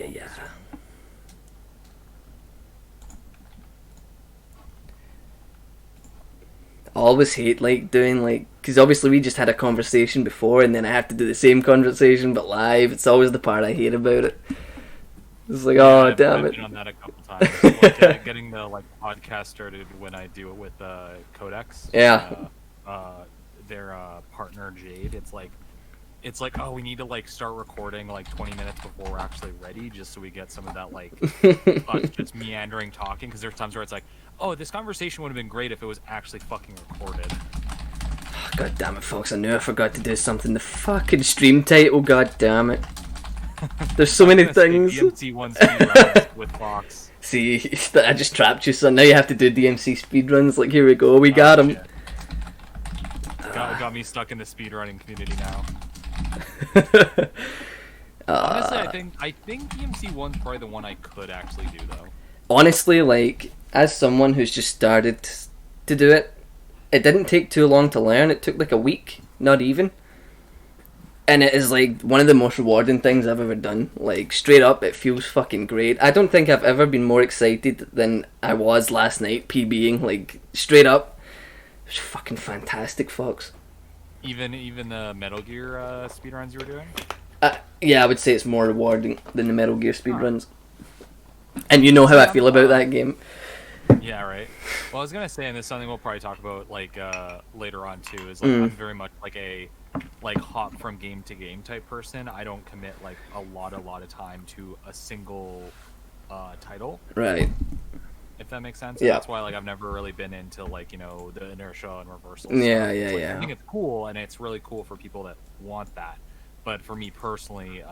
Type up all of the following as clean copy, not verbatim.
Yeah. I always hate like doing like, because obviously we just had a conversation before, and then I have to do the same conversation but live. It's always the part I hate about it. It's like, Yeah, oh damn I've it. been on that a couple times. Like, getting the like podcast started when I do it with Codex. Yeah. Their partner Jade. It's like, oh, we need to like start recording like 20 minutes before we're actually ready, just so we get some of that like us just meandering talking. Because there's times where it's like, oh, this conversation would have been great if it was actually fucking recorded. God damn it, folks! I knew I forgot to do something. The fucking stream title. God damn it. There's so many things. DMC1 speedruns with Fox. See, I just trapped you, so now you have to do DMC speedruns. Like, here we go, we got him. Got me stuck in the speedrunning community now. Honestly, I think DMC1's probably the one I could actually do, though. Honestly, like, as someone who's just started to do it, it didn't take too long to learn. It took like a week, not even. And it is like one of the most rewarding things I've ever done. Like, straight up, it feels fucking great. I don't think I've ever been more excited than I was last night, PBing. Like, straight up, it was fucking fantastic, Fox. Even the Metal Gear speedruns you were doing? Yeah, I would say it's more rewarding than the Metal Gear speedruns. And you know how I feel about that game. Yeah, right. Well, I was gonna say, and this is something we'll probably talk about like later on too. Is like I'm very much like a hop from game to game type person. I don't commit like a lot of time to a single title. Right. If that makes sense. Yeah. And that's why like I've never really been into like, you know, the inertia and reversal. Yeah, stuff. yeah. I think it's cool, and it's really cool for people that want that. But for me personally,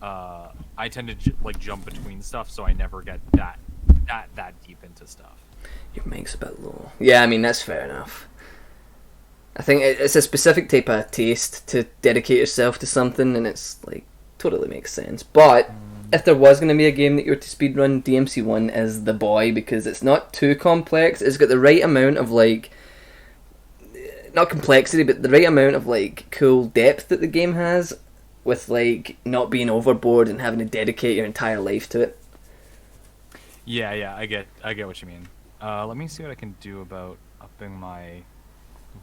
I tend to like jump between stuff, so I never get that deep into stuff. Your mic's a bit low. Yeah, I mean, that's fair enough. I think it's a specific type of taste to dedicate yourself to something, and it's like totally makes sense. But if there was going to be a game that you were to speedrun, DMC1 is the boy, because it's not too complex. It's got the right amount of like, not complexity, but the right amount of like cool depth that the game has, with like not being overboard and having to dedicate your entire life to it. Yeah, I get what you mean. Let me see what I can do about upping my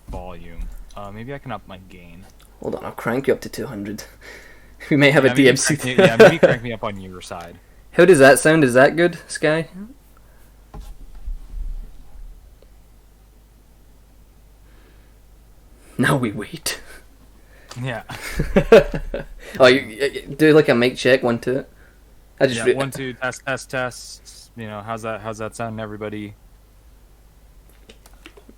volume. Maybe I can up my gain. Hold on, I'll crank you up to 200. We might have a DMC. Maybe crank me up on your side. How does that sound? Is that good, Sky? Now we wait. Yeah. Oh, you do like a mic check, 1 2. I just 1 2 test. You know, how's that sound, everybody?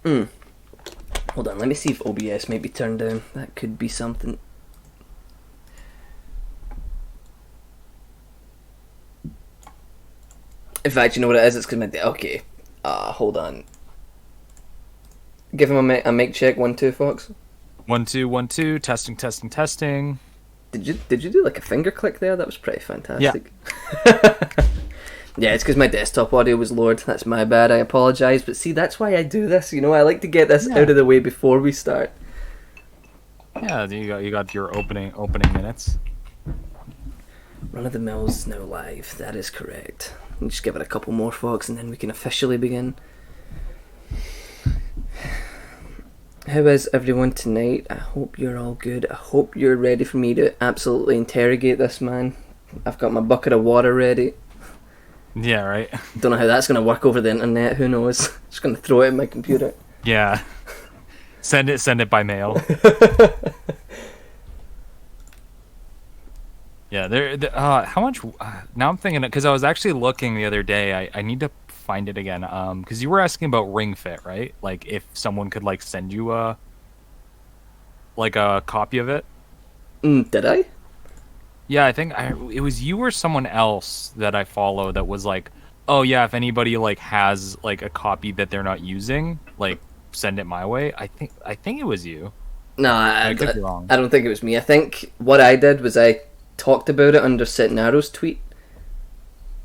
Hold on, let me see if OBS might be turned down. That could be something. In fact, you know what it is? It's because my... Okay. Hold on. Give him a mic check, 1 2, Fox. 1 2 testing. Did you do like a finger click there? That was pretty fantastic. Yeah. Yeah, it's because my desktop audio was lowered. That's my bad. I apologise. But see, that's why I do this. You know, I like to get this out of the way before we start. Yeah, you got your opening minutes. Run of the Millz now live. That is correct. Just give it a couple more, Fox, and then we can officially begin. How is everyone tonight? I hope you're all good. I hope you're ready for me to absolutely interrogate this man. I've got my bucket of water ready. Yeah, right. Don't know how that's going to work over the internet. Who knows? Just going to throw it in my computer. Yeah. Send it by mail. Yeah, how much... now I'm thinking... Because I was actually looking the other day. I need to find it again. Because you were asking about Ring Fit, right? Like, if someone could, like, send you a copy of it. Did I? Yeah, I think it was you or someone else that I follow that was like, oh yeah, if anybody like has like a copy that they're not using, like send it my way. I think it was you. No, I could be wrong. I don't think it was me. I think what I did was I talked about it under Setnaro's tweet,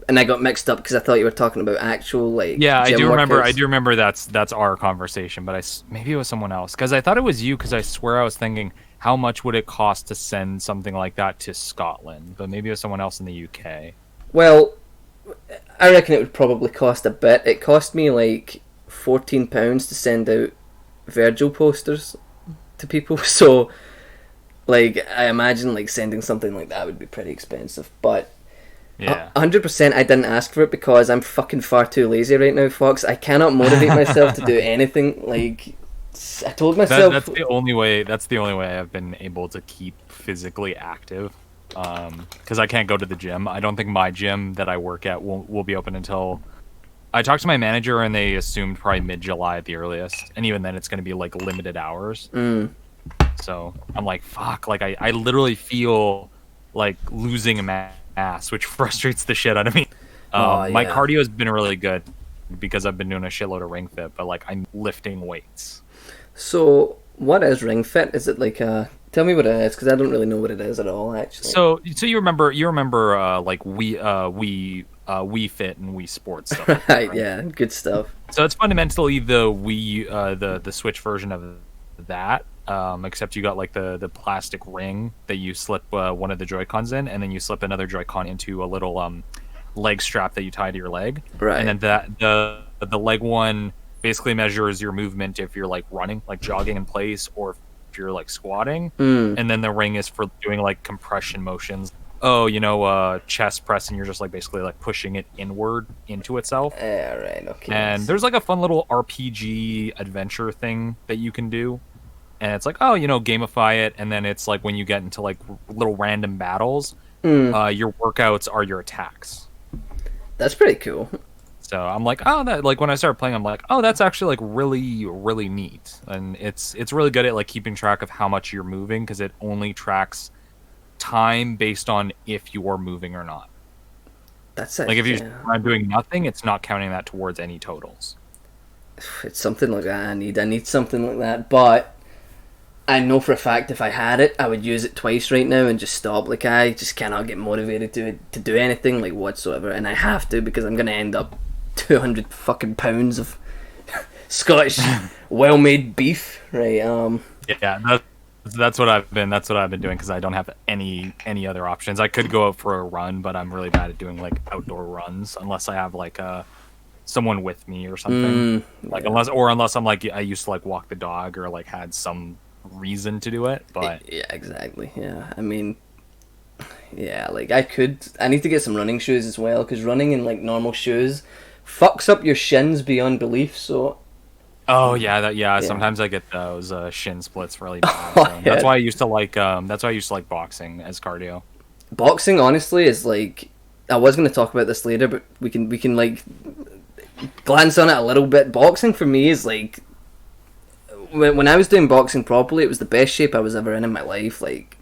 and I got mixed up because I thought you were talking about actual like. Yeah, I do remember. Workouts. I do remember that's our conversation, but maybe it was someone else because I thought it was you because I swear I was thinking, how much would it cost to send something like that to Scotland, but maybe with someone else in the UK? Well, I reckon it would probably cost a bit. It cost me like £14 to send out Virgil posters to people, so like I imagine like sending something like that would be pretty expensive. But Yeah. 100% I didn't ask for it because I'm fucking far too lazy right now, Fox. I cannot motivate myself to do anything. Like, I told myself That's the only way. That's the only way I've been able to keep physically active. Because I can't go to the gym. I don't think my gym that I work at will be open until. I talked to my manager and they assumed probably mid-July at the earliest, and even then it's going to be like limited hours. So I'm like, fuck. Like I literally feel like losing a mass, which frustrates the shit out of me. My cardio has been really good because I've been doing a shitload of ring fit, but like I'm lifting weights. So, what is Ring Fit? Is it like a... Tell me what it is, because I don't really know what it is at all, actually. So you remember like Wii Fit and Wii Sports stuff. Right, yeah, good stuff. So it's fundamentally the Wii, the Switch version of that, except you got like the plastic ring that you slip one of the Joy-Cons in, and then you slip another Joy-Con into a little leg strap that you tie to your leg. Right. And then the leg one basically measures your movement if you're like running, like jogging in place, or if you're like squatting. And then the ring is for doing like compression motions. Chest press, and you're just like basically like pushing it inward into itself. Yeah, right, okay. And there's like a fun little RPG adventure thing that you can do. And it's like, gamify it, and then it's like when you get into like little random battles, your workouts are your attacks. That's pretty cool. So I'm like, that, like when I started playing, I'm like, that's actually like really, really neat. And it's really good at like keeping track of how much you're moving, because it only tracks time based on if you are moving or not. That's it. Like if you're doing nothing, it's not counting that towards any totals. It's something like that I need something like that, but I know for a fact if I had it, I would use it twice right now and just stop. Like, I just cannot get motivated to do anything like whatsoever, and I have to, because I'm gonna end up 200 fucking pounds of Scottish well-made beef, right? Yeah, that's what I've been doing, because I don't have any other options. I could go out for a run, but I'm really bad at doing like outdoor runs unless I have like someone with me or something. Unless I'm like, I used to like walk the dog or like had some reason to do it. But yeah, exactly. Yeah, I mean, yeah, like I need to get some running shoes as well, because running in like normal shoes fucks up your shins beyond belief. So sometimes I get those shin splits really bad. So that's why I used to like boxing as cardio. Boxing honestly is like, I was going to talk about this later, but we can like glance on it a little bit. Boxing for me is like, when I was doing boxing properly, it was the best shape I was ever in my life. Like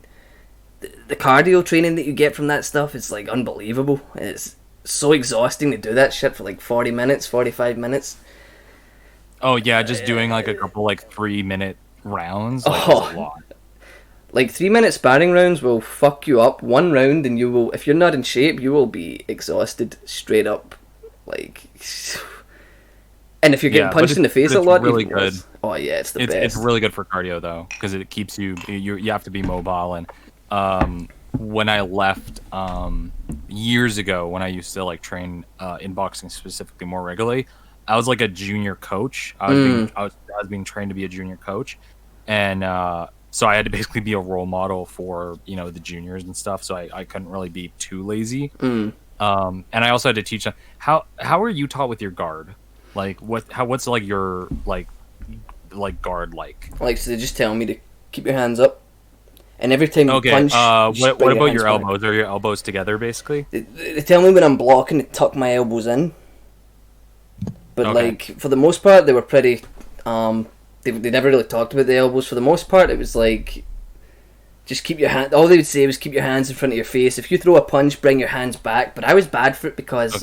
the cardio training that you get from that stuff is like unbelievable. It's so exhausting to do that shit for like 40 minutes, 45 minutes. Oh yeah, just doing like a couple like 3-minute rounds. Like, that's a lot. Like 3-minute sparring rounds will fuck you up. One round and you will, if you're not in shape, you will be exhausted straight up. Like, and if you're getting punched in the face a lot, really good. Worse. Oh yeah, it's the best. It's really good for cardio though, because it keeps you have to be mobile. And when I left years ago, when I used to like train in boxing specifically more regularly, I was like a junior coach. I was being trained to be a junior coach, and so I had to basically be a role model for the juniors and stuff. So I couldn't really be too lazy. And I also had to teach them how are you taught with your guard? Like what's like your like guard like? Like, so they just tell me to keep your hands up. And every time you punch... what about your elbows? Back. Are your elbows together, basically? They tell me when I'm blocking to tuck my elbows in. But, like, for the most part, they were pretty... They never really talked about the elbows. For the most part, it was like... Just keep your hand... All they would say was keep your hands in front of your face. If you throw a punch, bring your hands back. But I was bad for it because...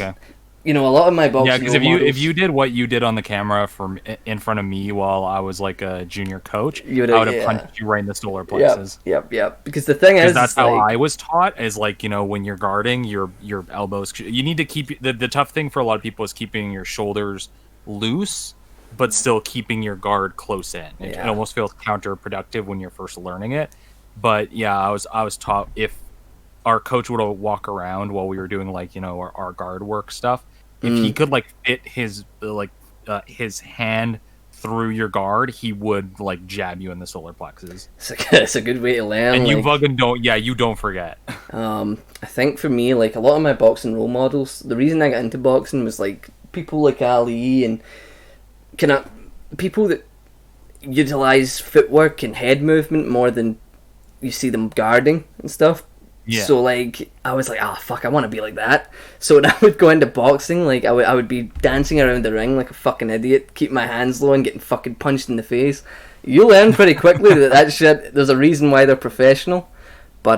A lot of my boxing... Yeah, because if you did what you did on the camera from in front of me while I was like a junior coach, I would have punched you right in the solar plexus. Yep. Because the thing is... That's how I was taught, is like, when you're guarding, your elbows... You need to keep... The tough thing for a lot of people is keeping your shoulders loose, but still keeping your guard close in. It almost feels counterproductive when you're first learning it. But yeah, I was taught if our coach would walk around while we were doing like our guard work stuff, if he could like fit his hand through your guard, he would like jab you in the solar plexus. It's a good way to learn. And you like, fucking don't, yeah, you don't forget. I think for me, like a lot of my boxing role models, the reason I got into boxing was like people like Ali and kind of people that utilize footwork and head movement more than you see them guarding and stuff. Yeah. So like I was like, fuck, I want to be like that. So when I would go into boxing, like I would be dancing around the ring like a fucking idiot, keep my hands low and getting fucking punched in the face. You learn pretty quickly that shit. There's a reason why they're professional, but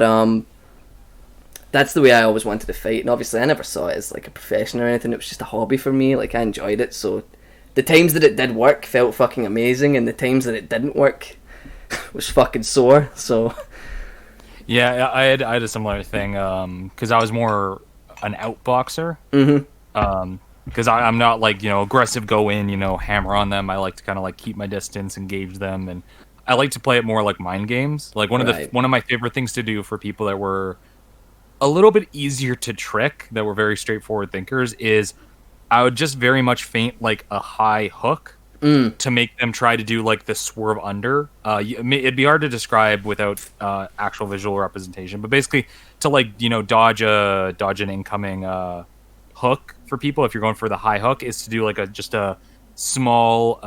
that's the way I always wanted to fight. And obviously, I never saw it as like a profession or anything. It was just a hobby for me. Like I enjoyed it. So the times that it did work felt fucking amazing, and the times that it didn't work was fucking sore. So. Yeah, I had a similar thing because I was more an outboxer. Because I'm not like aggressive, go in, hammer on them. I like to kind of like keep my distance, engage them, and I like to play it more like mind games. Like one of my favorite things to do for people that were a little bit easier to trick, that were very straightforward thinkers, is I would just very much feint like a high hook. To make them try to do like the swerve under. It'd be hard to describe without actual visual representation, but basically to like dodge an incoming hook for people, if you're going for the high hook, is to do like just a small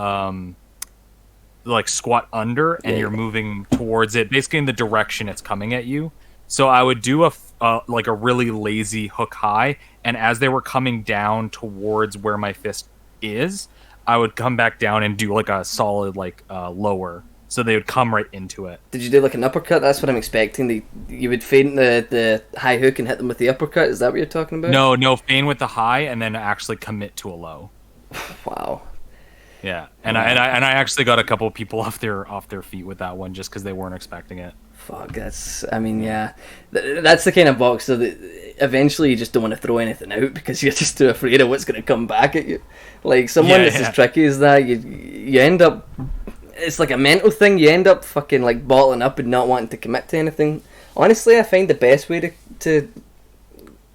like squat under, and you're moving towards it basically in the direction it's coming at you. So I would do like a really lazy hook high, and as they were coming down towards where my fist is, I would come back down and do like a solid like lower, so they would come right into it. Did you do like an uppercut? That's what I'm expecting. You would feint the high hook and hit them with the uppercut. Is that what you're talking about? No, feint with the high and then actually commit to a low. Wow. Yeah, and I actually got a couple of people off their feet with that one just because they weren't expecting it. Fuck, that's the kind of boxer that eventually you just don't want to throw anything out because you're just too afraid of what's going to come back at you. Like someone that's as tricky as that, you end up, it's like a mental thing. You end up fucking like bottling up and not wanting to commit to anything. Honestly, I find the best way to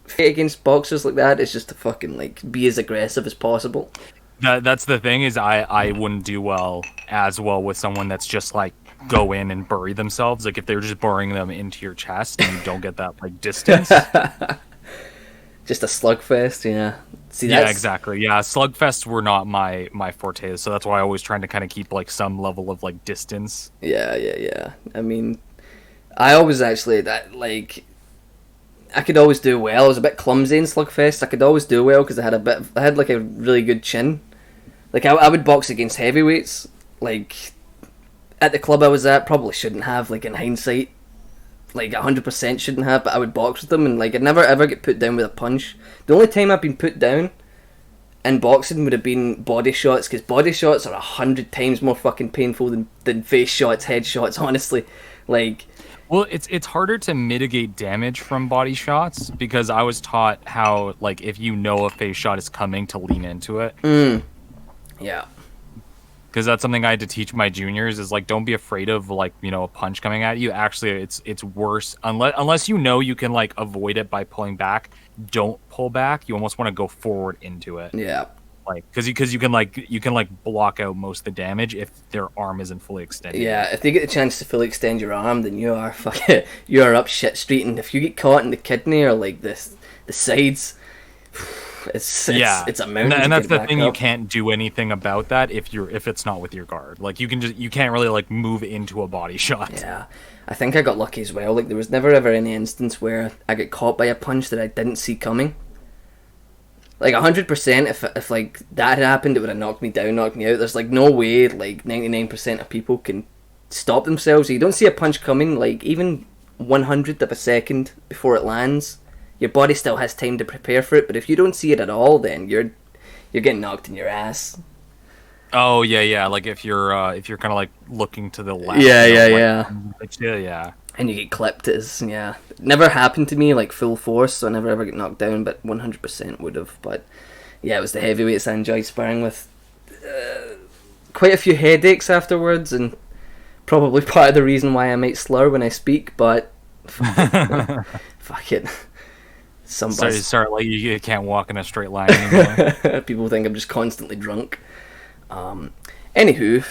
fight against boxers like that is just to fucking like be as aggressive as possible. That's the thing, is I wouldn't do as well with someone that's just like go in and bury themselves. Like if they're just burying them into your chest and you don't get that like distance. Just a slugfest, yeah. See, yeah, exactly. Yeah, slugfests were not my forte, so that's why I always trying to kind of keep like some level of like distance. Yeah. I mean, I always actually I could always do well. I was a bit clumsy in slugfest. I could always do well because I had like a really good chin. Like I would box against heavyweights. Like at the club I was at, probably shouldn't have. Like in hindsight, like 100% shouldn't have. But I would box with them, and like I'd never ever get put down with a punch. The only time I've been put down in boxing would have been body shots, because body shots are 100 times more fucking painful than face shots, head shots. Honestly, like. Well, it's harder to mitigate damage from body shots because I was taught how, like, if you know a face shot is coming, to lean into it. Yeah. Because that's something I had to teach my juniors, is like, don't be afraid of like a punch coming at you. Actually, it's worse unless you know you can like avoid it by pulling back. Don't pull back. You almost want to go forward into it. Yeah. Like, because you can block out most of the damage if their arm isn't fully extended. Yeah, if they get the chance to fully extend your arm, then you are up shit street. And if you get caught in the kidney or like the sides, it's a mountain. And that's the thing, up. you can't do anything about that if it's not with your guard. Like you can't really like move into a body shot. Yeah, I think I got lucky as well. Like there was never ever any instance where I got caught by a punch that I didn't see coming. Like 100%, if like that had happened, it would have knocked me down, knocked me out. There's like no way like 99% of people can stop themselves. You don't see a punch coming, like even 100th of a second before it lands, your body still has time to prepare for it. But if you don't see it at all, then you're getting knocked in your ass. Oh yeah. Like if you're kind of like looking to the left. Yeah. And you get clipped. It never happened to me like full force, so I never ever get knocked down, but 100% would have. But yeah, it was the heavyweights I enjoyed sparring with. Quite a few headaches afterwards, and probably part of the reason why I might slur when I speak, but fuck it. Sorry, like you can't walk in a straight line anymore. People think I'm just constantly drunk. Anywho,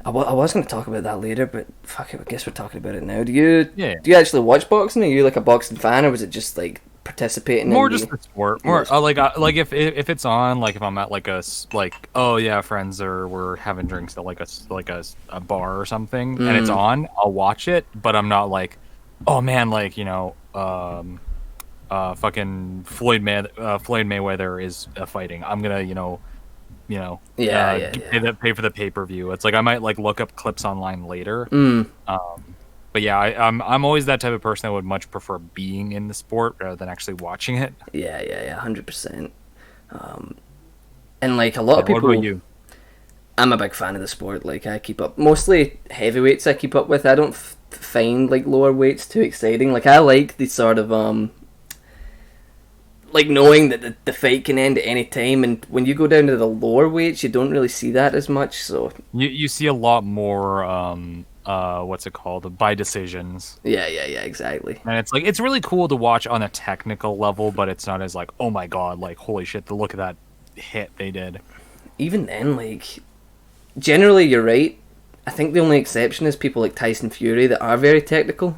I was going to talk about that later, but fuck it, I guess we're talking about it now. Do you actually watch boxing? Are you like a boxing fan, or was it just like participating? More just the sport. More like if it's on, like if I'm at like oh yeah, friends we're having drinks at like a bar or something, and it's on, I'll watch it, but I'm not like, oh man, like fucking Floyd Mayweather is fighting. I'm gonna pay for the pay-per-view. It's like I might like look up clips online later. But yeah, I'm always that type of person that would much prefer being in the sport rather than actually watching it. Yeah, 100%. And like a lot of people. What about you? I'm a big fan of the sport. Like I keep up mostly heavyweights. I keep up with. I don't find like lower weights too exciting. Like I like the sort of like knowing that the fight can end at any time, and when you go down to the lower weights, you don't really see that as much. So you see a lot more what's it called, by decisions. Yeah, exactly. And it's like it's really cool to watch on a technical level, but it's not as like, oh my god, like holy shit, the look at that hit they did. Even then, like generally you're right. I think the only exception is people like Tyson Fury that are very technical.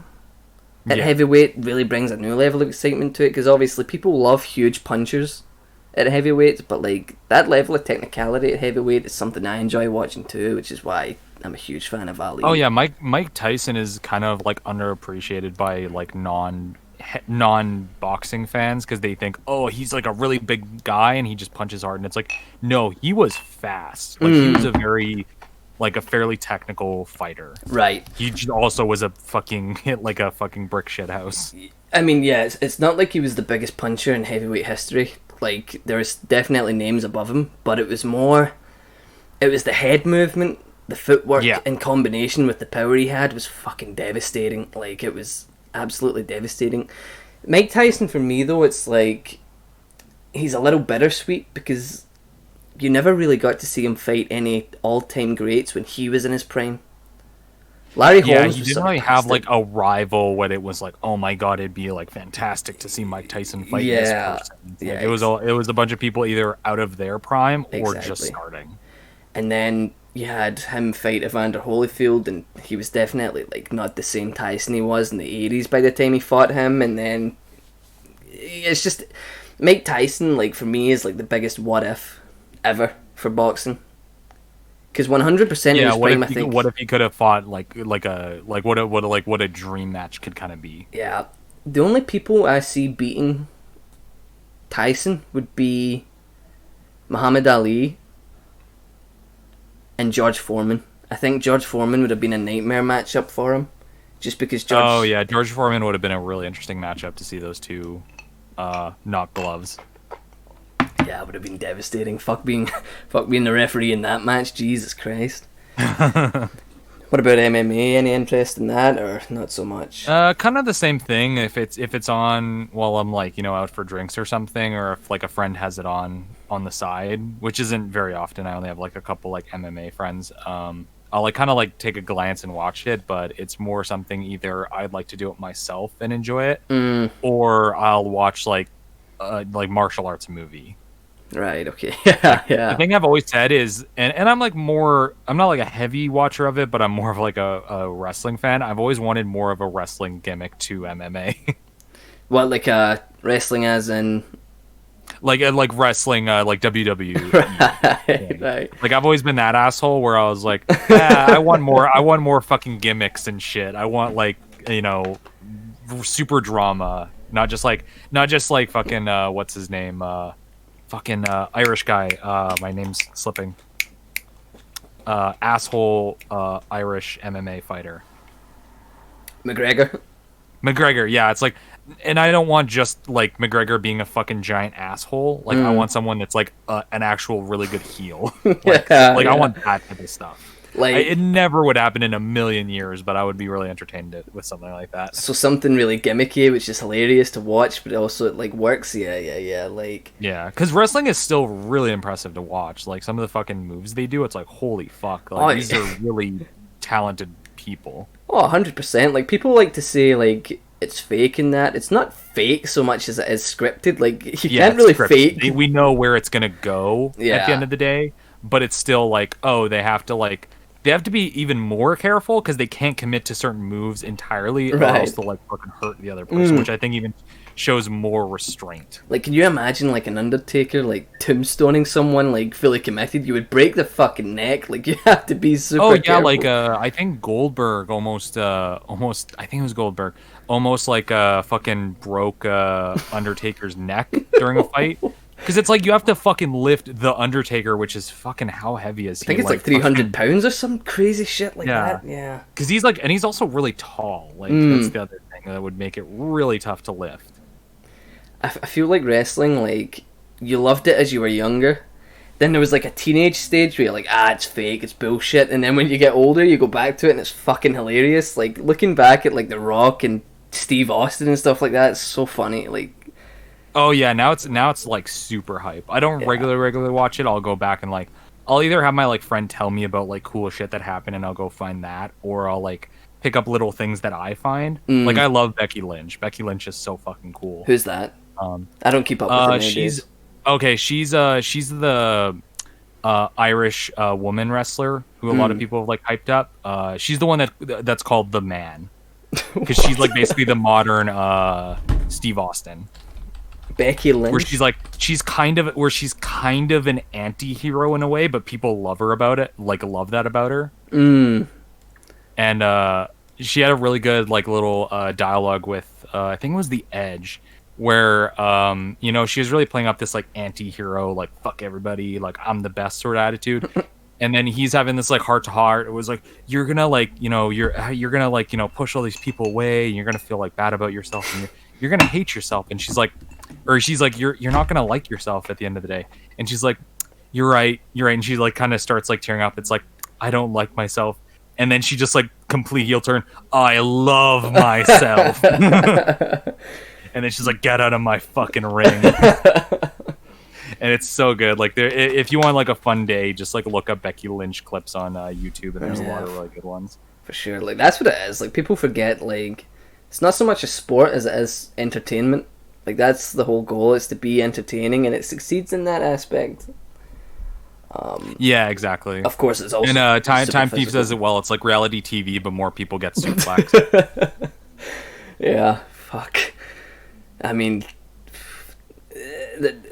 At heavyweight really brings a new level of excitement to it, because obviously people love huge punchers at heavyweight, but like that level of technicality at heavyweight is something I enjoy watching too, which is why I'm a huge fan of Ali. Oh yeah, Mike Tyson is kind of like underappreciated by like non-boxing fans, because they think, oh, he's like a really big guy and he just punches hard, and it's like, no, he was fast. Like he was a fairly technical fighter. Right. He also was a fucking hit like a fucking brick shit house. I mean, yeah, it's not like he was the biggest puncher in heavyweight history. Like, there's definitely names above him, but it was the head movement, the footwork, in combination with the power he had was fucking devastating. Like, it was absolutely devastating. Mike Tyson, for me, though, it's like, he's a little bittersweet, because you never really got to see him fight any all-time greats when he was in his prime. Larry Holmes, you didn't really have like a rival when it was like, oh my god, it'd be like fantastic to see Mike Tyson fight this person. It was a bunch of people either out of their prime or just starting. And then you had him fight Evander Holyfield, and he was definitely like not the same Tyson he was in the 80s by the time he fought him. And then it's just Mike Tyson, like for me, is like the biggest what if ever for boxing, because 100% in his prime, I think. What if he could have fought what a dream match could kind of be? Yeah, the only people I see beating Tyson would be Muhammad Ali and George Foreman. I think George Foreman would have been a nightmare matchup for him, just because George. Oh yeah, George Foreman would have been a really interesting matchup to see those two knock gloves. Yeah, it would have been devastating. Fuck being the referee in that match. Jesus Christ. What about MMA? Any interest in that, or not so much? Kind of the same thing. If it's on while I'm like out for drinks or something, or if like a friend has it on the side, which isn't very often. I only have like a couple like MMA friends. I'll like kind of like take a glance and watch it, but it's more something either I'd like to do it myself and enjoy it, or I'll watch like martial arts movie. Right, okay. Yeah. The thing I've always said is, and I'm like I'm not like a heavy watcher of it, but I'm more of like a wrestling fan. I've always wanted more of a wrestling gimmick to MMA. What, like wrestling as in? Like wrestling, like WWE. Right. Like I've always been that asshole where I was like, I want more fucking gimmicks and shit. I want like, super drama. Not just like fucking, what's his name? Fucking Irish guy. My name's slipping. Asshole Irish MMA fighter. McGregor, yeah. It's like, and I don't want just like McGregor being a fucking giant asshole. Like I want someone that's like an actual really good heel. I want that type of stuff. Like it never would happen in a million years, but I would be really entertained with something like that. So something really gimmicky, which is hilarious to watch, but also it like works. Yeah. Like because wrestling is still really impressive to watch. Like some of the fucking moves they do, it's like holy fuck. Like these are really talented people. Oh, 100%. Like, people like to say, like, it's fake and that. It's not fake so much as it is scripted. Like, you can't really scripted. fake. We know where it's gonna go at the Yeah. end of the day, but it's still like, oh, they have to be even more careful because they can't commit to certain moves entirely, or Right. else they'll like fucking hurt the other person, which I think even shows more restraint. Like, can you imagine, like, an Undertaker, like, tombstoning someone, like, fully committed? You would break the fucking neck. Like, you have to be super Oh yeah, careful. like I think Goldberg almost I think it was Goldberg almost like fucking broke Undertaker's neck during a fight. Because it's like you have to fucking lift the Undertaker, which is fucking how heavy is he? I think it's like 300 pounds or some crazy shit like Yeah. that. Yeah. Because he's like, and he's also really tall. Like that's the other thing that would make it really tough to lift. I feel like wrestling, like, you loved it as you were younger. Then there was like a teenage stage where you're like, it's fake, it's bullshit. And then when you get older, you go back to it and it's fucking hilarious. Like, looking back at like The Rock and Steve Austin and stuff like that, it's so funny. Like, Oh yeah, now it's like super hype. I don't regularly watch it. I'll go back and like I'll either have my like friend tell me about like cool shit that happened and I'll go find that, or I'll like pick up little things that I find. Like I love Becky Lynch. Becky Lynch is so fucking cool. who's that? I don't keep up with her nowadays. She's the Irish woman wrestler who a lot of people have like hyped up. She's the one that's called the Man, because she's like basically the modern Steve Austin. Becky Lynch. Where she's kind of an anti-hero in a way, but people love her about it, like love that about her. And she had a really good like little dialogue with I think it was The Edge, where she was really playing up this like anti-hero, like fuck everybody, like I'm the best sort of attitude. And then he's having this like heart to heart. It was like, you're gonna like you're gonna like push all these people away, and you're gonna feel like bad about yourself, and you're gonna hate yourself. And she's like you're not gonna like yourself at the end of the day. And she's like, you're right. And she like kind of starts like tearing up. It's like, I don't like myself. And then she just like complete heel turn. I love myself. And then she's like, get out of my fucking ring. And it's so good. Like, if you want like a fun day, just like look up Becky Lynch clips on YouTube, and there's a lot of really good ones. For sure. Like, that's what it is. Like, people forget, like, it's not so much a sport as it is entertainment. Like, that's the whole goal, is to be entertaining, and it succeeds in that aspect. Yeah, exactly. Of course, it's also and Time Thief says it well. It's like reality TV, but more people get suplexed. Yeah, fuck. I mean,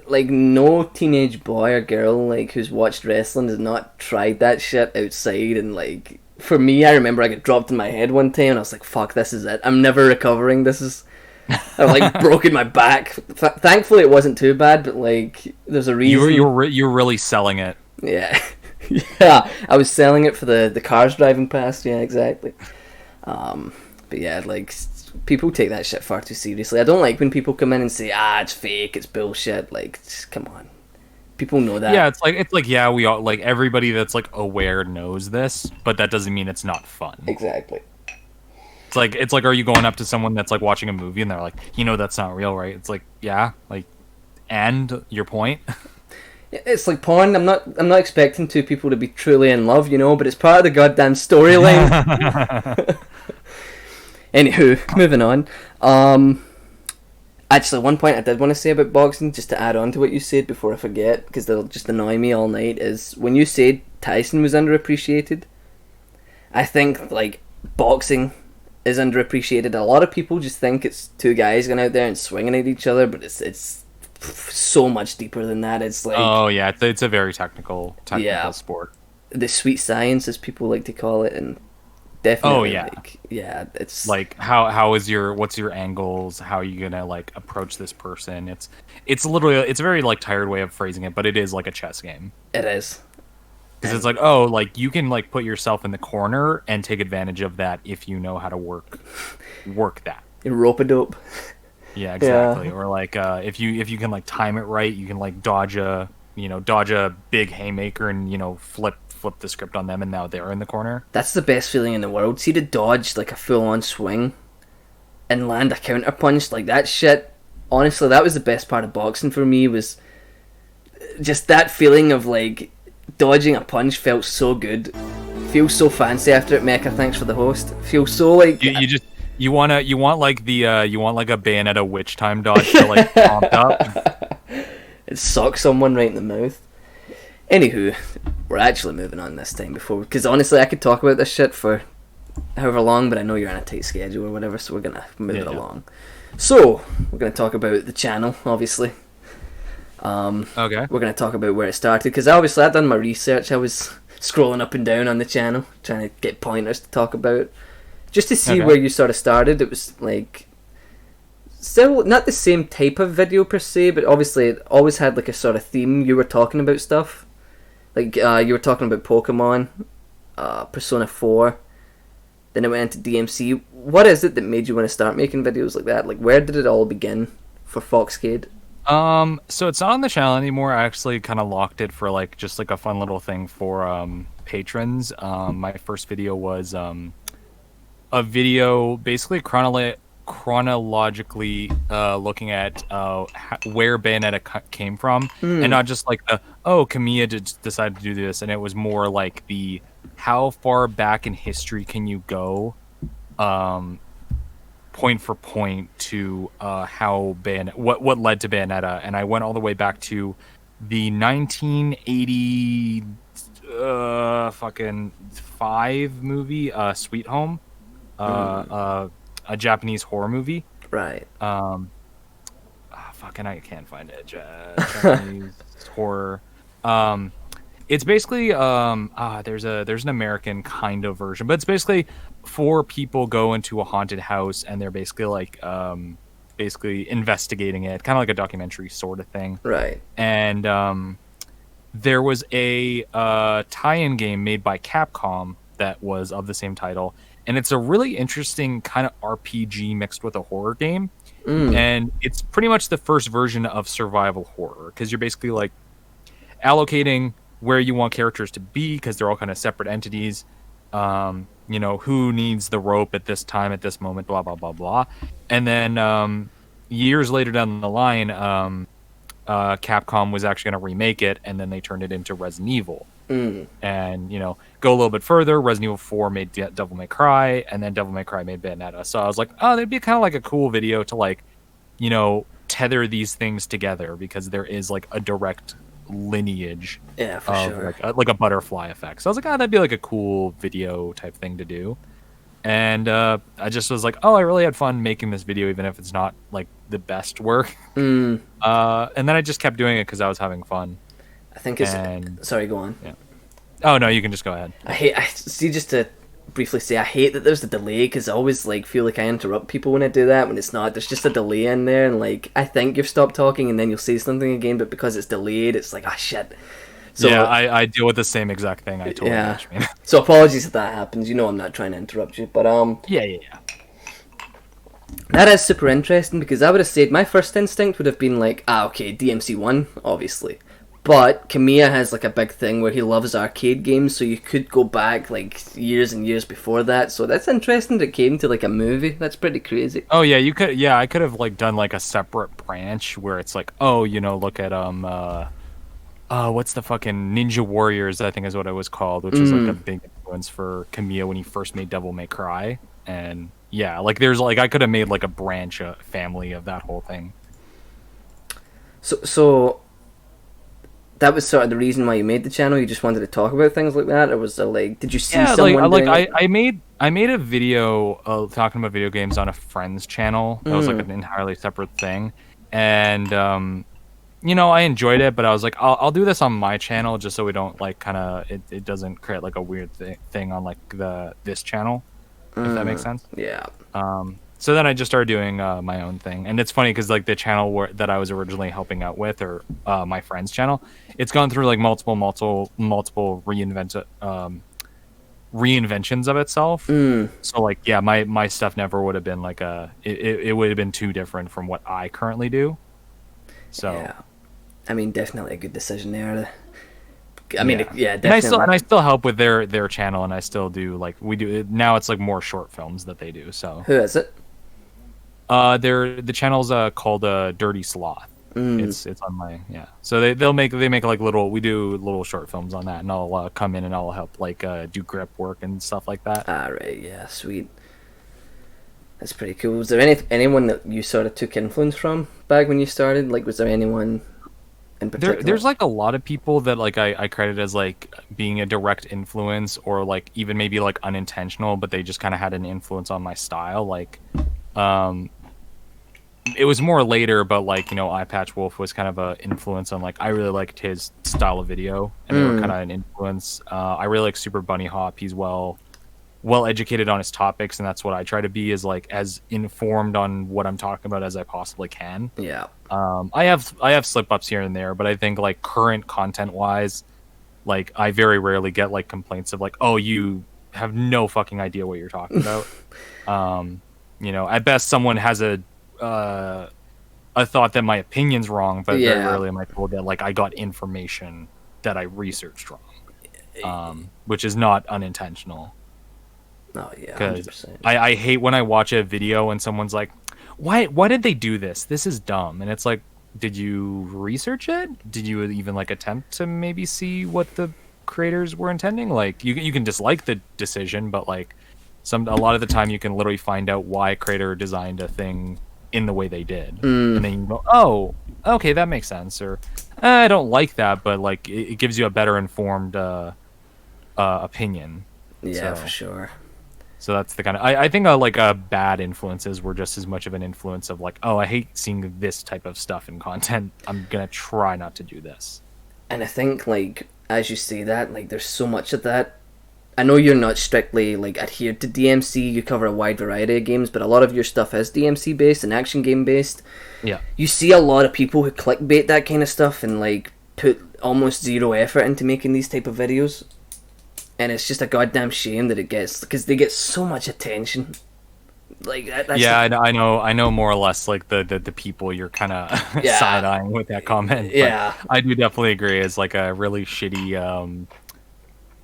like, no teenage boy or girl like who's watched wrestling has not tried that shit outside. And like, for me, I remember I got dropped in my head one time, and I was like, "Fuck, this is it. I'm never recovering. This is." I've like broken my back. Thankfully, it wasn't too bad, but like, there's a reason. You're really selling it. Yeah, yeah. I was selling it for the cars driving past. Yeah, exactly. But yeah, like, people take that shit far too seriously. I don't like when people come in and say, it's fake, it's bullshit. Like, just, come on. People know that. Yeah, it's like yeah, we all, like, everybody that's like aware knows this, but that doesn't mean it's not fun. Exactly. It's like, are you going up to someone that's like watching a movie and they're like, that's not real, right? It's like, yeah, like, and your point. It's like porn. I'm not expecting two people to be truly in love, but it's part of the goddamn storyline. Anywho, moving on. Actually, one point I did want to say about boxing, just to add on to what you said before I forget, because they'll just annoy me all night, is when you said Tyson was underappreciated, I think, like, boxing is underappreciated. A lot of people just think it's two guys going out there and swinging at each other, but it's so much deeper than that. It's like, oh yeah, it's a very technical sport. The sweet science, as people like to call it, and definitely. Oh yeah, it's like what's your angles? How are you gonna like approach this person? It's literally, it's a very like tired way of phrasing it, but it is like a chess game. It is. Because it's like, oh, like, you can like put yourself in the corner and take advantage of that if you know how to work that. Rope-a-dope. Yeah, exactly. Yeah. Or like, if you can like time it right, you can like dodge a big haymaker and flip the script on them, and now they're in the corner. That's the best feeling in the world. See, to dodge like a full-on swing and land a counter punch, like that shit. Honestly, that was the best part of boxing for me, was just that feeling of like dodging a punch felt so good. Feels so fancy after it, Mecha. Thanks for the host. Feels so like You want like a Bayonetta witch time dodge to like prompt up. it sucks someone right in the mouth. Anywho, we're actually moving on this time because honestly I could talk about this shit for however long, but I know you're on a tight schedule or whatever, so we're gonna move it along. So we're gonna talk about the channel, obviously. Okay. We're gonna talk about where it started because obviously I've done my research. I was scrolling up and down on the channel trying to get pointers to talk about, just to see where you sort of started. It was like still not the same type of video per se, but obviously it always had like a sort of theme. You were talking about stuff. Like, you were talking about Pokemon, Persona 4, then it went into DMC. What is it that made you want to start making videos like that? Like, where did it all begin for Foxcade? So it's not on the channel anymore. I actually kind of locked it for, like, just, like, a fun little thing for, patrons. My first video was, a video basically chronologically looking at where Bayonetta came from, and not just like Kamiya decided to do this, and it was more like the how far back in history can you go, point for point to how Bayonetta, what led to Bayonetta, and I went all the way back to the 1980 fucking 5 movie, Sweet Home, a Japanese horror movie. Right. Fucking I can't find it. Japanese horror. It's basically there's an American kind of version, but it's basically 4 people go into a haunted house and they're basically like basically investigating it, kind of like a documentary sort of thing. Right. And there was a tie-in game made by Capcom that was of the same title. And it's a really interesting kind of RPG mixed with a horror game. And it's pretty much the first version of survival horror, because you're basically like allocating where you want characters to be, because they're all kind of separate entities. You know, who needs the rope at this time, at this moment, blah, blah, blah, blah. And then years later down the line, Capcom was actually going to remake it, and then they turned it into Resident Evil. And, you know, go a little bit further, Resident Evil 4 made Devil May Cry, and then Devil May Cry made Bayonetta. So I was like, oh, that'd be kind of like a cool video to, like, you know, tether these things together, because there is, like, a direct lineage of sure. like a butterfly effect. So I was like, oh, that'd be like a cool video type thing to do. And I just was like, oh, I really had fun making this video, even if it's not, like, the best work. And then I just kept doing it because I was having fun. I think it's... Sorry, go on. Yeah. Oh, no, you can just go ahead. Just to briefly say, I hate that there's a delay, because I always, like, feel like I interrupt people when I do that, when it's not. There's just a delay in there, and, like, I think you've stopped talking, and then you'll say something again, but because it's delayed, it's like, shit. So, yeah, I deal with the same exact thing. I totally understand. So apologies if that happens. You know I'm not trying to interrupt you, but Yeah. That is super interesting, because I would have said my first instinct would have been like, okay, DMC1, obviously. But Kamiya has like a big thing where he loves arcade games, so you could go back like years and years before that. So that's interesting that it came to like a movie. That's pretty crazy. Oh yeah, you could. Yeah, I could have like done like a separate branch where it's like, oh, you know, look at what's the fucking Ninja Warriors, I think is what it was called, which was like a big influence for Kamiya when he first made Devil May Cry. And yeah, like there's like I could have made like a branch, a family of that whole thing. So that was sort of the reason why you made the channel. You just wanted to talk about things like that, or was there like, did you see someone? I made a video talking about video games on a friend's channel. That was like an entirely separate thing, and you know, I enjoyed it, but I was like, I'll do this on my channel just so we don't like kind of it doesn't create like a weird thing on like this channel, if that makes sense. Yeah. So then I just started doing my own thing, and it's funny because like the channel that I was originally helping out with, or my friend's channel, it's gone through like multiple reinventions of itself. So like yeah, my stuff never would have been like it would have been too different from what I currently do. So yeah, I mean, definitely a good decision there. I mean, yeah, definitely. And I still help with their channel, and I still do like we do now. It's like more short films that they do. So who is it? The channel's called Dirty Sloth. It's on my So they make like we do little short films on that, and I'll come in and I'll help like do grip work and stuff like that. Ah, right, yeah, sweet. That's pretty cool. Was there anyone that you sort of took influence from back when you started? Like, was there anyone in particular? There's like a lot of people that like I credit as like being a direct influence, or like even maybe like unintentional, but they just kind of had an influence on my style. Like, it was more later, but like, Eye Patch Wolf was kind of a influence on like, I really liked his style of video, and they were kind of an influence. I really like Super Bunny Hop. He's well educated on his topics, and that's what I try to be, is like as informed on what I'm talking about as I possibly can. Yeah. I have slip ups here and there, but I think like current content wise, like I very rarely get like complaints of like, oh, you have no fucking idea what you're talking about. At best someone has a thought that my opinion's wrong, but very rarely am I told that like I got information that I researched wrong, which is not unintentional. Oh yeah, 100%. I hate when I watch a video and someone's like, why did they do this? This is dumb. And it's like, did you research it? Did you even like attempt to maybe see what the creators were intending? Like you can dislike the decision, but like a lot of the time you can literally find out why a creator designed a thing in the way they did, and then you go, oh, okay, that makes sense, or I don't like that, but like it gives you a better informed opinion. Yeah, for sure. So that's the kind of I think like bad influences were just as much of an influence of like, oh, I hate seeing this type of stuff in content, I'm gonna try not to do this. And I think like as you say that, like there's so much of that. I know you're not strictly like adhered to DMC, you cover a wide variety of games, but a lot of your stuff is DMC based and action game based. Yeah. You see a lot of people who clickbait that kind of stuff and like put almost zero effort into making these type of videos. And it's just a goddamn shame that it gets, because they get so much attention. Like that's I know more or less like the people you're kind of side eyeing with that comment. Yeah, but I do definitely agree. It's like a really shitty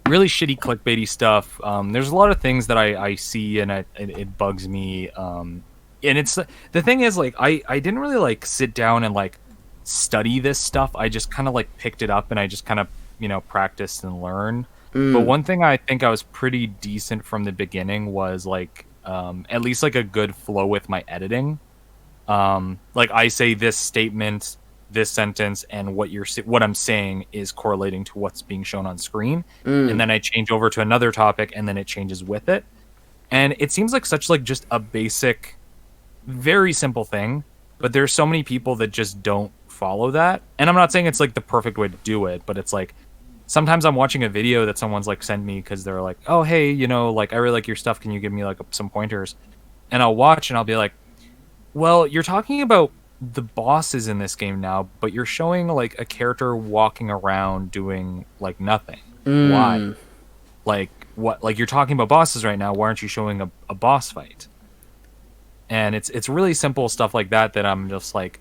clickbaity stuff. There's a lot of things that I see and it bugs me. And it's the thing is like I didn't really like sit down and like study this stuff. I just kind of like picked it up and I just kind of practiced and learned. But one thing I think I was pretty decent from the beginning was like at least like a good flow with my editing. Like I say this statement, this sentence, and what I'm saying is correlating to what's being shown on screen, and then I change over to another topic, and then it changes with it. And it seems like such like just a basic, very simple thing, but there's so many people that just don't follow that. And I'm not saying it's like the perfect way to do it, but it's like sometimes I'm watching a video that someone's like sent me because they're like, oh hey, like I really like your stuff, can you give me like some pointers? And I'll watch and I'll be like, well, you're talking about the bosses in this game now, but you're showing like a character walking around doing like nothing. Why? Like what? Like you're talking about bosses right now, why aren't you showing a boss fight? And it's really simple stuff like that I'm just like,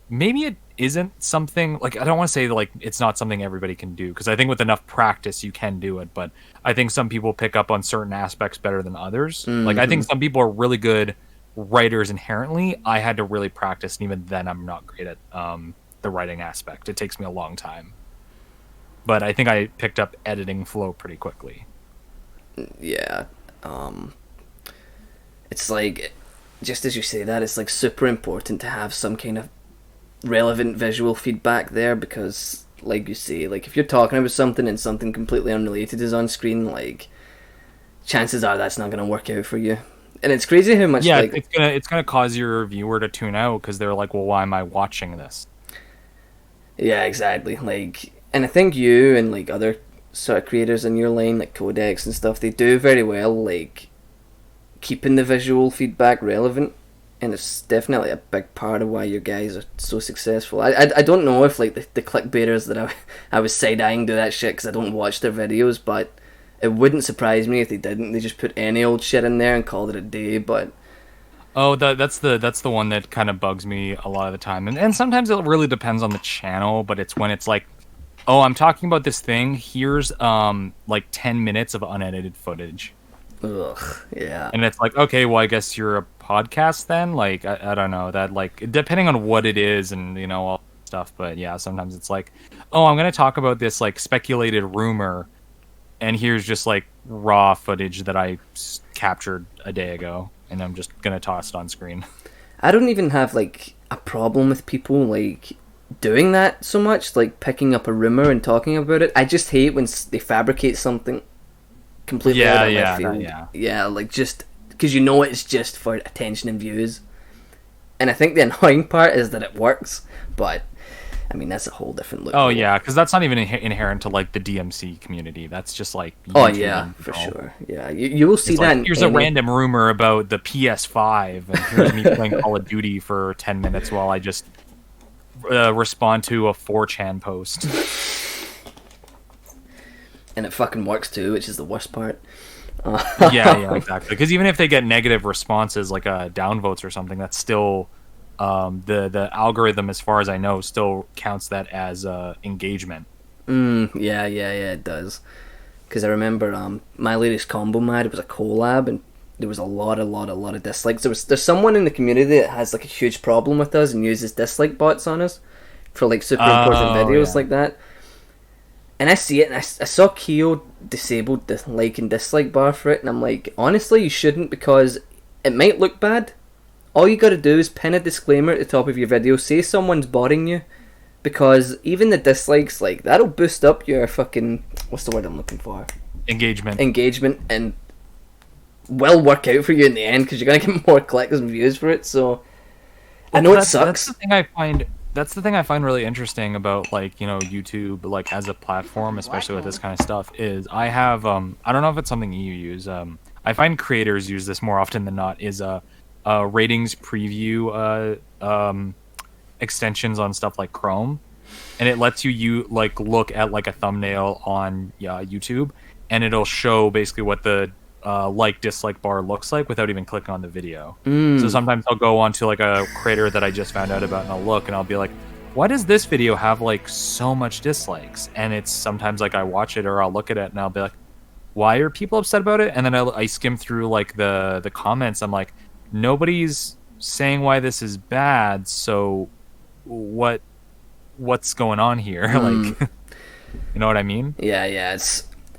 maybe it isn't something like, I don't want to say like it's not something everybody can do, because I think with enough practice you can do it, but I think some people pick up on certain aspects better than others. Like I think some people are really good writers inherently. I had to really practice, and even then I'm not great at the writing aspect. It takes me a long time, but I think I picked up editing flow pretty quickly. Yeah. It's like, just as you say that, it's like super important to have some kind of relevant visual feedback there, because like you say, like if you're talking about something and something completely unrelated is on screen, like chances are that's not going to work out for you. And it's crazy how much like it's gonna cause your viewer to tune out, because they're like, well, why am I watching this? Yeah, exactly. Like, and I think you and like other sort of creators in your lane, like Codex and stuff, they do very well like keeping the visual feedback relevant. And it's definitely a big part of why your guys are so successful. I don't know if like the clickbaiters that I was side-eyeing do that shit, because I don't watch their videos, but it wouldn't surprise me if they didn't. They just put any old shit in there and called it a day. But that's the one that kind of bugs me a lot of the time. And sometimes it really depends on the channel, but it's when it's like, oh, I'm talking about this thing, here's like 10 minutes of unedited footage. Ugh, yeah. And it's like, okay, well, I guess you're a podcast then. Like, I don't know that. Like, depending on what it is, and all that stuff. But yeah, sometimes it's like, oh, I'm gonna talk about this like speculated rumor, and here's just like raw footage that I captured a day ago, and I'm just gonna toss it on screen. I don't even have like a problem with people like doing that so much, like picking up a rumor and talking about it. I just hate when they fabricate something completely out of left field. Yeah, like just because it's just for attention and views. And I think the annoying part is that it works, but I mean that's a whole different look. Oh yeah, because that's not even inherent to like the DMC community. That's just like oh yeah, for sure. Yeah, you will see that. Like, here's a random rumor about the PS5, and here's me playing Call of Duty for 10 minutes while I just respond to a 4chan post. And it fucking works too, which is the worst part. Yeah, exactly. Because even if they get negative responses, like downvotes or something, that's still the algorithm, as far as I know, still counts that as engagement. Yeah, it does. Because I remember my latest combo mad, it was a collab, and there was a lot of dislikes. There's someone in the community that has like a huge problem with us and uses dislike bots on us for like super important videos like that. And I see it, and I saw Keo disabled the like and dislike bar for it, and I'm like, honestly, you shouldn't, because it might look bad. All you gotta do is pin a disclaimer at the top of your video, say someone's botting you, because even the dislikes, like, that'll boost up your fucking, what's the word I'm looking for? Engagement, and will work out for you in the end, because you're gonna get more clicks and views for it, so... I know it sucks. That's the thing I find really interesting about, like, YouTube, like, as a platform, especially with this kind of stuff, is I have, I don't know if it's something you use, I find creators use this more often than not, is ratings preview extensions on stuff like Chrome, and it lets you like look at like a thumbnail on YouTube, and it'll show basically what the like dislike bar looks like without even clicking on the video. So sometimes I'll go onto like a creator that I just found out about, and I'll look and I'll be like, why does this video have like so much dislikes? And it's sometimes like I watch it or I'll look at it and I'll be like, why are people upset about it? And then I skim through like the comments. I'm like, nobody's saying why this is bad, so what's going on here? Like, you know what I mean? Yeah,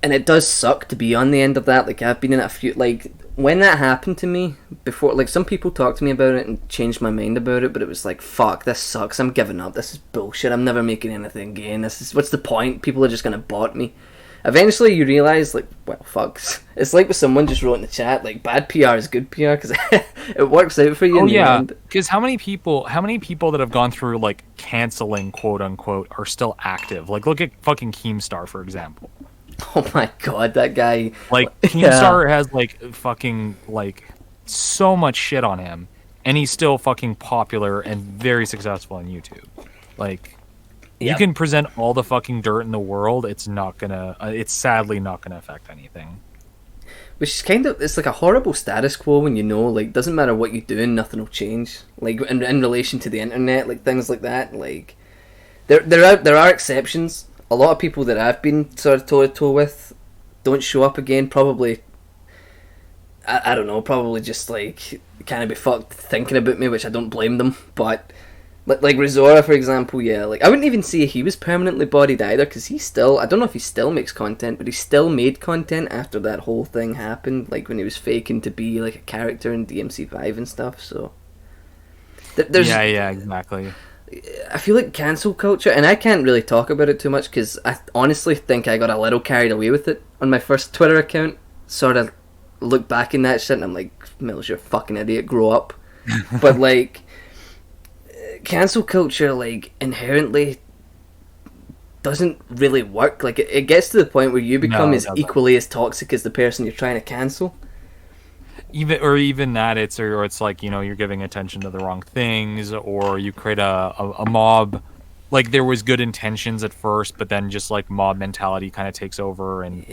and it does suck to be on the end of that. Like, I've been in a few, like, when that happened to me before, like, some people talked to me about it and changed my mind about it, but it was like, fuck, this sucks, I'm giving up, this is bullshit, I'm never making anything again, what's the point, people are just gonna bot me. Eventually you realise, like, well, fuck, it's like what someone just wrote in the chat, like, bad PR is good PR, because it works out for you in the end. Because how many people that have gone through, like, cancelling, quote-unquote, are still active? Like, look at fucking Keemstar, for example. Oh my god, that guy. Like, Keemstar has, like, fucking, like, so much shit on him, and he's still fucking popular and very successful on YouTube. Like, you can present all the fucking dirt in the world, it's sadly not gonna affect anything. Which is it's like a horrible status quo when like, doesn't matter what you're doing, nothing will change. Like, in relation to the internet, like, things like that, like, there are exceptions. A lot of people that I've been sort of toe-to-toe with don't show up again, probably, I don't know, probably just, like, kind of be fucked thinking about me, which I don't blame them, but, like Rizora, for example, yeah, like, I wouldn't even say he was permanently bodied either, because I don't know if he still makes content, but he still made content after that whole thing happened, like, when he was faking to be, like, a character in DMC5 and stuff, so... Yeah, exactly. I feel like cancel culture, and I can't really talk about it too much because I honestly think I got a little carried away with it on my first Twitter account. Sort of look back in that shit and I'm like, Millz, you're a fucking idiot, grow up. But like, cancel culture, like, inherently doesn't really work. Like, it gets to the point where you become equally as toxic as the person you're trying to cancel. Even that, it's like, you're giving attention to the wrong things, or you create a mob. Like, there was good intentions at first, but then just like mob mentality kind of takes over, and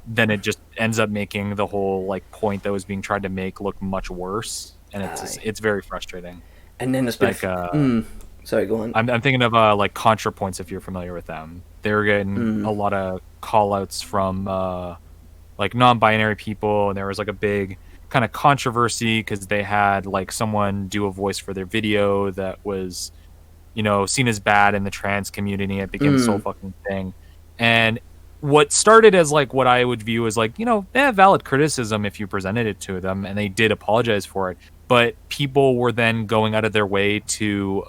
then it just ends up making the whole like point that was being tried to make look much worse, and it's very frustrating. And then there's like sorry, go on. I'm thinking of like ContraPoints, if you're familiar with them. They're getting a lot of call outs from like non-binary people, and there was like a big kind of controversy because they had like someone do a voice for their video that was, you know, seen as bad in the trans community. It became this whole fucking thing. And what started as like what I would view as like, you know, valid criticism if you presented it to them, and they did apologize for it. But people were then going out of their way to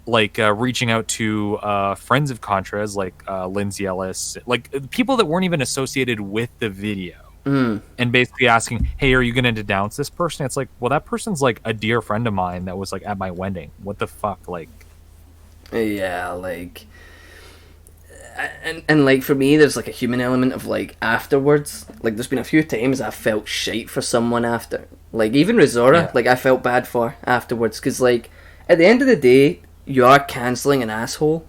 reaching out to friends of Contras, like Lindsay Ellis, like people that weren't even associated with the video. And basically asking, hey, are you going to denounce this person? It's like, well, that person's like a dear friend of mine that was like at my wedding. What the fuck? Like, yeah, like, and like for me, there's like a human element of like afterwards. Like, there's been a few times I felt shite for someone after. Like, even Rizora, like I felt bad for afterwards, because like at the end of the day, you are cancelling an asshole,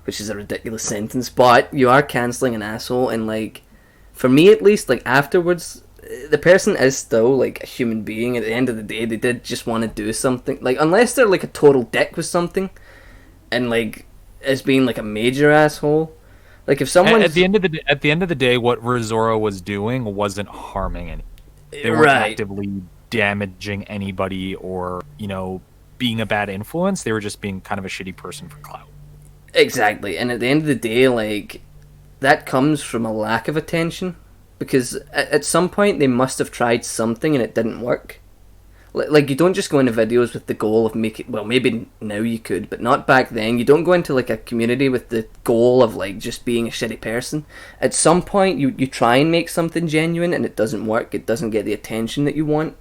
which is a ridiculous sentence, but you are cancelling an asshole, and like, for me at least, like afterwards, the person is still like a human being. At the end of the day, they did just want to do something. Like, unless they're like a total dick with something, and like as being like a major asshole. Like, if someone at the end of the day, what Rizora was doing wasn't harming any. They weren't actively damaging anybody or, you know, being a bad influence. They were just being kind of a shitty person for clout. Exactly, and at the end of the day, like, that comes from a lack of attention, because at some point they must have tried something and it didn't work. Like, you don't just go into videos with the goal of making, well, maybe now you could, but not back then. You don't go into like a community with the goal of like just being a shitty person. At some point you try and make something genuine and it doesn't work. It doesn't get the attention that you want.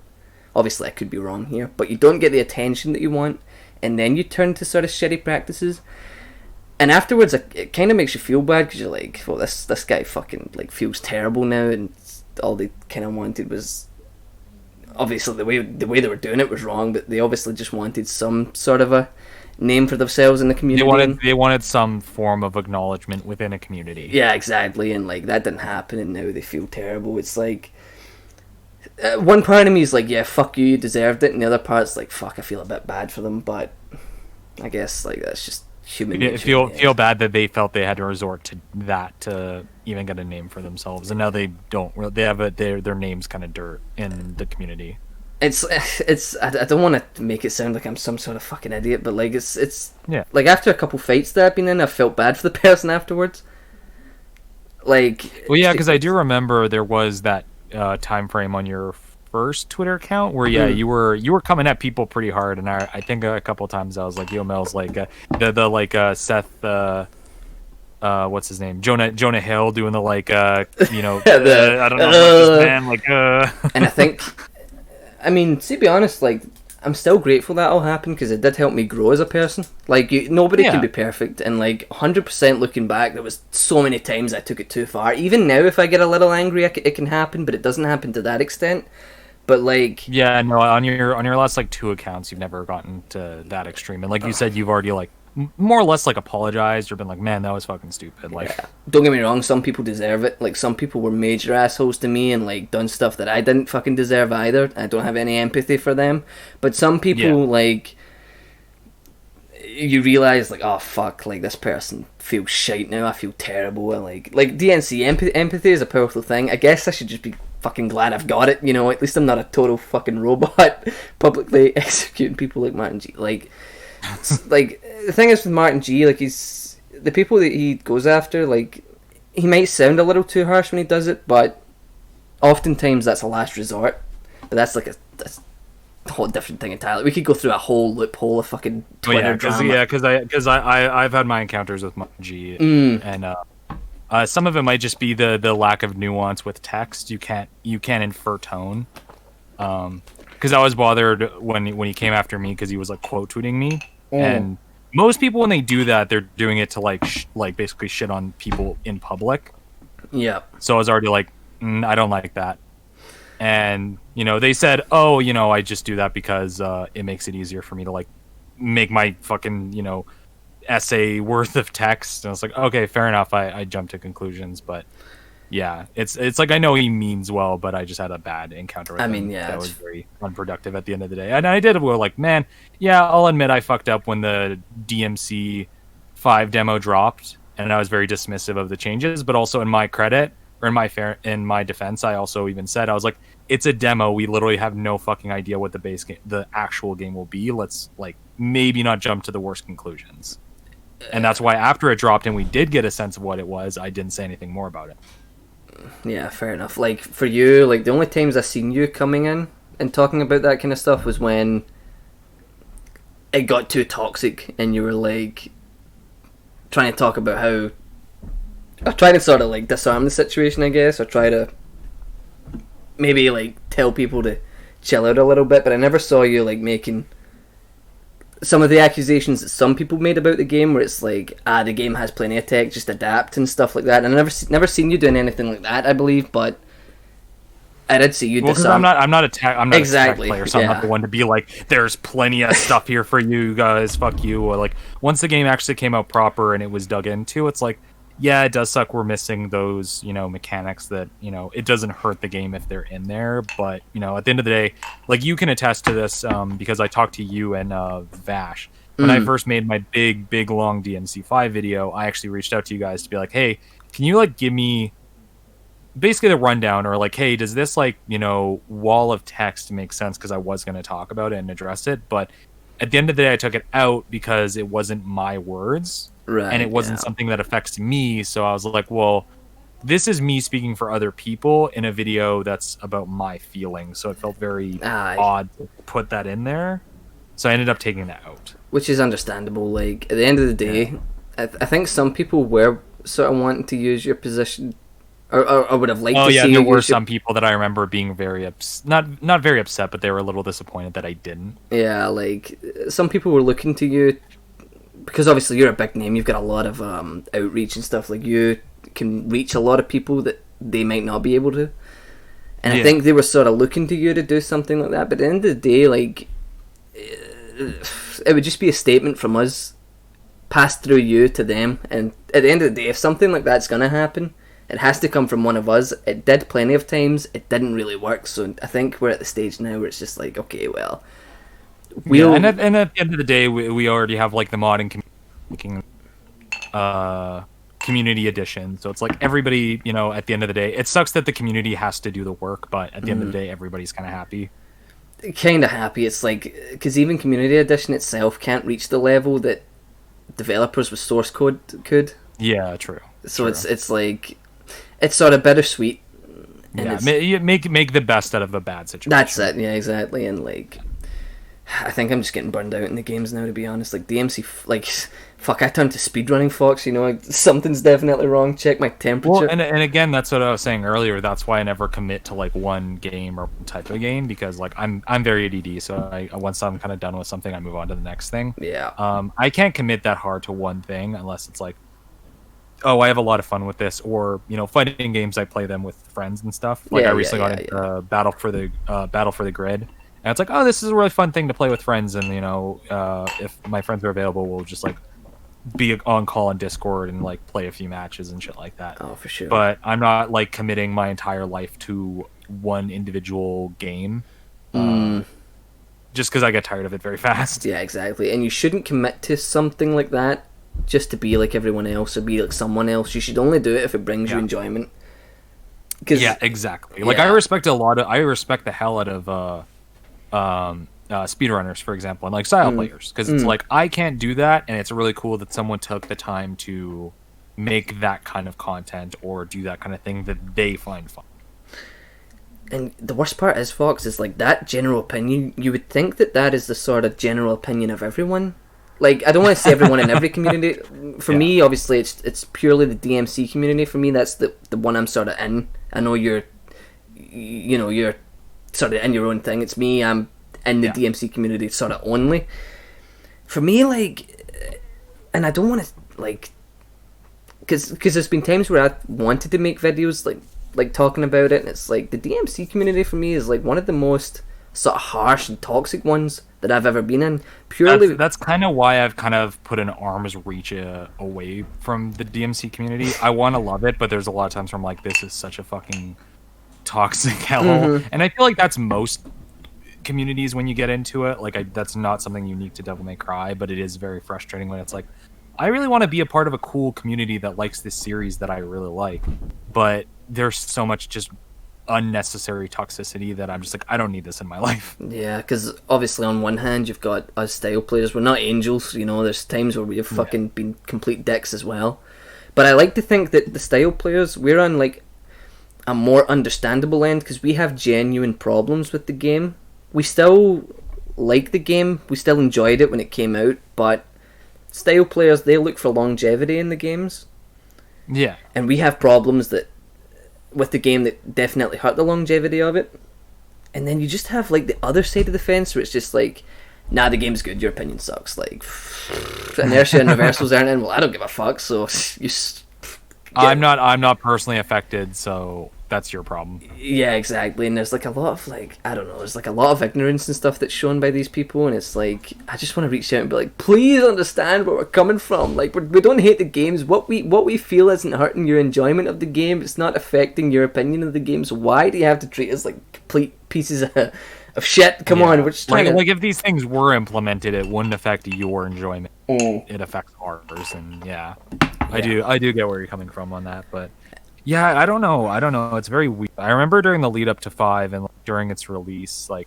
Obviously I could be wrong here, but you don't get the attention that you want, and then you turn to sort of shitty practices. And afterwards, it kind of makes you feel bad, because you're like, well, this guy fucking like feels terrible now, and all they kind of wanted was, obviously the way they were doing it was wrong, but they obviously just wanted some sort of a name for themselves in the community. They wanted some form of acknowledgement within a community. Yeah, exactly, and like that didn't happen, and now they feel terrible. It's like, one part of me is like, yeah, fuck you, you deserved it, and the other part's like, fuck, I feel a bit bad for them, but I guess like that's just human nature. Feel bad that they felt they had to resort to that to even get a name for themselves, and now they don't. They have their name's kind of dirt in the community. It's I don't want to make it sound like I'm some sort of fucking idiot, but like it's yeah. Like, after a couple fights that I've been in, I felt bad for the person afterwards. Like, well, yeah, because I do remember there was that time frame on your first Twitter account where you were coming at people pretty hard, and I think a couple of times I was like, yo, Millz, like Seth what's his name, Jonah Hill doing the like I don't know what's his man, like and I think, I mean, to be honest, like, I'm still grateful that all happened, because it did help me grow as a person. Like, nobody can be perfect, and like 100% looking back, there was so many times I took it too far. Even now, if I get a little angry, it can happen, but it doesn't happen to that extent. But like, yeah, no, on your last like 2 accounts, you've never gotten to that extreme, and like you said, you've already like more or less like apologized or been like, man, that was fucking stupid. Like, yeah. Don't get me wrong, some people deserve it. Like, some people were major assholes to me and like done stuff that I didn't fucking deserve either. I don't have any empathy for them. But some people, like, you realize, like, oh fuck, like, this person feels shite now, I feel terrible. And like DNC, empathy is a powerful thing. I guess I should just be fucking glad I've got it, you know. At least I'm not a total fucking robot publicly executing people like Martin G. Like the thing is with Martin G, like, he's, the people that he goes after, like, he might sound a little too harsh when he does it, but oftentimes that's a last resort. But that's like that's a whole different thing entirely. We could go through a whole loophole of fucking Twitter drama. Because I've had my encounters with Martin G, and some of it might just be the lack of nuance with text. You can't infer tone. Because I was bothered when he came after me, because he was like quote tweeting me, and most people, when they do that, they're doing it to like basically shit on people in public. Yeah. So I was already like, I don't like that. And you know, they said, oh, you know, I just do that because it makes it easier for me to like make my fucking, you know, essay worth of text. And I was like, okay, fair enough. I jumped to conclusions, but yeah, it's like, I know he means well, but I just had a bad encounter with him. That was very unproductive at the end of the day. And I did go like, man, yeah, I'll admit I fucked up when the DMC 5 demo dropped, and I was very dismissive of the changes. But also, in my credit, or in my defense, I also even said, I was like, it's a demo. We literally have no fucking idea what the actual game will be. Let's like maybe not jump to the worst conclusions. And that's why after it dropped and we did get a sense of what it was, I didn't say anything more about it. Yeah, fair enough. Like, for you, like, the only times I seen you coming in and talking about that kind of stuff was when it got too toxic and you were, like, trying to talk about how... or trying to sort of, like, disarm the situation, I guess, or try to maybe, like, tell people to chill out a little bit, but I never saw you, like, making... some of the accusations that some people made about the game, where it's like, the game has plenty of tech, just adapt and stuff like that. And I never seen you doing anything like that, I believe, but I did see you. Well, because I'm not a tech player, so I'm not the one to be like, there's plenty of stuff here for you guys, fuck you. Or like, once the game actually came out proper and it was dug into, it's like, yeah, it does suck we're missing those, mechanics that, it doesn't hurt the game if they're in there. But, at the end of the day, like, you can attest to this because I talked to you and Vash. When I first made my big, long DMC5 video, I actually reached out to you guys to be like, hey, can you, like, give me basically the rundown, or like, hey, does this, like, wall of text make sense? Because I was going to talk about it and address it. But at the end of the day, I took it out because it wasn't my words. Right, and it wasn't something that affects me, so I was like, well, this is me speaking for other people in a video that's about my feelings, so it felt very odd to put that in there, so I ended up taking that out. Which is understandable. Like, at the end of the day, I think some people were sort of wanting to use your position, or would have liked to see you. There were some people that I remember being very not very upset, but they were a little disappointed that I didn't. Yeah, like, some people were looking to you, because obviously you're a big name, you've got a lot of outreach and stuff, like, you can reach a lot of people that they might not be able to. And I think they were sort of looking to you to do something like that, but at the end of the day, like, it would just be a statement from us passed through you to them, and at the end of the day, if something like that's going to happen, it has to come from one of us. It did plenty of times, it didn't really work, so I think we're at the stage now where it's just like, okay, well... and at the end of the day, we already have, like, the modding community edition, so it's like everybody, at the end of the day, it sucks that the community has to do the work, but at the end of the day, everybody's kind of happy. Kind of happy. It's like, because even community edition itself can't reach the level that developers with source code could. Yeah, true. So it's like, it's sort of bittersweet. And you make the best out of a bad situation. That's it. Yeah, exactly. And like, I think I'm just getting burned out in the games now, to be honest. Like, DMC, like, fuck, I turned to speedrunning, Fox, like, something's definitely wrong. Check my temperature. Well, and again, that's what I was saying earlier. That's why I never commit to, like, one game or one type of game, because, like, I'm very ADD, so once I'm kind of done with something, I move on to the next thing. Yeah. I can't commit that hard to one thing unless it's like, oh, I have a lot of fun with this, or, fighting games, I play them with friends and stuff. Like, I recently got into Battle for the Grid. And it's like, oh, this is a really fun thing to play with friends, and, if my friends are available, we'll just, like, be on call on Discord and, like, play a few matches and shit like that. Oh, for sure. But I'm not, like, committing my entire life to one individual game, just because I get tired of it very fast. Yeah, exactly. And you shouldn't commit to something like that just to be like everyone else or be like someone else. You should only do it if it brings you enjoyment. Yeah, exactly. Like, I respect the hell out of speedrunners, for example, and like style players, because it's like, I can't do that, and it's really cool that someone took the time to make that kind of content or do that kind of thing that they find fun. And the worst part is, Fox, is like that general opinion, you would think that is the sort of general opinion of everyone. Like, I don't want to say everyone in every community. For me, obviously, it's purely the DMC community. For me, that's the one I'm sort of in. I know you're sort of in your own thing. It's me, I'm in the DMC community sort of only. For me, like, and I don't want to, like, because there's been times where I wanted to make videos, like talking about it, and it's like, the DMC community for me is like one of the most sort of harsh and toxic ones that I've ever been in. Purely, that's kind of why I've kind of put an arm's reach away from the DMC community. I want to love it, but there's a lot of times where I'm like, this is such a fucking toxic hellhole. And I feel like that's most communities when you get into it. Like, that's not something unique to Devil May Cry, but it is very frustrating when it's like, I really want to be a part of a cool community that likes this series that I really like, but there's so much just unnecessary toxicity that I'm just like, I don't need this in my life. Yeah, because obviously on one hand you've got us style players. We're not angels, you know. There's times where we've fucking been complete dicks as well. But I like to think that the style players, we're on like a more understandable end because we have genuine problems with the game. We still like the game. We still enjoyed it when it came out, but style players, they look for longevity in the games. Yeah. And we have problems that with the game that definitely hurt the longevity of it. And then you just have like the other side of the fence where it's just like, nah, the game's good, your opinion sucks. Like, inertia and reversals aren't in. Well, I don't give a fuck. So I'm not personally affected, so that's your problem. Yeah, exactly. And there's like a lot of like, I don't know, there's like a lot of ignorance and stuff that's shown by these people, and it's like, I just want to reach out and be like, please understand where we're coming from. Like, we don't hate the games. What we feel isn't hurting your enjoyment of the game. It's not affecting your opinion of the game. So why do you have to treat us like complete pieces of shit? Come on, we're just trying to... Like if these things were implemented, it wouldn't affect your enjoyment. It affects ours, and I do get where you're coming from on that, but yeah, I don't know. It's very weird. I remember during the lead up to 5 and during its release, like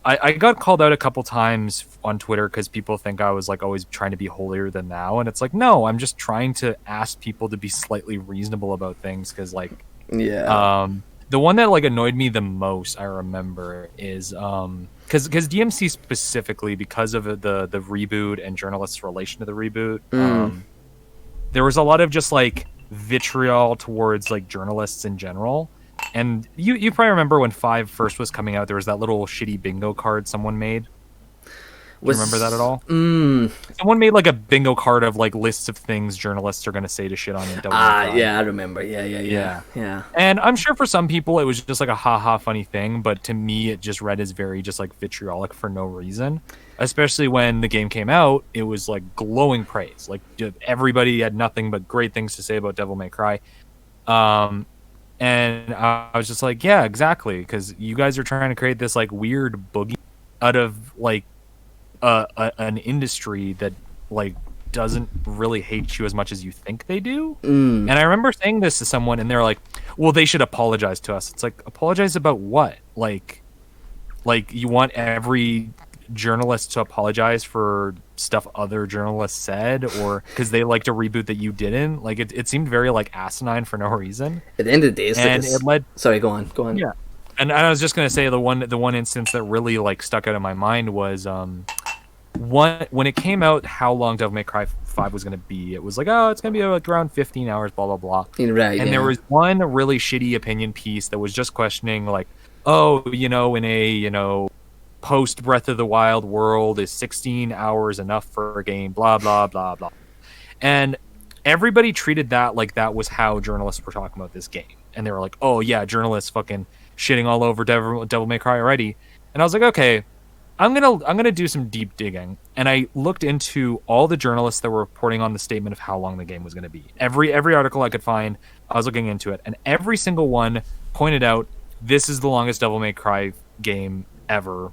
I got called out a couple times on Twitter because people think I was like always trying to be holier than thou, and it's like, no, I'm just trying to ask people to be slightly reasonable about things, because like the one that like annoyed me the most, I remember, is because DMC specifically, because of the reboot and journalists' relation to the reboot, there was a lot of just like vitriol towards like journalists in general. And you probably remember when 5 first was coming out, there was that little shitty bingo card someone made. Do you remember that at all? Someone made like a bingo card of like lists of things journalists are going to say to shit on it. Yeah, I remember. Yeah. And I'm sure for some people it was just like a haha funny thing, but to me it just read as very just like vitriolic for no reason. Especially when the game came out, it was like glowing praise. Like everybody had nothing but great things to say about Devil May Cry. And I was just like, yeah, exactly, because you guys are trying to create this like weird boogie out of like an industry that like doesn't really hate you as much as you think they do. And I remember saying this to someone, and they're like, well, they should apologize to us. It's like, apologize about what? Like you want every journalist to apologize for stuff other journalists said, or because they liked a reboot that you didn't? Like it seemed very like asimine for no reason. At the end of the day, it led... Sorry, go on. Yeah. And I was just gonna say the one instance that really like stuck out in my mind was when it came out, how long Devil May Cry 5 was gonna be. It was like, oh, it's gonna be like around 15 hours, blah blah blah. Right. And there was one really shitty opinion piece that was just questioning like, oh, in a post Breath of the Wild world, is 16 hours enough for a game, blah blah blah blah. And everybody treated that like that was how journalists were talking about this game, and they were like, oh yeah, journalists fucking shitting all over Devil May Cry already. And I was like, okay, I'm gonna do some deep digging, and I looked into all the journalists that were reporting on the statement of how long the game was going to be. Every article I could find, I was looking into it, and every single one pointed out this is the longest Devil May Cry game ever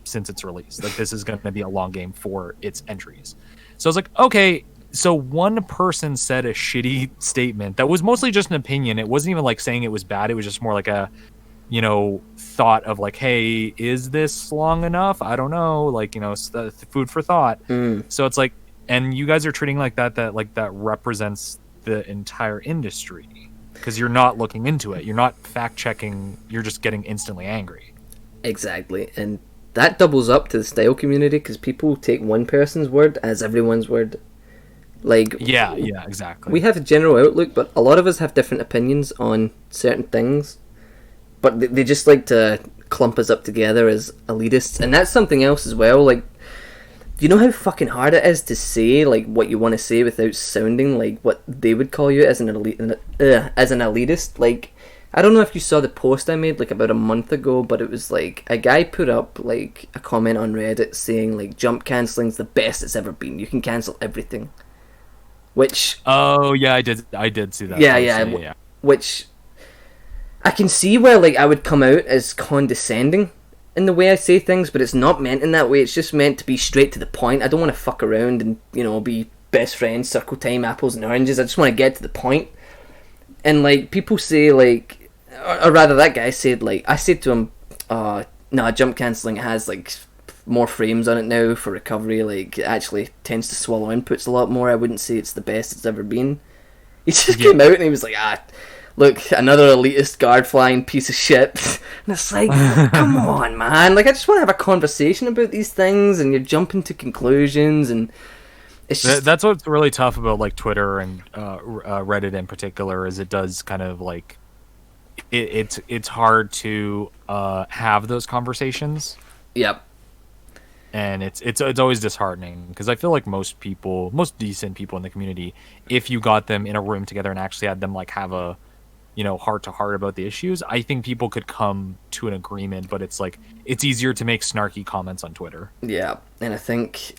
since its release. Like, this is going to be a long game for its entries. So I was like, okay, so one person said a shitty statement that was mostly just an opinion. It wasn't even like saying it was bad. It was just more like a, thought of like, hey, is this long enough? I don't know. Like, food for thought. So it's like, and you guys are treating like that represents the entire industry, because you're not looking into it. You're not fact checking. You're just getting instantly angry. Exactly. And that doubles up to the style community, because people take one person's word as everyone's word. Like, yeah, exactly. We have a general outlook, but a lot of us have different opinions on certain things. But they just like to clump us up together as elitists, and that's something else as well. Like, do you know how fucking hard it is to say like what you want to say without sounding like what they would call you as an elitist? Like, I don't know if you saw the post I made like about a month ago, but it was like a guy put up like a comment on Reddit saying like jump cancelling's the best it's ever been. You can cancel everything. Which, oh yeah, I did see that. Yeah. Which I can see where like I would come out as condescending in the way I say things, but it's not meant in that way. It's just meant to be straight to the point. I don't want to fuck around and be best friends, circle time, apples and oranges. I just want to get to the point. And like people say like, or rather that guy said like, I said to him, no, jump cancelling has like more frames on it now for recovery. Like it actually tends to swallow inputs a lot more. I wouldn't say it's the best it's ever been. He just came out and he was like, look, another elitist guard flying piece of shit. And it's like, come on, man. Like I just want to have a conversation about these things, and you're jumping to conclusions, and it's just... That's what's really tough about like Twitter and Reddit in particular, is it does kind of like it's hard to have those conversations. Yep. And it's always disheartening, because I feel like most decent people in the community, if you got them in a room together and actually had them like have a, you know, heart to heart about the issues, I think people could come to an agreement. But it's like, it's easier to make snarky comments on Twitter. Yeah, and I think,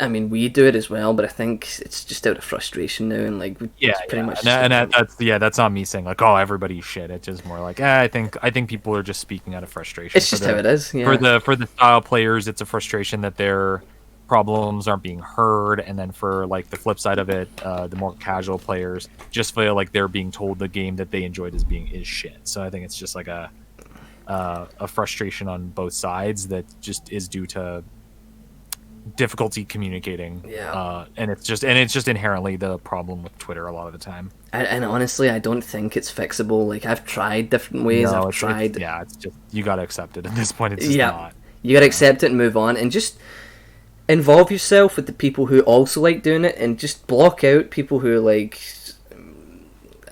I mean, we do it as well, but I think it's just out of frustration now, and like, pretty much. That's not me saying like, oh, everybody's shit. It's just more like, I think people are just speaking out of frustration. It's just how it is. Yeah. For the style players, it's a frustration that their problems aren't being heard, and then for like the flip side of it, the more casual players just feel like they're being told the game that they enjoyed is shit. So I think it's just like a frustration on both sides that just is due to difficulty communicating. And it's just inherently the problem with Twitter a lot of the time. And honestly, I don't think it's fixable. Like I've tried different ways. It's just, you gotta accept it at this point. It's just not. You gotta accept it and move on, and just involve yourself with the people who also like doing it, and just block out people who like,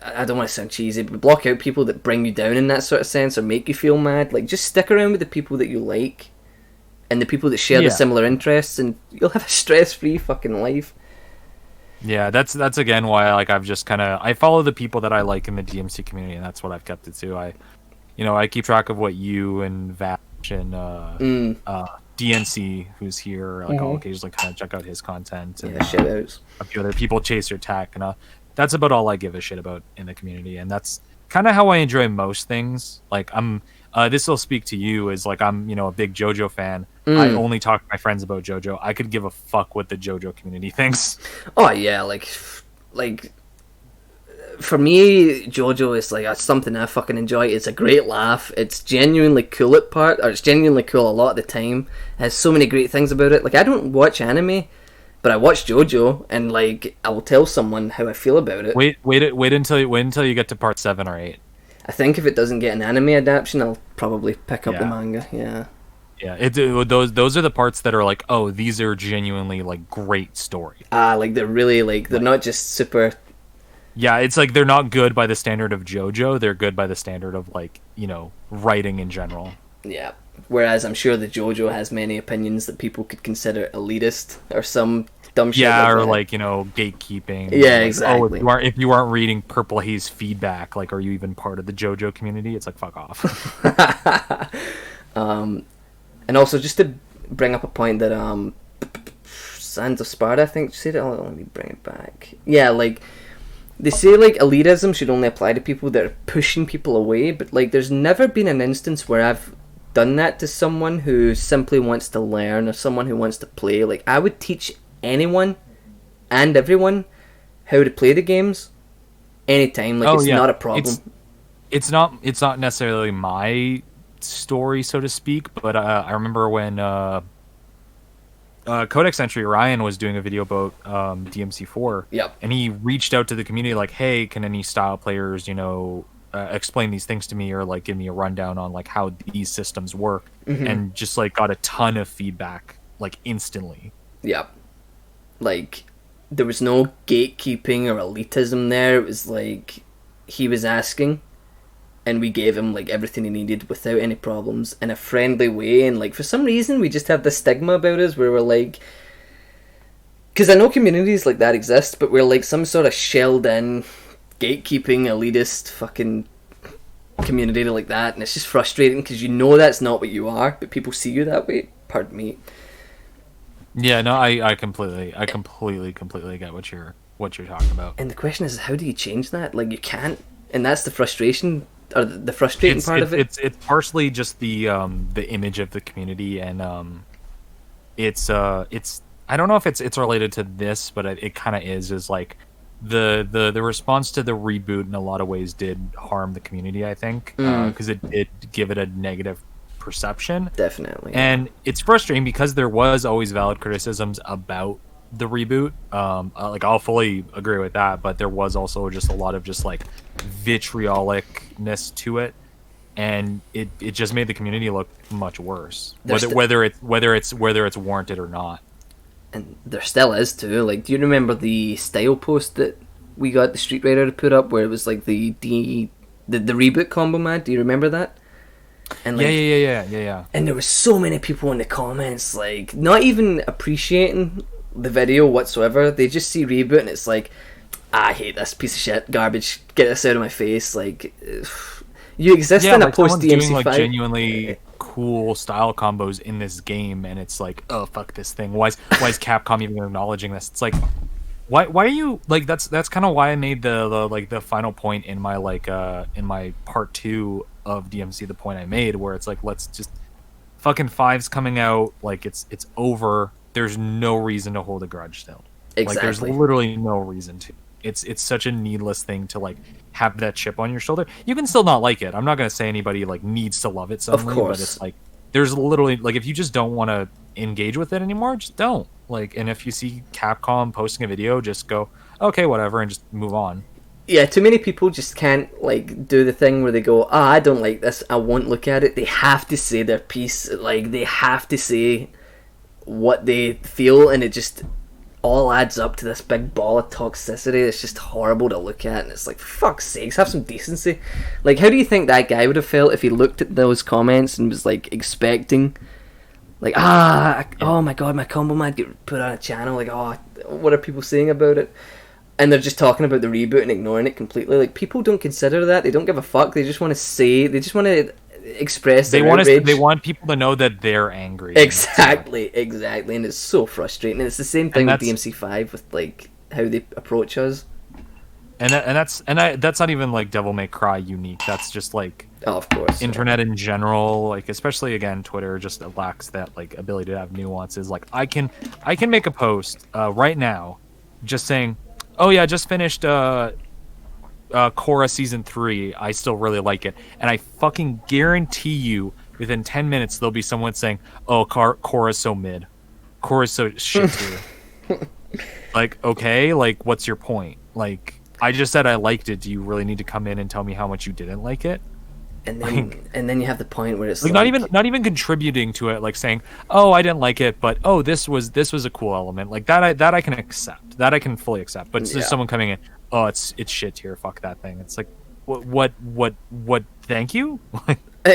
I don't want to sound cheesy, but block out people that bring you down in that sort of sense or make you feel mad. Like just stick around with the people that you like and the people that share the similar interests, and you'll have a stress-free fucking life. Yeah, that's again why like I've just kind of, I follow the people that I like in the DMC community, and that's what I've kept it to. I keep track of what you and Vash and DNC, who's here, like I'll occasionally kind of check out his content, and shoutouts. A few other people, chase your tech, and that's about all I give a shit about in the community, and that's kind of how I enjoy most things. Like I'm, this will speak to you, is like I'm, a big JoJo fan. I only talk to my friends about JoJo. I could give a fuck what the JoJo community thinks. Oh yeah, like for me, JoJo is like something I fucking enjoy. It's a great laugh. It's genuinely cool it's genuinely cool a lot of the time. It has so many great things about it. Like I don't watch anime, but I watch JoJo, and like I will tell someone how I feel about it. Wait until you get to part 7 or 8. I think if it doesn't get an anime adaptation, I'll probably pick up the manga. Yeah, those are the parts that are like, oh, these are genuinely like great story. Like they're really they're not just super. Yeah, it's like they're not good by the standard of JoJo. They're good by the standard of like, writing in general. Yeah. Whereas I'm sure the JoJo has many opinions that people could consider elitist or some dumb shit. Yeah, like or that. Gatekeeping. Yeah, like, exactly. Oh, if you aren't reading Purple Haze feedback, like, are you even part of the JoJo community? It's like, fuck off. And also just to bring up a point that Sands of Sparta, I think, said it. Let me bring it back. Yeah, like. They say like elitism should only apply to people that are pushing people away, but like there's never been an instance where I've done that to someone who simply wants to learn or someone who wants to play. Like I would teach anyone and everyone how to play the games anytime. Like not a problem. It's not necessarily my story, so to speak, but I remember when Codex Entry Ryan was doing a video about DMC4. Yep. And he reached out to the community like, hey, can any style players, explain these things to me, or like give me a rundown on like how these systems work, and just like got a ton of feedback like instantly. Yep. Like there was no gatekeeping or elitism there. It was like he was asking, and we gave him like everything he needed without any problems in a friendly way. And like for some reason we just have this stigma about us where we're like, because I know communities like that exist, but we're like some sort of shelled in gatekeeping elitist fucking community like that, and it's just frustrating because that's not what you are, but people see you that way. Pardon me. Yeah, no, I completely get what you're talking about. And the question is, how do you change that? Like you can't, and that's the frustration. Or the frustrating part of it. It's partially just the image of the community, and it's I don't know if it's related to this, but it kind of is like the response to the reboot in a lot of ways did harm the community, I think, because it did give it a negative perception. Definitely. And it's frustrating because there was always valid criticisms about the reboot. Like, I'll fully agree with that, but there was also just a lot of just like vitriolicness to it, and it just made the community look much worse, whether it's warranted or not. And there still is too. Like, do you remember the style post that we got the Street Raider to put up, where it was like the reboot combo mod? Do you remember that? And like, yeah. And there was so many people in the comments, like, not even appreciating the video whatsoever. They just see reboot and it's like, I hate this piece of shit, garbage. Get this out of my face. Like, you exist in a post DMC5. Doing, like, genuinely cool style combos in this game, and it's like, oh fuck this thing. Why is Capcom even acknowledging this? It's like, why are you like, that's kind of why I made the final point in my in my part 2 of DMC, the point I made where it's like, let's just, fucking 5's coming out, like it's over. There's no reason to hold a grudge still. Exactly. Like, there's literally no reason to. It's such a needless thing to like have that chip on your shoulder. You can still not like it. I'm not gonna say anybody like needs to love it suddenly, of course. But it's like, there's literally, like, if you just don't want to engage with it anymore, just don't. Like, and if you see Capcom posting a video, just go, okay, whatever, and just move on. Yeah, too many people just can't like do the thing where they go, I don't like this, I won't look at it. They have to say their piece. Like, they have to say what they feel, and it just all adds up to this big ball of toxicity. It's just horrible to look at, and it's like, for fuck's sakes, have some decency. Like, how do you think that guy would have felt if he looked at those comments and was like expecting, like, oh my god, my combo might get put on a channel, like, oh, what are people saying about it? And they're just talking about the reboot and ignoring it completely. Like, people don't consider that. They don't give a fuck. They just want to express their outrage. They want people to know that they're angry. Exactly, and it's so frustrating. And it's the same thing with DMC5, with like how they approach us. And that's not even like Devil May Cry unique. That's just like, oh, of course, internet in general. Like, especially again, Twitter just lacks that like ability to have nuances. Like, I can make a post right now, just saying, oh yeah, I just finished Korra Season 3, I still really like it. And I fucking guarantee you, within 10 minutes, there'll be someone saying, oh, Korra's so mid. Korra's so shit tier. Like, okay, like, what's your point? Like, I just said I liked it. Do you really need to come in and tell me how much you didn't like it? And then you have the point where it's like not even contributing to it, like saying, "Oh, I didn't like it, but oh, this was a cool element." Like that I can accept. That I can fully accept. But just someone coming in, "Oh, it's shit tier. Fuck that thing." It's like, what? Thank you.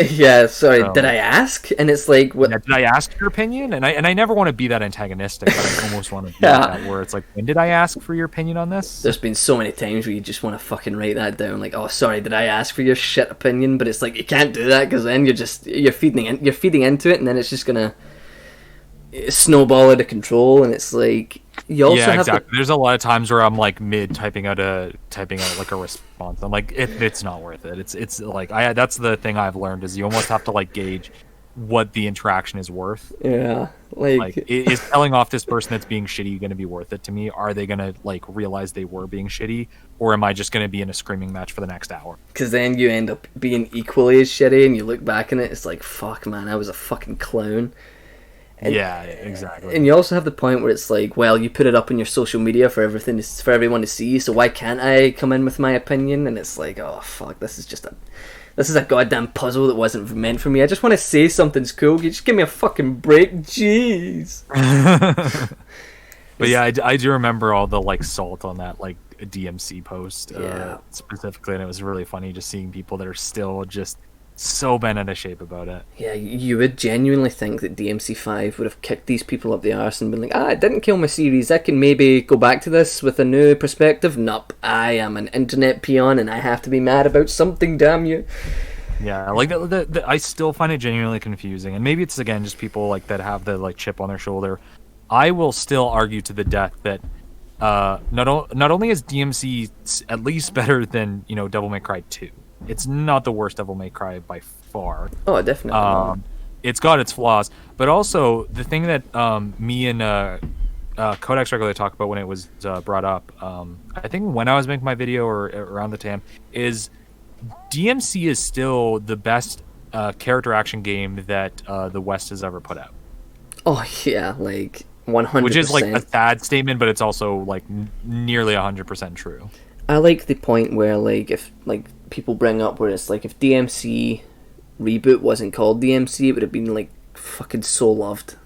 Yeah, sorry. Did I ask? And it's like, what? Yeah, did I ask your opinion? And I never want to be that antagonistic, but I almost want to be that, where it's like, when did I ask for your opinion on this? There's been so many times where you just want to fucking write that down, like, oh, sorry, did I ask for your shit opinion? But it's like, you can't do that, because then you're feeding into it, and then it's just gonna snowball out of control. And it's like, you also have exactly. There's a lot of times where I'm like mid typing out like a response. I'm like, it's not worth it. It's like, that's the thing I've learned, is you almost have to like gauge what the interaction is worth. Yeah, like is telling off this person that's being shitty going to be worth it to me? Are they going to like realize they were being shitty, or am I just going to be in a screaming match for the next hour? Because then you end up being equally as shitty, and you look back on it, it's like, fuck, man, I was a fucking clown. And, yeah, exactly. And you also have the point where it's like, well, you put it up on your social media for everyone to see, so why can't I come in with my opinion? And it's like, oh fuck, this is a goddamn puzzle that wasn't meant for me. I just want to say something's cool. You just give me a fucking break, jeez. But yeah, I do remember all the like salt on that like DMC post specifically, and it was really funny just seeing people that are still just so bent out of shape about it. Yeah, you would genuinely think that DMC5 would have kicked these people up the arse and been like, it didn't kill my series, I can maybe go back to this with a new perspective. Nope, I am an internet peon and I have to be mad about something, damn you. Yeah, like I still find it genuinely confusing, and maybe it's again just people like that have the like chip on their shoulder. I will still argue to the death that not only is DMC at least better than, you know, Devil May Cry 2. It's not the worst Devil May Cry by far. Oh, definitely. It's got its flaws, but also the thing that me and Codex regularly talk about when it was brought up. I think when I was making my video or around the time is DMC is still the best character action game that the West has ever put out. Oh yeah, like 100%. Which is like a sad statement, but it's also like nearly 100% true. I like the point where like if like people bring up where it's like if DMC reboot wasn't called DMC, it would have been like fucking so loved.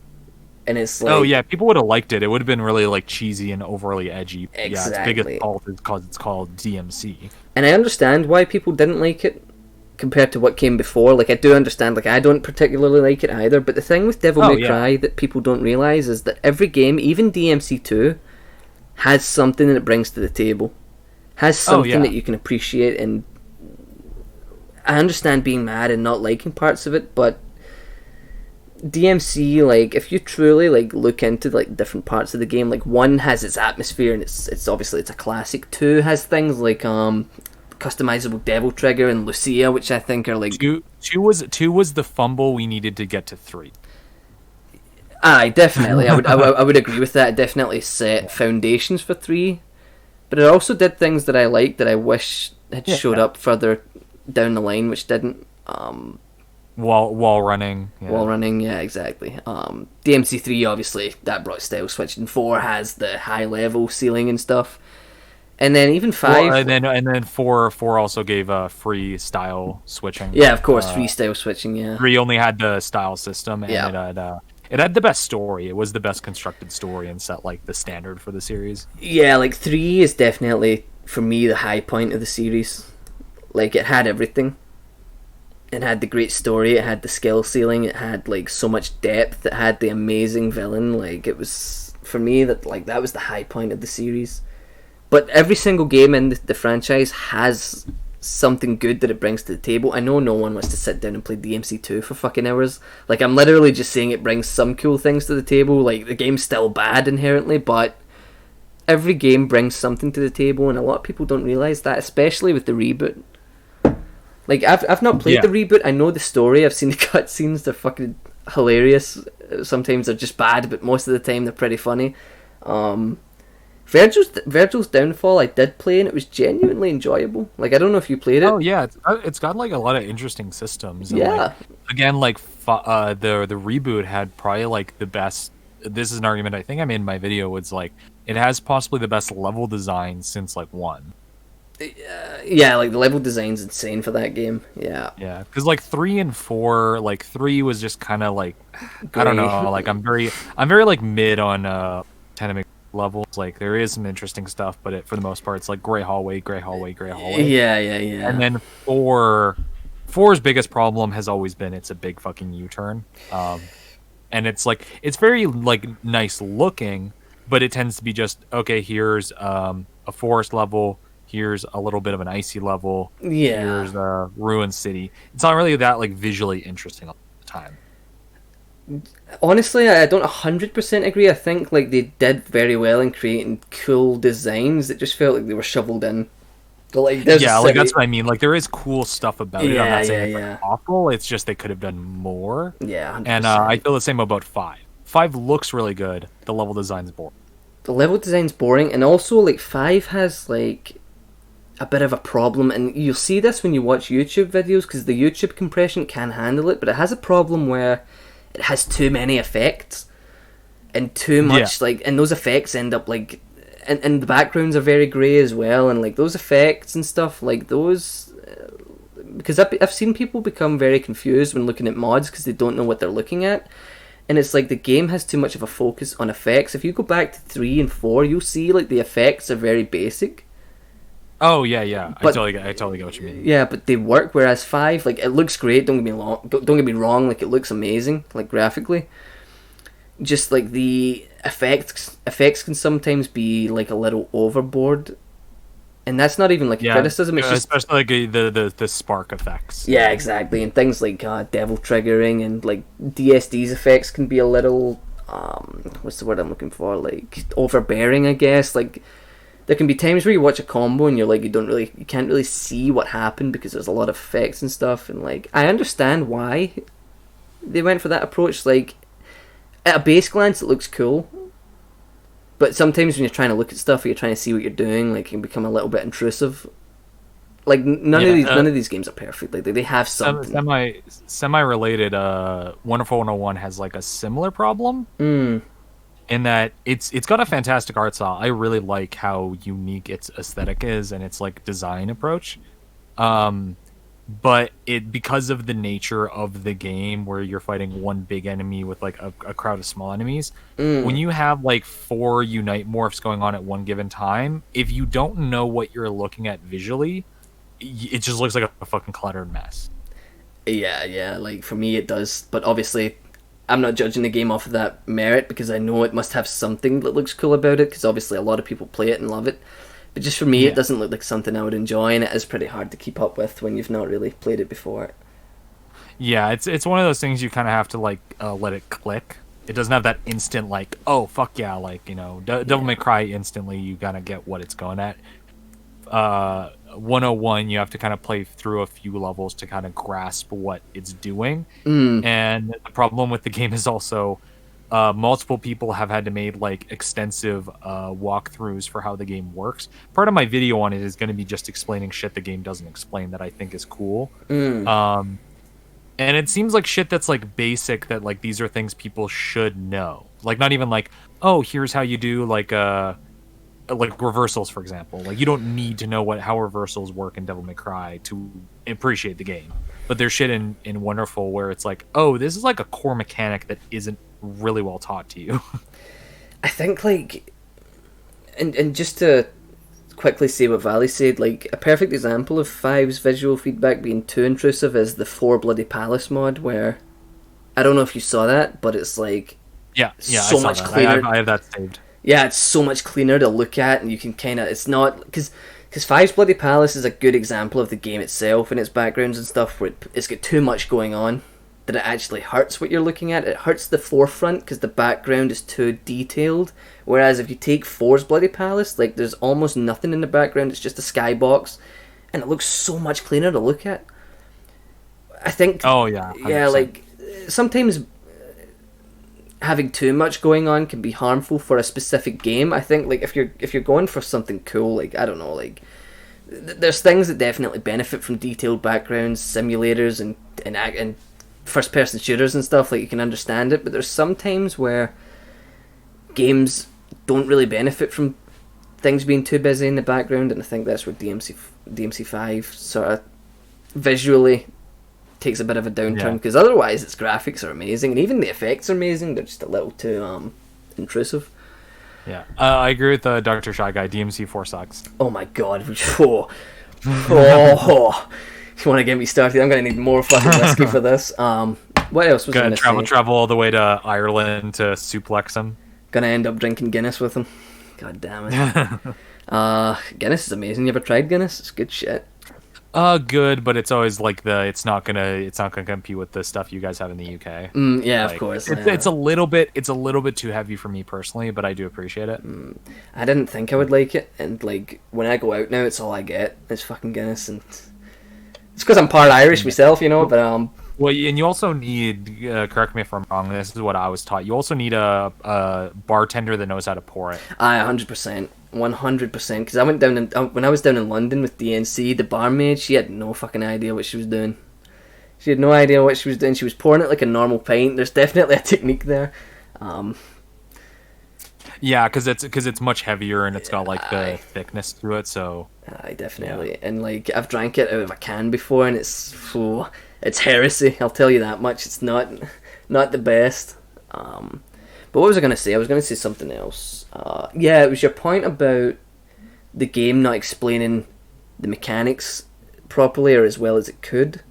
And it's like, oh yeah, people would have liked it. It would have been really like cheesy and overly edgy. Exactly. Yeah, its biggest fault is because it's called DMC. And I understand why people didn't like it compared to what came before. Like, I do understand, like, I don't particularly like it either, but the thing with Devil May Cry that people don't realise is that every game, even DMC2, has something that it brings to the table. Has something that you can appreciate, and I understand being mad and not liking parts of it, but DMC, like, if you truly, like, look into, like, different parts of the game, like, 1 has its atmosphere, and it's obviously, it's a classic. 2 has things like, customizable Devil Trigger and Lucia, which I think are, like... Two was the fumble we needed to get to 3. Aye, definitely. I would agree with that. It definitely set foundations for 3, but it also did things that I liked that I wish had showed up further down the line, which didn't. Wall running. Yeah. Wall running, yeah, exactly. DMC3, obviously, that brought style switching. 4 has the high level ceiling and stuff. And then even 5... Well, and then 4 also gave free style switching. Yeah, of course, free style switching, yeah. 3 only had the style system, and it had the best story. It was the best constructed story and set, like, the standard for the series. Yeah, like, 3 is definitely, for me, the high point of the series. Like, it had everything. It had the great story, it had the skill ceiling, it had, like, so much depth, it had the amazing villain. Like, it was, for me, that was the high point of the series. But every single game in the franchise has something good that it brings to the table. I know no one wants to sit down and play DMC2 for fucking hours. Like, I'm literally just saying it brings some cool things to the table. Like, the game's still bad inherently, but every game brings something to the table, and a lot of people don't realise that, especially with the reboot. Like, I've not played the reboot. I know the story. I've seen the cutscenes. They're fucking hilarious. Sometimes they're just bad, but most of the time they're pretty funny. Virgil's Downfall I did play, and it was genuinely enjoyable. Like, I don't know if you played it. Oh yeah, it's got like a lot of interesting systems. And, yeah. Like, again, like the reboot had probably like the best. This is an argument I think I made in my video. Was like it has possibly the best level design since like 1. Yeah, like the level design's insane for that game. Yeah. Yeah, because like 3 and 4, like 3 was just kind of like I don't know. Like I'm very like mid on tenement levels. Like there is some interesting stuff, but for the most part, it's like gray hallway. Yeah. And then 4's biggest problem has always been it's a big fucking U-turn. And it's like it's very like nice looking, but it tends to be just okay. Here's a forest level. Here's a little bit of an icy level. Yeah. Here's a ruined city. It's not really that like visually interesting all the time. Honestly, I don't 100% agree. I think like they did very well in creating cool designs that just felt like they were shoveled in. But, like, like that's what I mean. Like there is cool stuff about it. I'm not saying it's like, awful. It's just they could have done more. Yeah, 100%. And I feel the same about 5. 5 looks really good. The level design's boring. The level design's boring, and also like 5 has like a bit of a problem, and you'll see this when you watch YouTube videos because the YouTube compression can handle it, but it has a problem where it has too many effects and too much like, and those effects end up like, and the backgrounds are very grey as well, and like those effects and stuff like those, because I've seen people become very confused when looking at mods because they don't know what they're looking at, and it's like the game has too much of a focus on effects. If you go back to 3 and 4, you'll see like the effects are very basic. Oh yeah. But, I totally get what you mean. Yeah, but they work. Whereas 5, like it looks great. Don't get me wrong. Like it looks amazing, like graphically. Just like the effects can sometimes be like a little overboard, and that's not even like a criticism. It's just especially like the spark effects. Yeah, exactly, and things like devil triggering and like DSD's effects can be a little what's the word I'm looking for? Like overbearing, I guess. Like, there can be times where you watch a combo and you're like, you can't really see what happened because there's a lot of effects and stuff, and like, I understand why they went for that approach. Like, at a base glance, it looks cool, But sometimes when you're trying to look at stuff or you're trying to see what you're doing, like, it can become a little bit intrusive. Like, none of these games are perfect. Like, they have something. Semi related. Wonderful 101 has like a similar problem. In that it's got a fantastic art style. I really like how unique its aesthetic is and its like design approach. But because of the nature of the game where you're fighting one big enemy with like a crowd of small enemies, when you have like 4 unite morphs going on at one given time, if you don't know what you're looking at visually, it just looks like a fucking cluttered mess. Yeah, like for me it does, but obviously I'm not judging the game off of that merit because I know it must have something that looks cool about it, because obviously a lot of people play it and love it. But just for me, it doesn't look like something I would enjoy, and it is pretty hard to keep up with when you've not really played it before. Yeah, it's one of those things you kind of have to like let it click. It doesn't have that instant like, oh fuck yeah, like, you know, Devil May Cry instantly you gotta get what it's going at. 101 you have to kind of play through a few levels to kind of grasp what it's doing. And the problem with the game is also multiple people have had to make like extensive walkthroughs for how the game works. Part of my video on it is going to be just explaining shit the game doesn't explain that I think is cool. And it seems like shit that's like basic, that like these are things people should know, like not even like, oh, here's how you do like reversals, for example. Like, you don't need to know how reversals work in Devil May Cry to appreciate the game. But there's shit in Wonderful where it's like, oh, this is like a core mechanic that isn't really well taught to you. I think, like, and just to quickly say what Valley said, like, a perfect example of 5's visual feedback being too intrusive is the 4 Bloody Palace mod, where, I don't know if you saw that, but it's like, so much cleaner. I have that saved. Yeah, it's so much cleaner to look at, and you can kind of, it's not, because 5's Bloody Palace is a good example of the game itself and its backgrounds and stuff, where it's got too much going on that it actually hurts what you're looking at. It hurts the forefront because the background is too detailed, whereas if you take 4's Bloody Palace, like, there's almost nothing in the background, it's just a skybox, and it looks so much cleaner to look at. I think... Oh, yeah. 100%. Yeah, like, sometimes having too much going on can be harmful for a specific game. I think, like, if you're going for something cool, like, I don't know, like, there's things that definitely benefit from detailed backgrounds, simulators, and first person shooters and stuff, like, you can understand it, but there's some times where games don't really benefit from things being too busy in the background, and I think that's where DMC5 sort of visually takes a bit of a downturn, because otherwise its graphics are amazing, and even the effects are amazing. They're just a little too intrusive. Yeah, I agree with the Dr. Shy Guy. DMC4 sucks. Oh my god. Oh. You want to get me started? I'm going to need more fucking whiskey for this. What else was I going to say? Travel all the way to Ireland to suplex him. Going to end up drinking Guinness with him. God damn it. Guinness is amazing. You ever tried Guinness? It's good shit. Good, but it's always like it's not gonna compete with the stuff you guys have in the UK. Yeah, like, of course. It's a little bit too heavy for me personally, but I do appreciate it. I didn't think I would like it, and like when I go out now, it's all I get. It's fucking Guinness, and it's because I'm part Irish myself, you know. But well, and you also need, correct me if I'm wrong, this is what I was taught. You also need a bartender that knows how to pour it. 100%. 100%, because I went down when I was down in London with DNC, the barmaid, she had no fucking idea what she was doing. She had no idea what she was doing. She was pouring it like a normal pint. There's definitely a technique there. Yeah, because it's much heavier and it's got like the thickness to it. So definitely. Yeah. And like I've drank it out of a can before, and it's heresy. I'll tell you that much. It's not the best. But what was I going to say? I was going to say something else. Yeah, it was your point about the game not explaining the mechanics properly or as well as it could.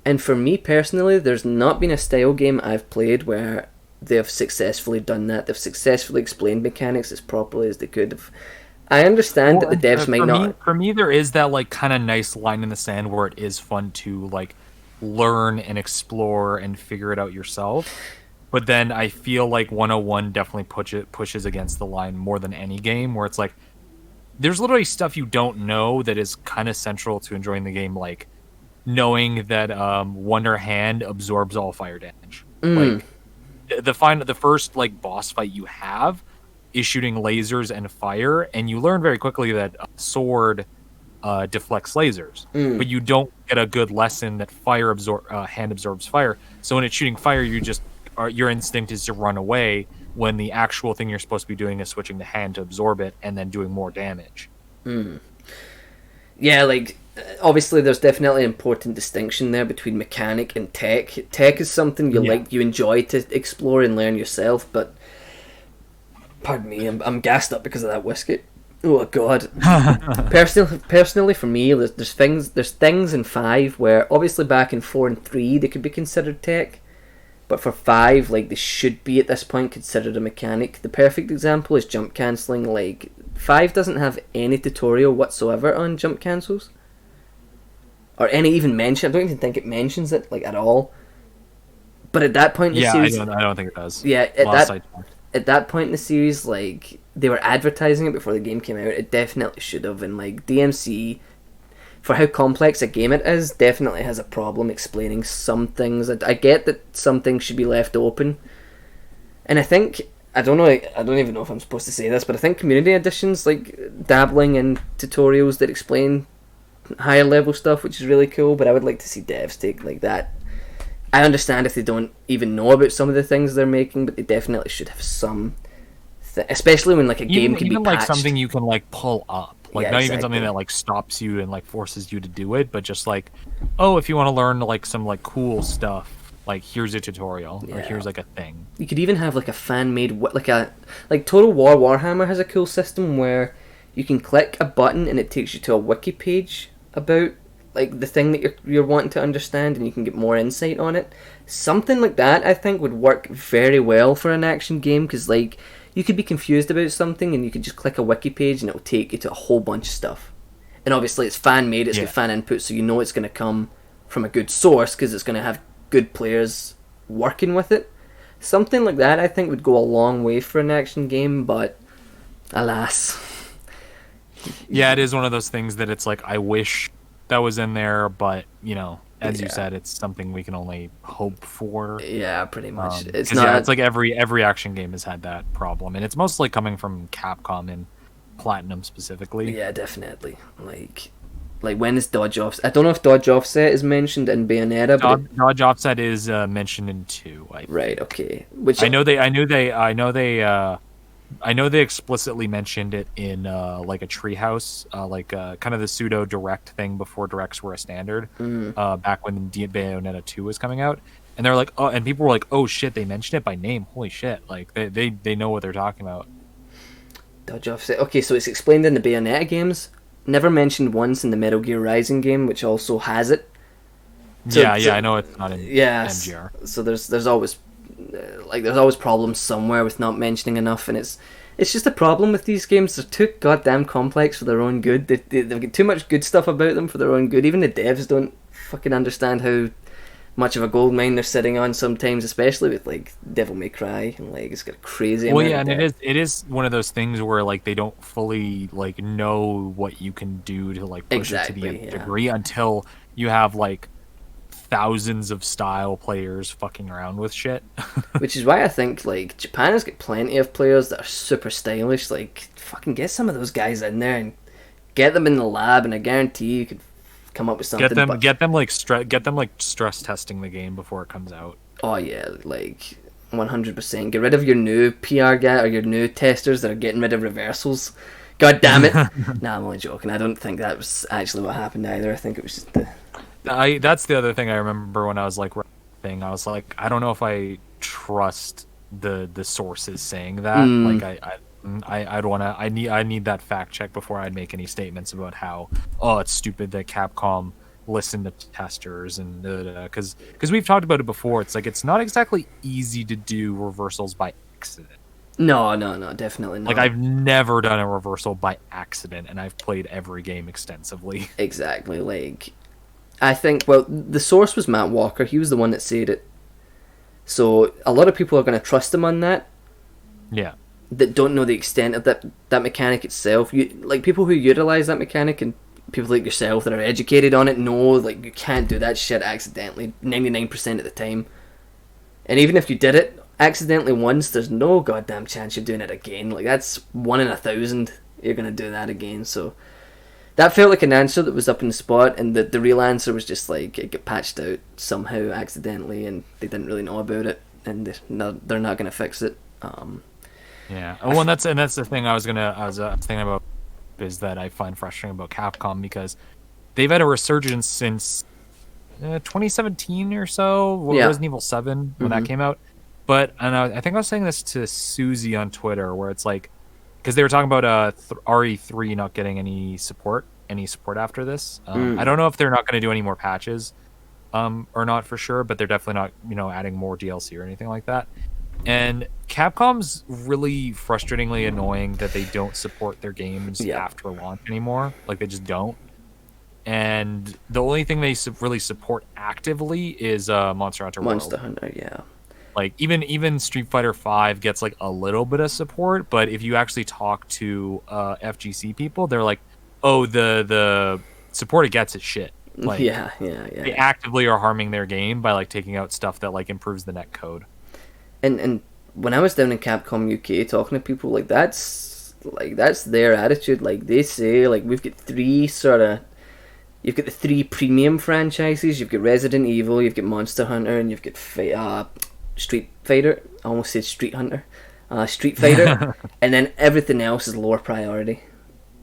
And for me personally, there's not been a style game I've played where they have successfully done that. They've successfully explained mechanics as properly as they could have. I understand that the devs might not... For me, there is that like kind of nice line in the sand where it is fun to like learn and explore and figure it out yourself. But then I feel like 101 definitely pushes against the line more than any game, where it's like there's literally stuff you don't know that is kind of central to enjoying the game, like knowing that Wonder Hand absorbs all fire damage. Like the first like boss fight you have, is shooting lasers and fire, and you learn very quickly that a sword deflects lasers, but you don't get a good lesson that hand absorbs fire. So when it's shooting fire, your instinct is to run away, when the actual thing you're supposed to be doing is switching the hand to absorb it and then doing more damage. Yeah, like, obviously there's definitely an important distinction there between mechanic and tech. Tech is something you enjoy to explore and learn yourself, but pardon me, I'm gassed up because of that whiskey. Oh god. Personally for me, there's things in 5 where obviously back in 4 and 3 they could be considered tech, but for 5, like, they should be at this point considered a mechanic. The perfect example is jump cancelling. Like, 5 doesn't have any tutorial whatsoever on jump cancels, or any even mention. I don't even think it mentions it, like, at all. But at that point in the series, I don't think it does. Yeah, at that point in the series, like, they were advertising it before the game came out. It definitely should have, and like DMC, for how complex a game it is, definitely has a problem explaining some things. I get that some things should be left open, and I think, I don't even know if I'm supposed to say this, but I think community editions, like, dabbling in tutorials that explain higher level stuff, which is really cool, but I would like to see devs take, like, that. I understand if they don't even know about some of the things they're making, but they definitely should have some, especially when, like, a game can be patched. Like something you can, like, pull up. Like, Yeah, not exactly. even something that, like, stops you and, like, forces you to do it, but just like, oh, if you want to learn, like, some, like, cool stuff, like, here's a tutorial, or here's, like, a thing. You could even have, like, a fan-made, like Total War Warhammer has a cool system where you can click a button and it takes you to a wiki page about, like, the thing that you're wanting to understand, and you can get more insight on it. Something like that, I think, would work very well for an action game, because, like, you could be confused about something and you could just click a wiki page and it'll take you to a whole bunch of stuff. And obviously it's fan-made, it's got fan input, so you know it's going to come from a good source, because it's going to have good players working with it. Something like that, I think, would go a long way for an action game, but alas. Yeah, it is one of those things that it's like, I wish that was in there, but, you know, as you said, it's something we can only hope for. Yeah, pretty much. It's like every action game has had that problem, and it's mostly coming from Capcom and Platinum specifically. Yeah, definitely. Like when is Dodge Offset? I don't know if Dodge Offset is mentioned in Bayonetta, but Dodge Offset is mentioned in 2. Right. Okay. Which I know they explicitly mentioned it in like a treehouse, like kind of the pseudo direct thing before directs were a standard, back when Bayonetta 2 was coming out, and they're like, oh, and people were like, oh shit, they mentioned it by name, holy shit, like they know what they're talking about. Dodge Offset. Okay, so it's explained in the Bayonetta games, never mentioned once in the Metal Gear Rising game, which also has it. So, I know it's not in MGR. So there's always there's always problems somewhere with not mentioning enough, and it's just a problem with these games. They're too goddamn complex for their own good. They've got too much good stuff about them for their own good. Even the devs don't fucking understand how much of a gold mine they're sitting on sometimes, especially with, like, Devil May Cry, and, like, it's got a crazy amount of and it is one of those things where, like, they don't fully, like, know what you can do to, like, push it to the nth degree until you have, like, thousands of style players fucking around with shit. Which is why I think, like, Japan has got plenty of players that are super stylish. Like, fucking get some of those guys in there and get them in the lab, and I guarantee you could come up with something. Get them stress testing the game before it comes out. Oh yeah, like 100%. Get rid of your new PR guy or your new testers that are getting rid of reversals. God damn it! Nah, I'm only joking. I don't think that was actually what happened either. I think it was just the. That's the other thing I remember when I was like, I was like, I don't know if I trust the sources saying that. Like I'd wanna, I need that fact check before I'd make any statements about how, oh, it's stupid that Capcom listened to testers and because we've talked about it before. It's like, it's not exactly easy to do reversals by accident. No, definitely not. Like, I've never done a reversal by accident, and I've played every game extensively. Exactly. Like, I think, well, the source was Matt Walker. He was the one that said it. So a lot of people are going to trust him on that. Yeah. That don't know the extent of that mechanic itself. Like, people who utilize that mechanic, and people like yourself that are educated on it, know, like, you can't do that shit accidentally 99% of the time. And even if you did it accidentally once, there's no goddamn chance you're doing it again. Like, that's 1 in 1,000 you're going to do that again. So that felt like an answer that was up in the spot, and the real answer was just like it got patched out somehow accidentally, and they didn't really know about it, and they're not going to fix it. Yeah. Oh, and that's the thing I was thinking about, is that I find frustrating about Capcom, because they've had a resurgence since 2017 or so, Resident Evil 7 when that came out. But I think I was saying this to Susie on Twitter, where it's like, because they were talking about RE3 not getting any support after this. I don't know if they're not going to do any more patches or not for sure, but they're definitely not adding more DLC or anything like that. And Capcom's really frustratingly annoying that they don't support their games after launch anymore. Like, they just don't. And the only thing they really support actively is Monster Hunter World. Monster Hunter, yeah. Like, even Street Fighter V gets like a little bit of support, but if you actually talk to FGC people, they're like, "Oh, the support it gets is shit." Like, yeah. They actively are harming their game by like taking out stuff that like improves the net code. And when I was down in Capcom UK talking to people, like that's their attitude. Like, they say, like, we've got you've got the 3 premium franchises. You've got Resident Evil, you've got Monster Hunter, and you've got Street Fighter. I almost said Street Hunter. Street Fighter. And then everything else is lower priority.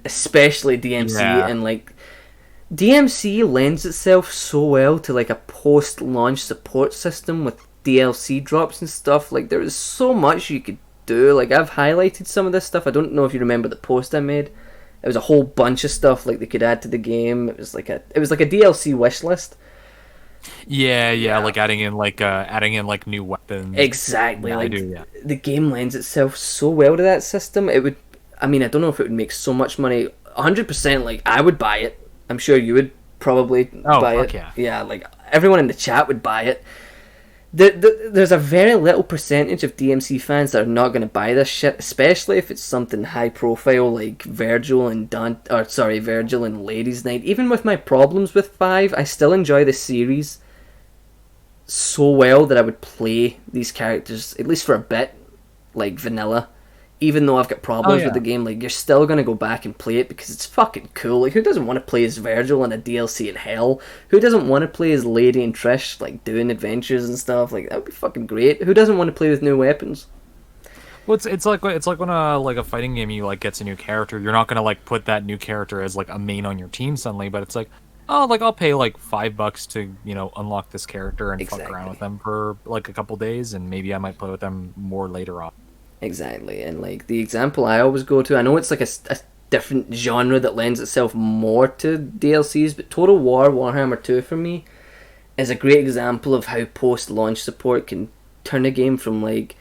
Especially DMC. Yeah. And, like, DMC lends itself so well to, like, a post-launch support system with DLC drops and stuff. Like, there is so much you could do. Like, I've highlighted some of this stuff. I don't know if you remember the post I made. It was a whole bunch of stuff like they could add to the game. It was like a DLC wish list. Yeah, like adding in new weapons. Exactly. The game lends itself so well to that system. It would, I mean, I don't know if it would make so much money. 100%, like, I would buy it. I'm sure you would probably buy it. Yeah, like, everyone in the chat would buy it. There's a very little percentage of DMC fans that are not going to buy this shit, especially if it's something high profile like Virgil and Ladies Night. Even with my problems with 5, I still enjoy the series so well that I would play these characters, at least for a bit, like vanilla. Even though I've got problems with the game, like, you're still going to go back and play it because it's fucking cool. Like, who doesn't want to play as Virgil in a DLC in hell? Who doesn't want to play as Lady and Trish, like, doing adventures and stuff? Like, that would be fucking great. Who doesn't want to play with new weapons? Well, it's like when a fighting game, you like gets a new character. You're not gonna like put that new character as like a main on your team suddenly, but it's like, oh, like, I'll pay like $5 to unlock this character and fuck around with them for like a couple days, and maybe I might play with them more later on. Exactly, and like the example I always go to, I know it's like a different genre that lends itself more to DLCs, but Total War Warhammer 2 for me is a great example of how post-launch support can turn a game from like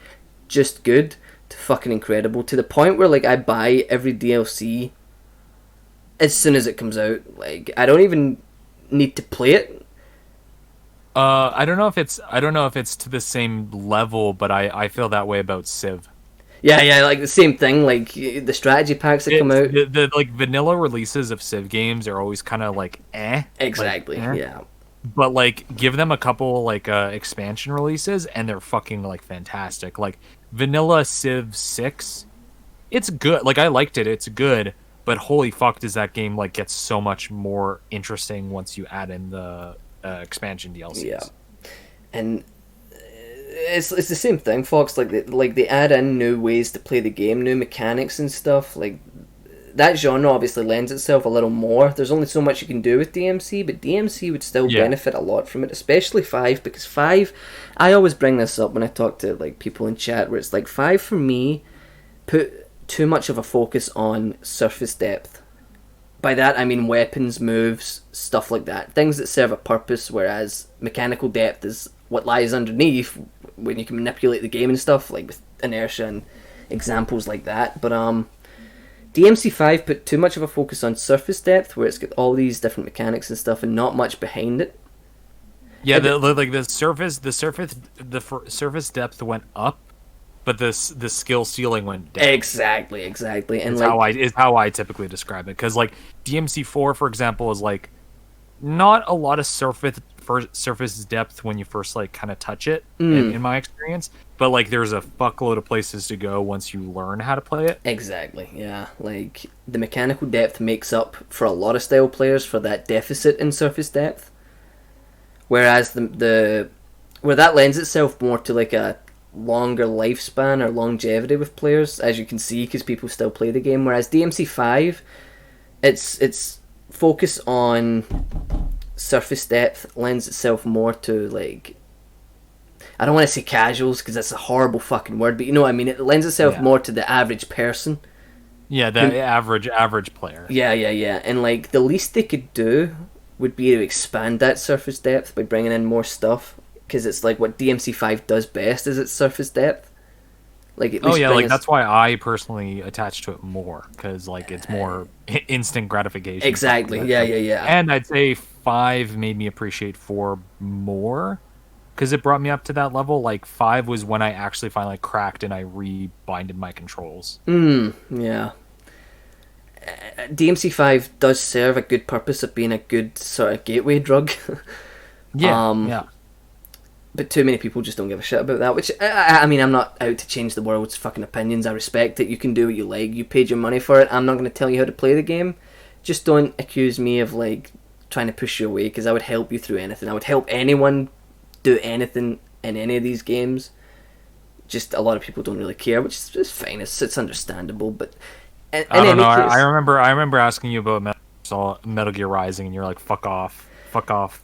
just good to fucking incredible, to the point where like I buy every DLC as soon as it comes out. Like, I don't even need to play it. I don't know if it's to the same level, but I feel that way about Civ. Yeah, like the same thing. Like the strategy packs that come out. The like vanilla releases of Civ games are always kind of like Exactly. Like, yeah. But like, give them a couple like expansion releases, and they're fucking like fantastic. Like vanilla Civ 6, it's good. Like, I liked it. It's good. But holy fuck, does that game like get so much more interesting once you add in the expansion DLCs? Yeah, and it's the same thing, Fox. Like they add in new ways to play the game, new mechanics and stuff. Like, that genre obviously lends itself a little more. There's only so much you can do with DMC, but DMC would still benefit a lot from it, especially 5, because 5, I always bring this up when I talk to like people in chat, where it's like 5 for me put too much of a focus on surface depth. By that I mean weapons, moves, stuff like that, things that serve a purpose, whereas mechanical depth is what lies underneath when you can manipulate the game and stuff, like with inertia and examples like that. But DMC5 put too much of a focus on surface depth, where it's got all these different mechanics and stuff and not much behind it. Yeah, the surface depth went up, but the skill ceiling went down. Exactly, and is how I typically describe it. Because like DMC4, for example, is like not a lot of surface first surface depth when you first like kind of touch it, in my experience. But like, there's a fuckload of places to go once you learn how to play it. Exactly, yeah. Like, the mechanical depth makes up for a lot of style players for that deficit in surface depth. Whereas the where that lends itself more to like a longer lifespan or longevity with players, as you can see, because people still play the game. Whereas DMC5, its focus on surface depth lends itself more to, like, I don't want to say casuals because that's a horrible fucking word, but you know what I mean. It lends itself more to the average person. Yeah, the average player. Yeah, and like the least they could do would be to expand that surface depth by bringing in more stuff, because it's like what DMC5 does best is its surface depth. Like, at least like that's why I personally attach to it more, because like it's more instant gratification. Exactly. Yeah. And I'd say 5 made me appreciate 4 more, because it brought me up to that level. Like 5 was when I actually finally cracked and I rebinded my controls. Yeah. DMC5 does serve a good purpose of being a good sort of gateway drug. Yeah. But too many people just don't give a shit about that, which, I mean, I'm not out to change the world's fucking opinions. I respect it. You can do what you like. You paid your money for it. I'm not going to tell you how to play the game. Just don't accuse me of, like, trying to push you away, because I would help you through anything. I would help anyone do anything in any of these games. Just a lot of people don't really care, which is fine. It's understandable, but I don't know. I remember asking you about Metal Gear Rising, and you're like, "Fuck off."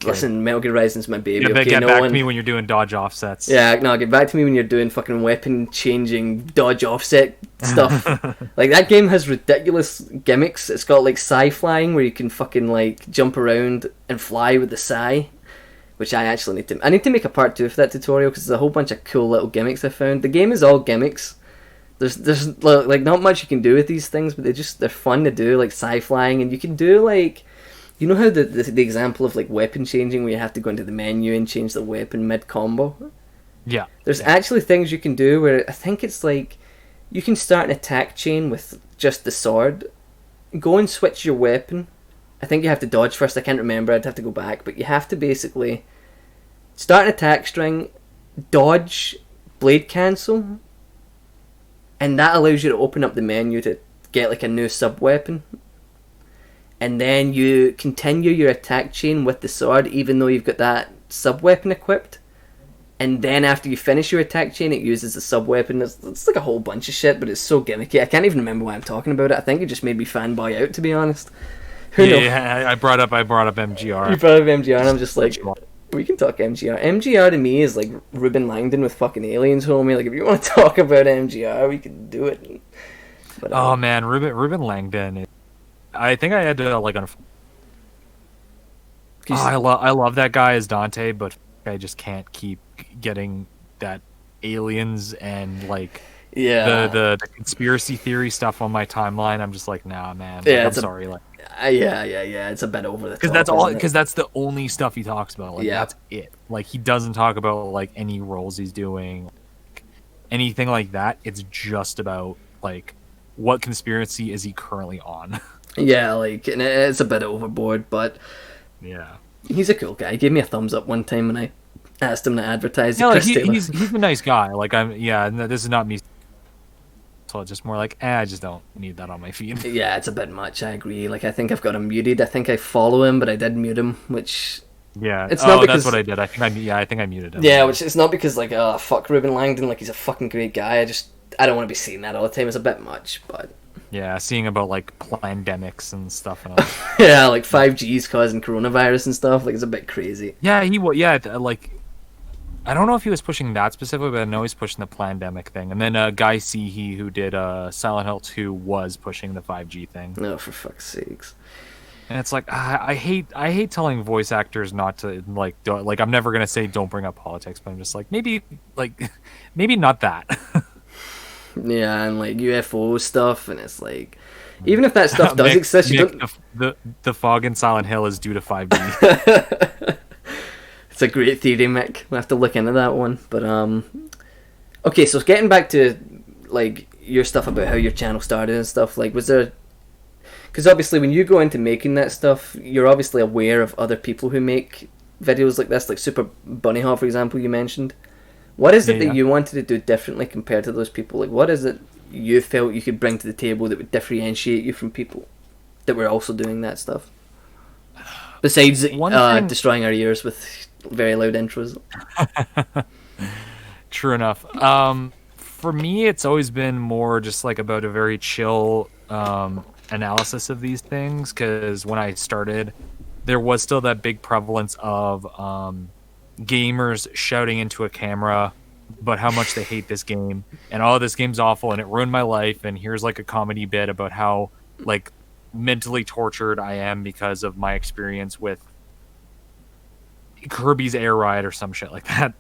Listen, like, Metal Gear Rising's my baby. Get back to me when you're doing dodge offsets. Yeah, no, get back to me when you're doing fucking weapon changing dodge offset stuff. Like, that game has ridiculous gimmicks. It's got like Psy flying, where you can fucking like jump around and fly with the Psy, which I actually need to make a part 2 for that tutorial, because there's a whole bunch of cool little gimmicks I found. The game is all gimmicks. There's like not much you can do with these things, but they're fun to do, like Psy flying, and you can do like, you know how the example of like weapon changing, where you have to go into the menu and change the weapon mid combo? Yeah. There's actually things you can do where I think it's like you can start an attack chain with just the sword, go and switch your weapon. I think you have to dodge first. I can't remember. I'd have to go back, but you have to basically start an attack string, dodge, blade cancel, and that allows you to open up the menu to get like a new sub weapon. And then you continue your attack chain with the sword, even though you've got that sub-weapon equipped. And then after you finish your attack chain, it uses the sub-weapon. It's like a whole bunch of shit, but it's so gimmicky. I can't even remember why I'm talking about it. I think it just made me fanboy out, to be honest. Who knows? Yeah, I brought up MGR. You brought up MGR, and I'm just like, we can talk MGR. MGR to me is like Ruben Langdon with fucking aliens, homie. Like, if you want to talk about MGR, we can do it. But, oh man, Ruben Langdon. I think I had to like I love that guy as Dante, but I just can't keep getting that aliens and like the conspiracy theory stuff on my timeline. I'm just like, nah, man. Yeah, I'm sorry. Like, yeah. It's a bit over the top. Because that's the only stuff he talks about. Like, that's it. Like, he doesn't talk about like any roles he's doing, like, anything like that. It's just about like, what conspiracy is he currently on? Yeah, like, and it's a bit overboard, but yeah, he's a cool guy. He gave me a thumbs up one time when I asked him to advertise. Yeah, like, he's a nice guy. Like, this is not me. So it's just more like, I just don't need that on my feed. Yeah, it's a bit much. I agree. Like, I think I've got him muted. I think I follow him, but I did mute him, which. Yeah, it's not because... that's what I did. I think I muted him. Yeah, which it's not because like, oh fuck Ruben Langdon, like he's a fucking great guy. I don't want to be seeing that all the time. It's a bit much, but. Yeah, seeing about like pandemics and stuff. And all yeah, like 5G's causing coronavirus and stuff. Like, it's a bit crazy. Yeah, like, I don't know if he was pushing that specifically, but I know he's pushing the pandemic thing. And then Guy Seehee, who did Silent Hill 2, was pushing the 5G thing. No, for fuck's sakes. And it's like, I hate telling voice actors not to like I'm never gonna say don't bring up politics, but I'm just like, maybe not that. Yeah, and like UFO stuff, and it's like, even if that stuff does exist, you don't... the fog in Silent Hill is due to 5G. It's a great theory, Mick. We'll have to look into that one. But okay, so getting back to like your stuff about how your channel started and stuff, like, was there? Because obviously, when you go into making that stuff, you're obviously aware of other people who make videos like this, like Super Bunny Hop, for example, you mentioned. What is it that you wanted to do differently compared to those people? Like, what is it you felt you could bring to the table that would differentiate you from people that were also doing that stuff? Besides destroying our ears with very loud intros. True enough. For me, it's always been more just like about a very chill analysis of these things, because when I started, there was still that big prevalence of gamers shouting into a camera about how much they hate this game and oh, this game's awful and it ruined my life, and here's like a comedy bit about how like mentally tortured I am because of my experience with Kirby's Air Ride or some shit like that.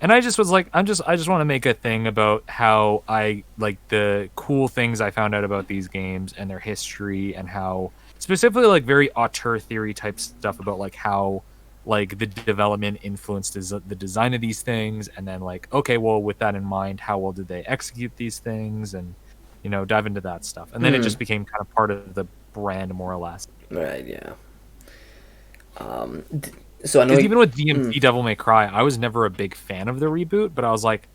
And I just was like, I just want to make a thing about how I like the cool things I found out about these games and their history, and how specifically like very auteur theory type stuff about like how like the development influenced the design of these things, and then like, okay, well, with that in mind, how well did they execute these things, and you know, dive into that stuff. And then it just became kind of part of the brand, more or less. Right, yeah. So I know even with DMC Devil May Cry, I was never a big fan of the reboot, but I was like,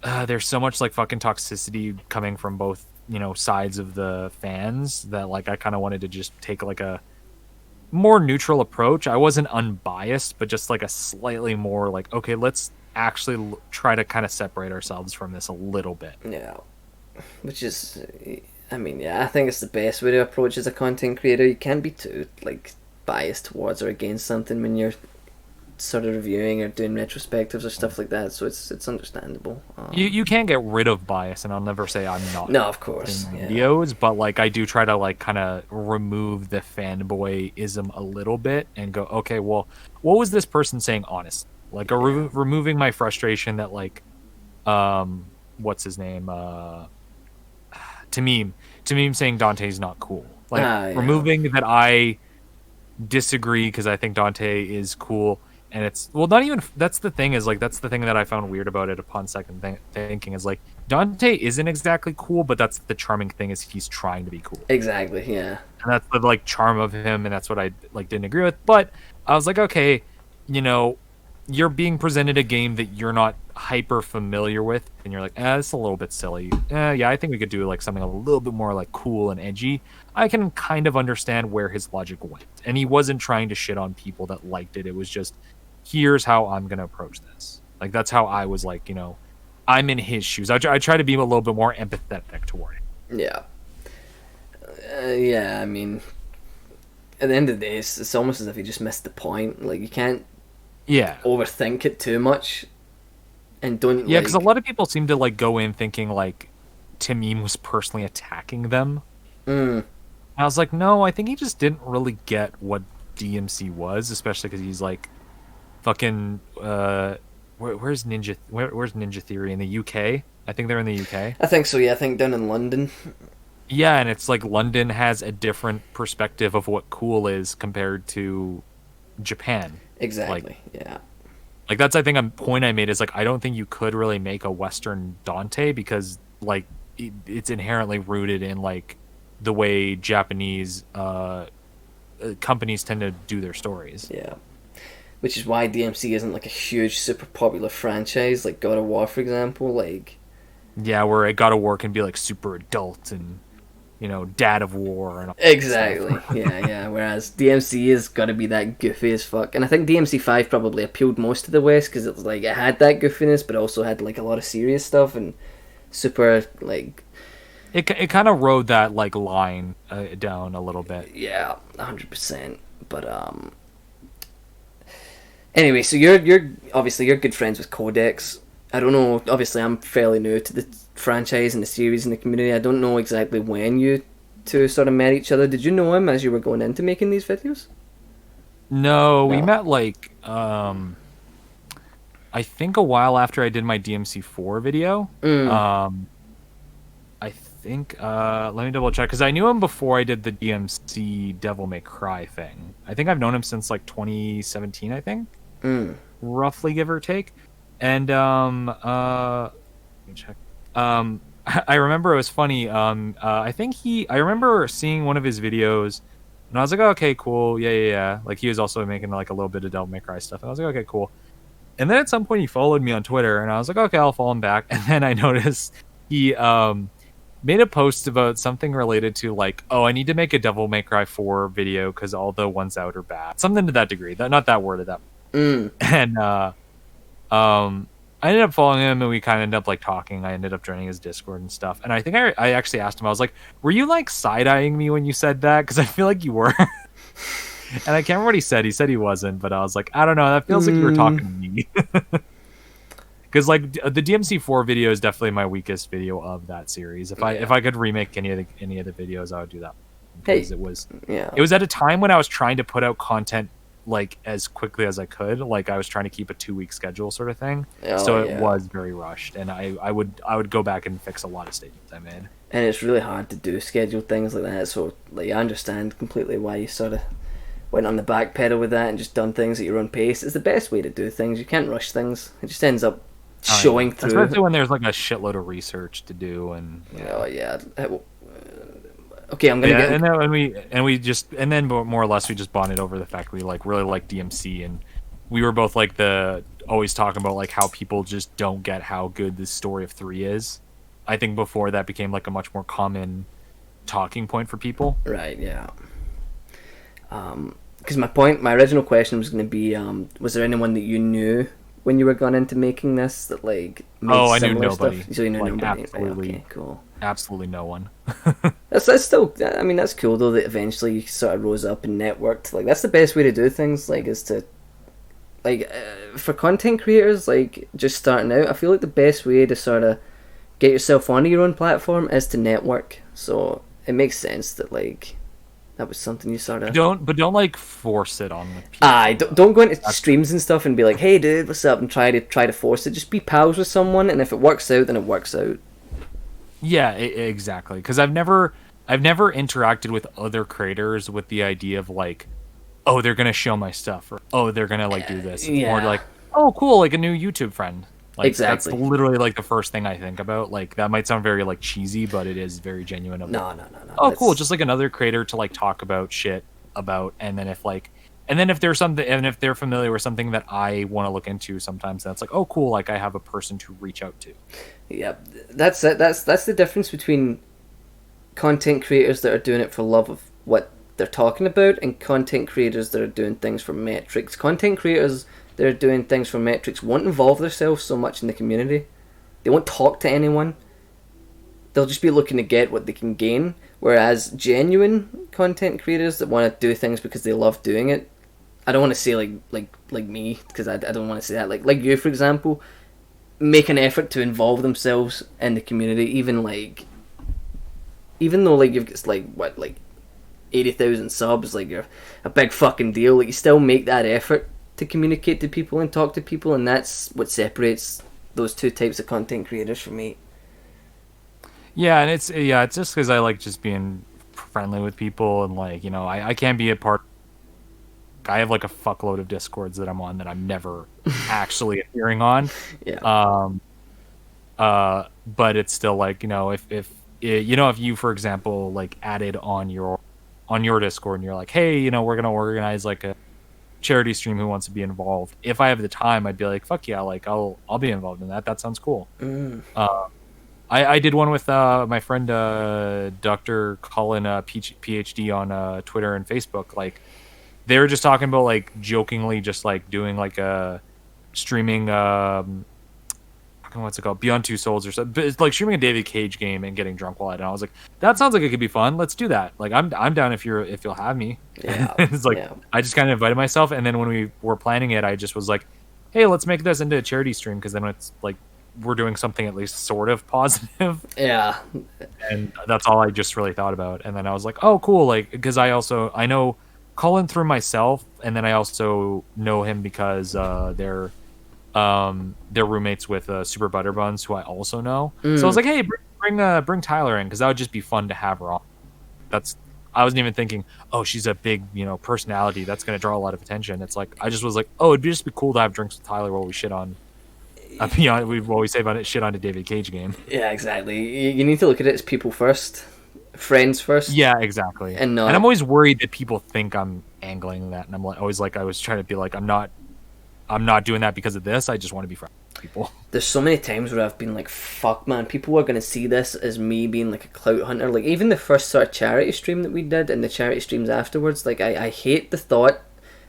there's so much like fucking toxicity coming from both, you know, sides of the fans that like I kind of wanted to just take like a more neutral approach. I wasn't unbiased, but just like a slightly more like, okay, let's actually try to kind of separate ourselves from this a little bit. Yeah. Which is, I mean, yeah, I think it's the best way to approach as a content creator. You can't be too like biased towards or against something when you're sort of reviewing or doing retrospectives or stuff like that. So it's understandable. You can't get rid of bias, and I'll never say I'm not. No, of course. In videos, but like I do try to like kind of remove the fanboyism a little bit and go, okay, well, what was this person saying honest? Like removing my frustration that like, what's his name? Tamim saying Dante's not cool. Like removing that I disagree because I think Dante is cool, and it's not even that's the thing that I found weird about it upon second thinking is like Dante isn't exactly cool, but that's the charming thing is he's trying to be cool. Exactly, yeah. And that's the like charm of him, and that's what I like didn't agree with. But I was like, okay, you know, you're being presented a game that you're not hyper familiar with, and you're like, it's a little bit silly. Yeah, I think we could do like something a little bit more like cool and edgy. I can kind of understand where his logic went, and he wasn't trying to shit on people that liked it. It was just, here's how I'm gonna approach this. Like that's how I was like, you know, I'm in his shoes. I try to be a little bit more empathetic toward it. Yeah. Yeah, I mean, at the end of the day, it's almost as if you just missed the point. Like you can't overthink it too much, and don't because a lot of people seem to like go in thinking like Tamim was personally attacking them. I was like, no, I think he just didn't really get what DMC was, especially because he's like fucking where's Ninja Theory in the UK? I think they're in the UK. I think so, yeah. I think down in London. Yeah, and it's like London has a different perspective of what cool is compared to Japan. Exactly. Yeah. Like that's I think a point I made is like I don't think you could really make a Western Dante because like it's inherently rooted in like the way Japanese companies tend to do their stories. Yeah. Which is why DMC isn't like a huge, super popular franchise like God of War, for example. Like, yeah, where God of War can be like super adult and, you know, Dad of War and all exactly. yeah. Whereas DMC has got to be that goofy as fuck, and I think DMC 5 probably appealed most to the West because it was like it had that goofiness, but also had like a lot of serious stuff and super like. It kind of rode that like line down a little bit. Yeah, 100%. But anyway, so you're obviously you're good friends with Codex. I don't know. Obviously, I'm fairly new to the franchise and the series and the community. I don't know exactly when you two sort of met each other. Did you know him as you were going into making these videos? No, we met like I think a while after I did my DMC4 video. I think let me double check because I knew him before I did the DMC Devil May Cry thing. I think I've known him since like 2017, I think. Roughly, give or take. And let me check. I remember it was funny. I remember seeing one of his videos And I was like, oh, okay, cool, yeah. Like he was also making like a little bit of Devil May Cry stuff. And I was like, okay, cool. And then at some point he followed me on Twitter, and I was like, okay, I'll follow him back. And then I noticed he made a post about something related to like, oh, I need to make a Devil May Cry 4 video because all the ones out are bad. Something to that degree. Not that worded that. And I ended up following him, and we kind of ended up like talking. I ended up joining his Discord and stuff. And I think I actually asked him, I was like, were you like side-eyeing me when you said that? Because I feel like you were. And I can't remember what he said. He said he wasn't, but I was like, I don't know. That feels like you were talking to me. Because like the DMC4 video is definitely my weakest video of that series. If I could remake any of the videos, I would do that. Because it was at a time when I was trying to put out content like as quickly as I could. Like I was trying to keep a 2-week schedule sort of thing. It was very rushed, and I would go back and fix a lot of statements I made. And it's really hard to do scheduled things like that. So like I understand completely why you sort of went on the back pedal with that and just done things at your own pace. It's the best way to do things. You can't rush things. It just ends up showing through. Especially when there's like a shitload of research to do and okay, I'm gonna get. And then more or less we just bonded over the fact we like really like DMC, and we were both like always talking about like how people just don't get how good the story of 3 is. I think before that became like a much more common talking point for people. Right. Yeah. Because my original question was going to be, was there anyone that you knew when you were going into making this that like made I knew nobody. Stuff? So you knew like, nobody. Absolutely, right, okay, cool. Absolutely no one. That's still. I mean, that's cool though. That eventually you sort of rose up and networked. Like that's the best way to do things. Like is to, like, for content creators, like just starting out. I feel like the best way to sort of get yourself onto your own platform is to network. So it makes sense that like. That was something you sort of don't like force it on the people. Don't go into streams and stuff and be like, "Hey, dude, what's up?" and try to force it. Just be pals with someone, and if it works out, then it works out. Yeah, exactly. Because I've never interacted with other creators with the idea of like, oh, they're gonna show my stuff, or oh, they're gonna like do this, or like, oh, cool, like a new YouTube friend. Like, exactly. That's literally like the first thing I think about. Like that might sound very like cheesy, but it is very genuine. No. Oh, cool! Just like another creator to like talk about shit about, and then if there's something, and if they're familiar with something that I want to look into, sometimes that's like, oh, cool! Like I have a person to reach out to. Yeah, that's it. That's the difference between content creators that are doing it for love of what they're talking about, and content creators that are doing things for metrics. Content creators that are doing things for metrics won't involve themselves so much in the community. They won't talk to anyone. They'll just be looking to get what they can gain. Whereas genuine content creators that want to do things because they love doing it, I don't want to say like me, because I don't want to say that. Like you, for example, make an effort to involve themselves in the community, even though like you've got like 80,000 subs, like you're a big fucking deal. Like you still make that effort to communicate to people and talk to people, and that's what separates those two types of content creators from me. Yeah, and it's just because I like just being friendly with people, and like, you know, I can't be a part. I have like a fuckload of Discords that I'm on that I'm never actually appearing on. Yeah. But it's still like, you know, if you, for example, like added on your Discord and you're like, hey, you know, we're gonna organize like a charity stream, who wants to be involved? If I have the time, I'd be like, fuck yeah, like I'll be involved in that. That sounds cool. I did one with my friend Dr. Colin PhD on Twitter and Facebook. Like they were just talking about like jokingly just like doing like a streaming what's it called, Beyond Two Souls or something. But it's like streaming a David Cage game and getting drunk while at it. And I was like, that sounds like it could be fun. Let's do that. Like I'm down if you'll have me. Yeah. It's like I just kind of invited myself, and then when we were planning it, I just was like, hey, let's make this into a charity stream, because then it's like we're doing something at least sort of positive. Yeah. And that's all I just really thought about. And then I was like, oh cool, like because I know Colin through myself, and then I also know him because they're roommates with Super Butterbuns, who I also know. So I was like, hey, bring Tyler in, because that would just be fun to have her on. I wasn't even thinking, oh, she's a big, you know, personality that's going to draw a lot of attention. It's like I just was like, oh, it'd just be cool to have drinks with Tyler while we shit on. While we say about it, shit on a David Cage game. Yeah, exactly. You need to look at it as people first. friends first. Yeah, exactly. And not. And I'm always worried that people think I'm angling that, and I'm like always like I was trying to be like I'm not doing that because of this. I just want to be friends with people. There's so many times where I've been like, fuck, man, people are going to see this as me being like a clout hunter. Like, even the first sort of charity stream that we did and the charity streams afterwards, like, I hate the thought.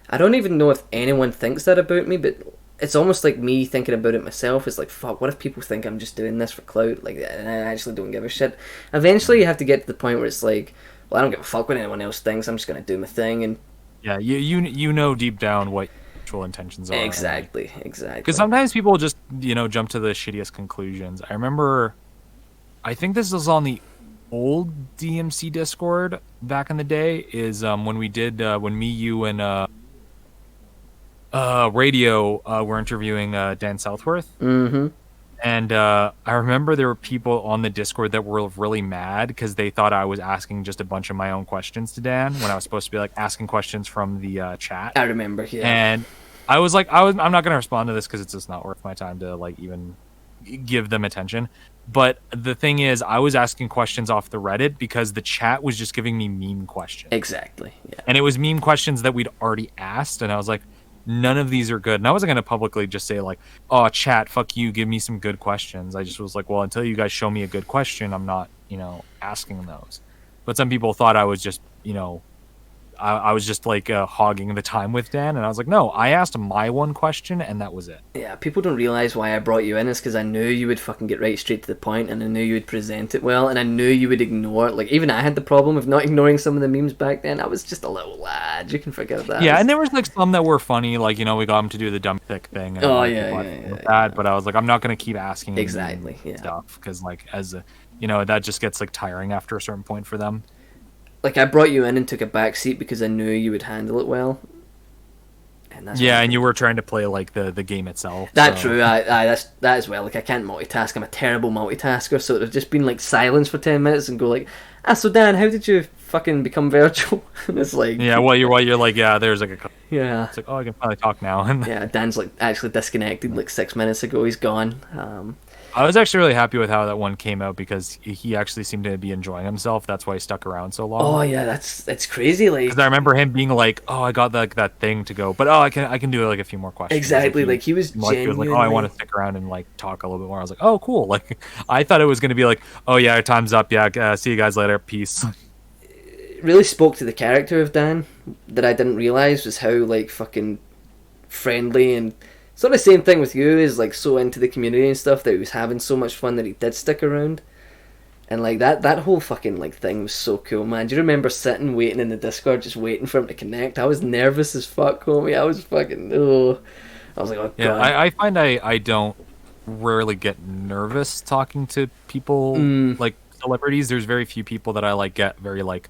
I don't even know if anyone thinks that about me, but it's almost like me thinking about it myself. It's like, fuck, what if people think I'm just doing this for clout? Like, and I actually don't give a shit. Eventually, you have to get to the point where it's like, well, I don't give a fuck what anyone else thinks. I'm just going to do my thing. And yeah, you know deep down what actual intentions are. exactly. Because sometimes people just jump to the shittiest conclusions. I remember, I think this was on the old DMC Discord back in the day. Is when we did when me, you, and Radio were interviewing Dan Southworth. Mm-hmm. And I remember there were people on the Discord that were really mad because they thought I was asking just a bunch of my own questions to Dan when I was supposed to be like asking questions from the chat. I remember, yeah. And I was like, I'm not going to respond to this because it's just not worth my time to like even give them attention. But the thing is, I was asking questions off the Reddit because the chat was just giving me meme questions. Exactly, yeah. And it was meme questions that we'd already asked, and I was like, none of these are good. And I wasn't going to publicly just say like, oh, chat, fuck you, give me some good questions. I just was like, well, until you guys show me a good question, I'm not, asking those. But some people thought I was just, I was just like hogging the time with Dan, and I was like, no, I asked my one question, and that was it. Yeah, people don't realise why I brought you in is because I knew you would fucking get right straight to the point, and I knew you would present it well, and I knew you would ignore, like, even I had the problem of not ignoring some of the memes back then. I was just a little lad, you can forget that. Yeah, and there was like some that were funny, like, we got him to do the dumb thick thing. And, yeah. But I was like, I'm not going to keep asking exactly, stuff, because like, as a, that just gets like tiring after a certain point for them. Like, I brought you in and took a back seat because I knew you would handle it well. And that's and you were trying to play like the game itself. That's true. That as well. Like, I can't multitask. I'm a terrible multitasker. So it would have just been like silence for 10 minutes and go like, so Dan, how did you fucking become virtual? And it's like, yeah, you're like, yeah, there's like a yeah. It's like, oh, I can finally talk now. And yeah, Dan's like actually disconnected like 6 minutes ago. He's gone. I was actually really happy with how that one came out because he actually seemed to be enjoying himself. That's why he stuck around so long. Oh yeah, that's crazy. Like, because I remember him being like, "Oh, I got that thing to go, but I can do like a few more questions." Exactly. Like he was genuinely... he was like, "Oh, I want to stick around and like talk a little bit more." I was like, "Oh, cool." Like I thought it was gonna be like, "Oh yeah, time's up. Yeah, see you guys later. Peace." It really spoke to the character of Dan that I didn't realize was how like fucking friendly and. It's not the same thing with you, is like so into the community and stuff that he was having so much fun that he did stick around. And like that whole fucking like thing was so cool, man. Do you remember sitting waiting in the Discord just waiting for him to connect? I was nervous as fuck, homie. I was fucking I was like, oh god. Yeah, I find I don't rarely get nervous talking to people like celebrities. There's very few people that I like get very like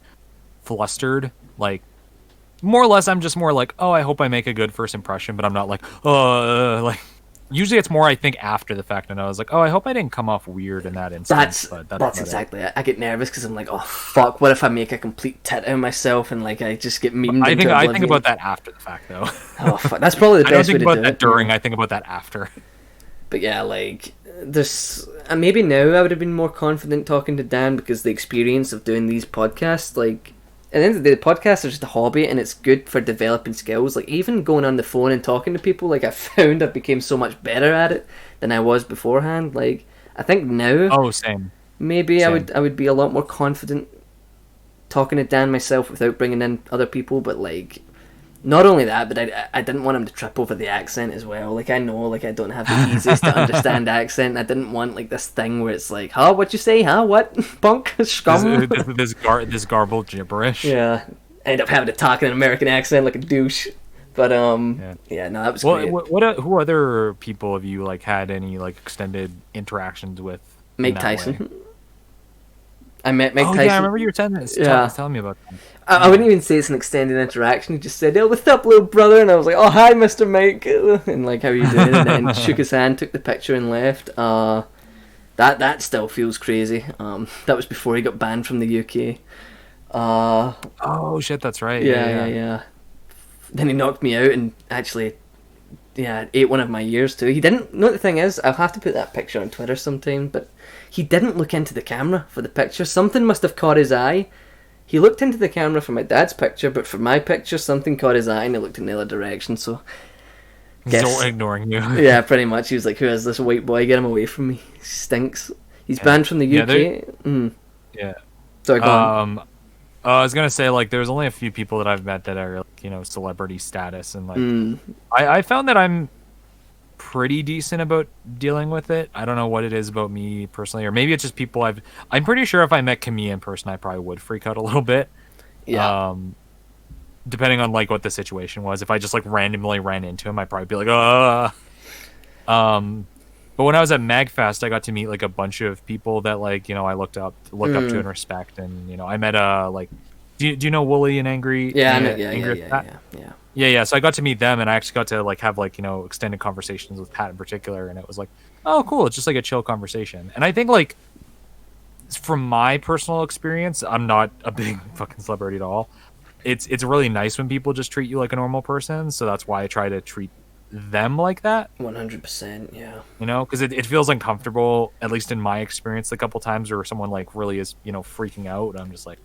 flustered. Like more or less, I'm just more like, oh, I hope I make a good first impression, but I'm not like, like. Usually, it's more I think after the fact, and I was like, oh, I hope I didn't come off weird in that instance. That's exactly it. I get nervous because I'm like, oh fuck, what if I make a complete tit out of myself and like I just get memed? I think about that after the fact though. Oh fuck, that's probably the best way to do it. I don't think about that during. I think about that after. But yeah, like there's maybe now I would have been more confident talking to Dan because the experience of doing these podcasts, like. At the end of the day, the podcast is just a hobby and it's good for developing skills. Like, even going on the phone and talking to people, like, I found I became so much better at it than I was beforehand. Like, I think now... Oh, same. Maybe same. I would be a lot more confident talking to Dan myself without bringing in other people, but, like... Not only that, but I didn't want him to trip over the accent as well. Like, I know, like, I don't have the easiest to understand accent. I didn't want, like, this thing where it's like, huh, what'd you say, huh, what? Punk? Scum? This garbled gibberish. Yeah. I ended up having to talk in an American accent like a douche. But, yeah, no, that was great. Who other people have you, like, had any, like, extended interactions with? Mike Tyson. I met Mike Tyson. Yeah, I remember you were telling me about that. I wouldn't even say it's an extended interaction. He just said, "Oh, what's up, little brother?" And I was like, "Oh, hi, Mr. Mike," and like, "How are you doing?" And then shook his hand, took the picture, and left. That still feels crazy. That was before he got banned from the UK. Oh shit, that's right. Yeah. Then he knocked me out and actually yeah, ate one of my ears too. He didn't. No, the thing is, I'll have to put that picture on Twitter sometime. But he didn't look into the camera for the picture. Something must have caught his eye. He looked into the camera for my dad's picture, but for my picture, something caught his eye and he looked in the other direction. So, He's ignoring you. Yeah, pretty much. He was like, "Who is this white boy? Get him away from me. He stinks." He's banned from the UK. Yeah. Sorry, go on. I was gonna say, like, there's only a few people that I've met that are, like, celebrity status, and like, I found that I'm pretty decent about dealing with it. I don't know what it is about me personally, or maybe it's just people I'm pretty sure if I met Camille in person, I probably would freak out a little bit. Yeah. Depending on like what the situation was. If I just like randomly ran into him, I'd probably be like, But when I was at MagFest, I got to meet like a bunch of people that like I looked up to and respect, and I met like, do you know Wooly and Angry? Yeah. So I got to meet them, and I actually got to like have like extended conversations with Pat in particular, and it was like, oh cool, it's just like a chill conversation. And I think like from my personal experience, I'm not a big fucking celebrity at all. It's really nice when people just treat you like a normal person, so that's why I try to treat them like that. 100%, yeah. Because it feels uncomfortable, at least in my experience, a couple times where someone like really is freaking out. I'm just like,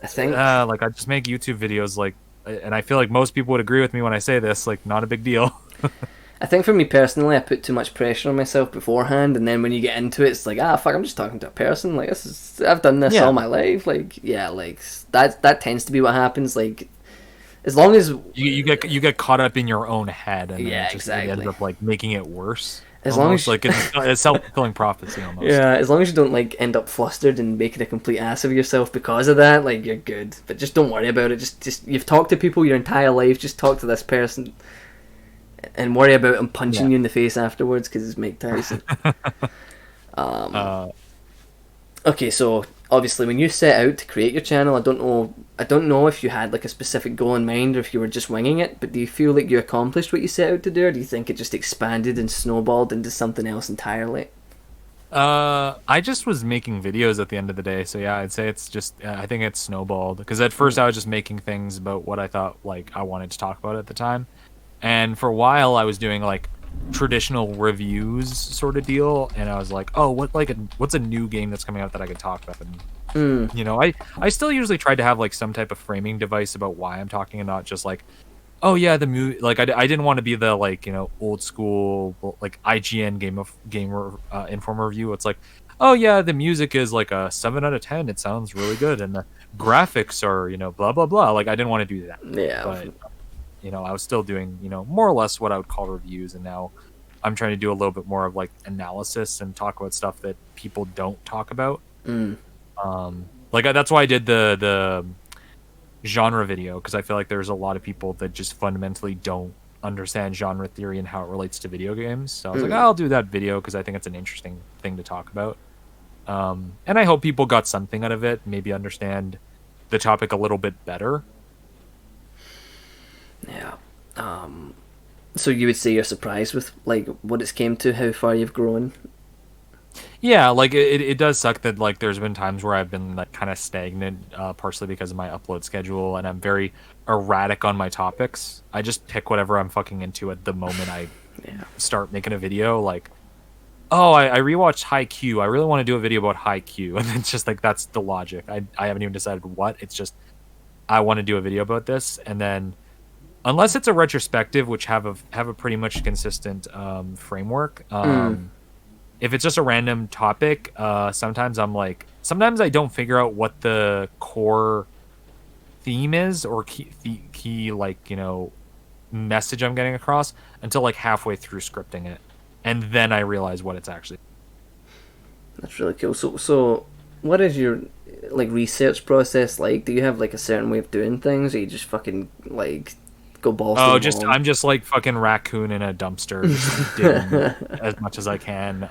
I think like I just make YouTube videos, like, and I feel like most people would agree with me when I say this, like, not a big deal. I think for me personally, I put too much pressure on myself beforehand, and then when you get into it, it's like, fuck, I'm just talking to a person. Like, I've done this all my life. Like, yeah, like that tends to be what happens. Like, as long as you get caught up in your own head, and exactly, it ends up like making it worse. As long as like it's a self-fulfilling prophecy almost. Yeah, as long as you don't like end up flustered and making a complete ass of yourself because of that, like, you're good. But just don't worry about it. Just you've talked to people your entire life. Just talk to this person, and worry about him punching you in the face afterwards because it's Mike Tyson. Okay, so obviously when you set out to create your channel, I don't know if you had like a specific goal in mind or if you were just winging it, but do you feel like you accomplished what you set out to do, or do you think it just expanded and snowballed into something else entirely? I just was making videos at the end of the day, so yeah, I'd say it's just I think it's snowballed, because at first I was just making things about what I thought like I wanted to talk about at the time, and for a while I was doing like traditional reviews sort of deal, and I was like, oh, what's a new game that's coming out that I could talk about? And I still usually tried to have like some type of framing device about why I'm talking, and not just like, oh yeah, the movie. Like I didn't want to be the like old school like IGN gamer Informer review. It's like, oh yeah, the music is like a 7 out of 10. It sounds really good, and the graphics are blah blah blah. Like I didn't want to do that. Yeah. But I was still doing more or less what I would call reviews, and now I'm trying to do a little bit more of like analysis and talk about stuff that people don't talk about. Like that's why I did the genre video, because I feel like there's a lot of people that just fundamentally don't understand genre theory and how it relates to video games. So I was like, I'll do that video because I think it's an interesting thing to talk about. And I hope people got something out of it, maybe understand the topic a little bit better. Yeah. So you would say you're surprised with like what it's came to, how far you've grown? Yeah, like it does suck that like there's been times where I've been like kind of stagnant, partially because of my upload schedule, and I'm very erratic on my topics. I just pick whatever I'm fucking into at the moment I start making a video. Like, oh, I rewatched Haikyuu. I really want to do a video about Haikyuu, and it's just like that's the logic. I haven't even decided what. It's just I want to do a video about this, and then unless it's a retrospective, which have a pretty much consistent framework. If it's just a random topic, sometimes I don't figure out what the core theme is or key like message I'm getting across until like halfway through scripting it, and then I realize what it's actually. That's really cool. So what is your like research process like? Do you have like a certain way of doing things, or you just fucking like go balls to the wall? I'm just like fucking raccoon in a dumpster, just digging as much as I can.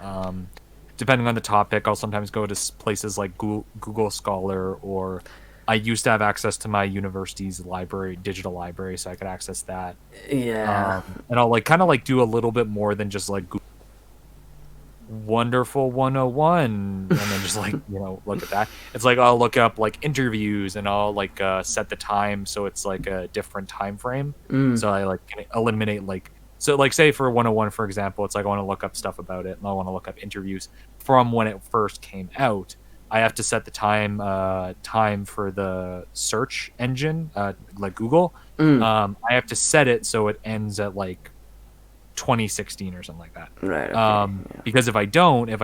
Depending on the topic, I'll sometimes go to places like Google Scholar, or I used to have access to my university's library, digital library, so I could access that. Yeah. And I'll like kind of like do a little bit more than just like Google Wonderful 101 and then just like look at that. It's like I'll look up like interviews, and I'll like set the time so it's like a different time frame, so I like can eliminate like So like say for 101, for example, it's like I want to look up stuff about it and I want to look up interviews from when it first came out. I have to set the time for the search engine, like Google. I have to set it so it ends at like 2016 or something like that. Right. Okay. Because if I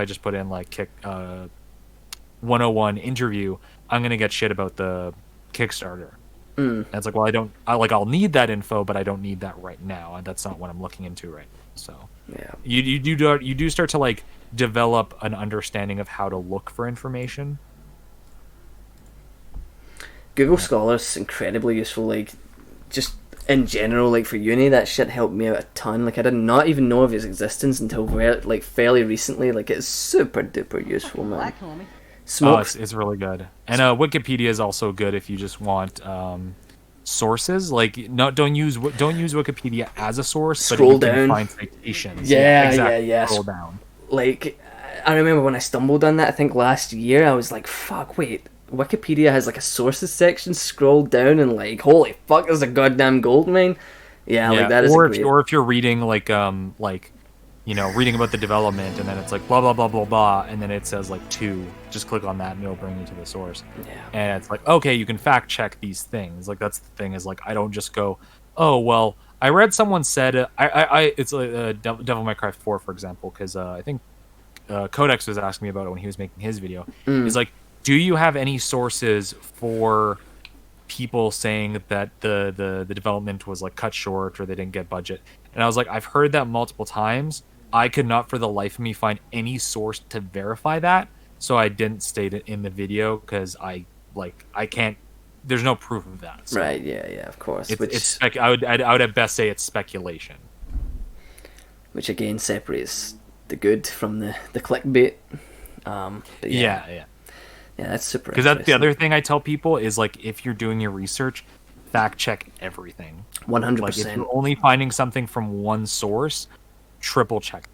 just put in like 101 interview, I'm gonna get shit about the Kickstarter. And it's like, well, I'll need that info, but I don't need that right now, and that's not what I'm looking into right now. So yeah, you do start to like develop an understanding of how to look for information. Google Scholar's incredibly useful. Like, just in general, like for uni, that shit helped me out a ton. Like, I did not even know of its existence until fairly recently. Like, it's super duper useful, man. Smokes. It's really good. And Wikipedia is also good if you just want sources. Like, don't use Wikipedia as a source, Scroll but you down. Can find citations. Yeah, exactly. yeah. Scroll down. Like, I remember when I stumbled on that, I think last year, I was like, fuck, wait, Wikipedia has like a sources section, scroll down and like, holy fuck, there's a goddamn goldmine. Yeah, like that is great. Or if you're reading reading about the development and then it's like blah blah blah blah blah and then it says like 2, just click on that and it'll bring you to the source. Yeah. And it's like, okay, you can fact check these things. Like that's the thing, is like I don't just go, oh well, I read someone said it's like Devil May Cry 4, for example, because I think Codex was asking me about it when he was making his video. He's like, do you have any sources for people saying that the development was like cut short or they didn't get budget? And I was like, I've heard that multiple times. I could not for the life of me find any source to verify that, so I didn't state it in the video because I can't. There's no proof of that. So right? Yeah, of course. I would at best say it's speculation. Which again separates the good from the clickbait. Yeah, that's super. Because that's the other thing I tell people is like, if you're doing your research, fact check everything. 100%. Like if you're only finding something from one source, triple check.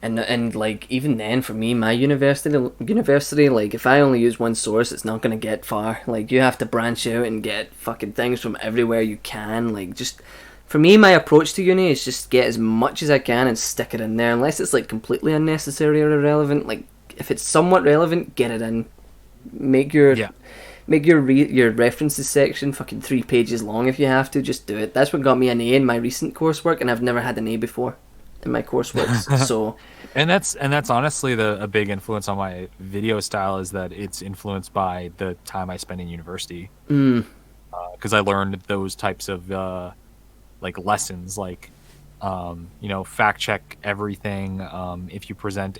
And like even then, for me, my university, like if I only use one source, it's not gonna get far. Like you have to branch out and get fucking things from everywhere you can. Like just for me, my approach to uni is just get as much as I can and stick it in there, unless it's like completely unnecessary or irrelevant. Like if it's somewhat relevant, get it in. Make your references section fucking 3 pages long if you have to. Just do it. That's what got me an A in my recent coursework, and I've never had an A before in my coursework. So, and that's honestly a big influence on my video style, is that it's influenced by the time I spent in university. Because I learned those types of like lessons, like fact check everything. If you present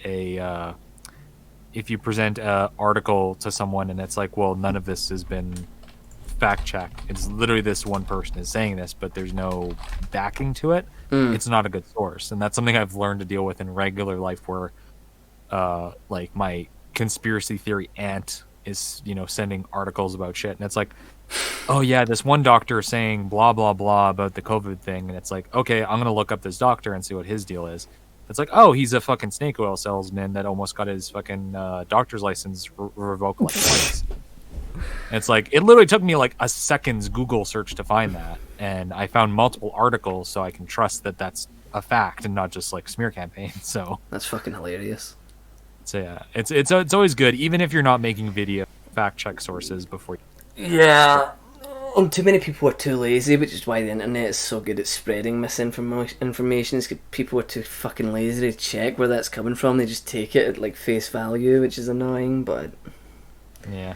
a article to someone and it's like, well, none of this has been fact checked, it's literally this one person is saying this, but there's no backing to it, it's not a good source. And that's something I've learned to deal with in regular life, where like my conspiracy theory aunt is sending articles about shit, and it's like, oh yeah, this one doctor is saying blah blah blah about the COVID thing, and it's like, okay, I'm gonna look up this doctor and see what his deal is. It's like, oh, he's a fucking snake oil salesman that almost got his fucking doctor's license revoked like twice. And it's like, it literally took me like a second's Google search to find that, and I found multiple articles, so I can trust that that's a fact and not just like smear campaign. So that's fucking hilarious. So yeah, it's always good, even if you're not making video, fact check sources before. Yeah. Too many people are too lazy, which is why the internet is so good at spreading misinformation. Is because people are too fucking lazy to check where that's coming from. They just take it at like face value, which is annoying. But yeah.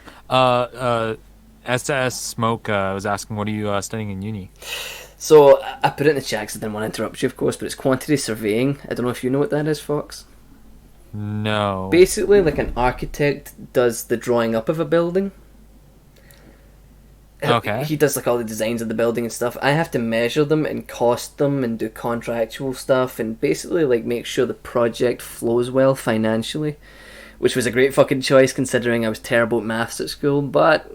SS Smoke was asking, what are you studying in uni? So I put it in the chat because I didn't want to interrupt you, of course. But it's quantity surveying. I don't know if you know what that is, Fox. No. Basically, like an architect does the drawing up of a building. Okay. He does like all the designs of the building and stuff. I have to measure them and cost them and do contractual stuff and basically like make sure the project flows well financially, which was a great fucking choice considering I was terrible at maths at school. But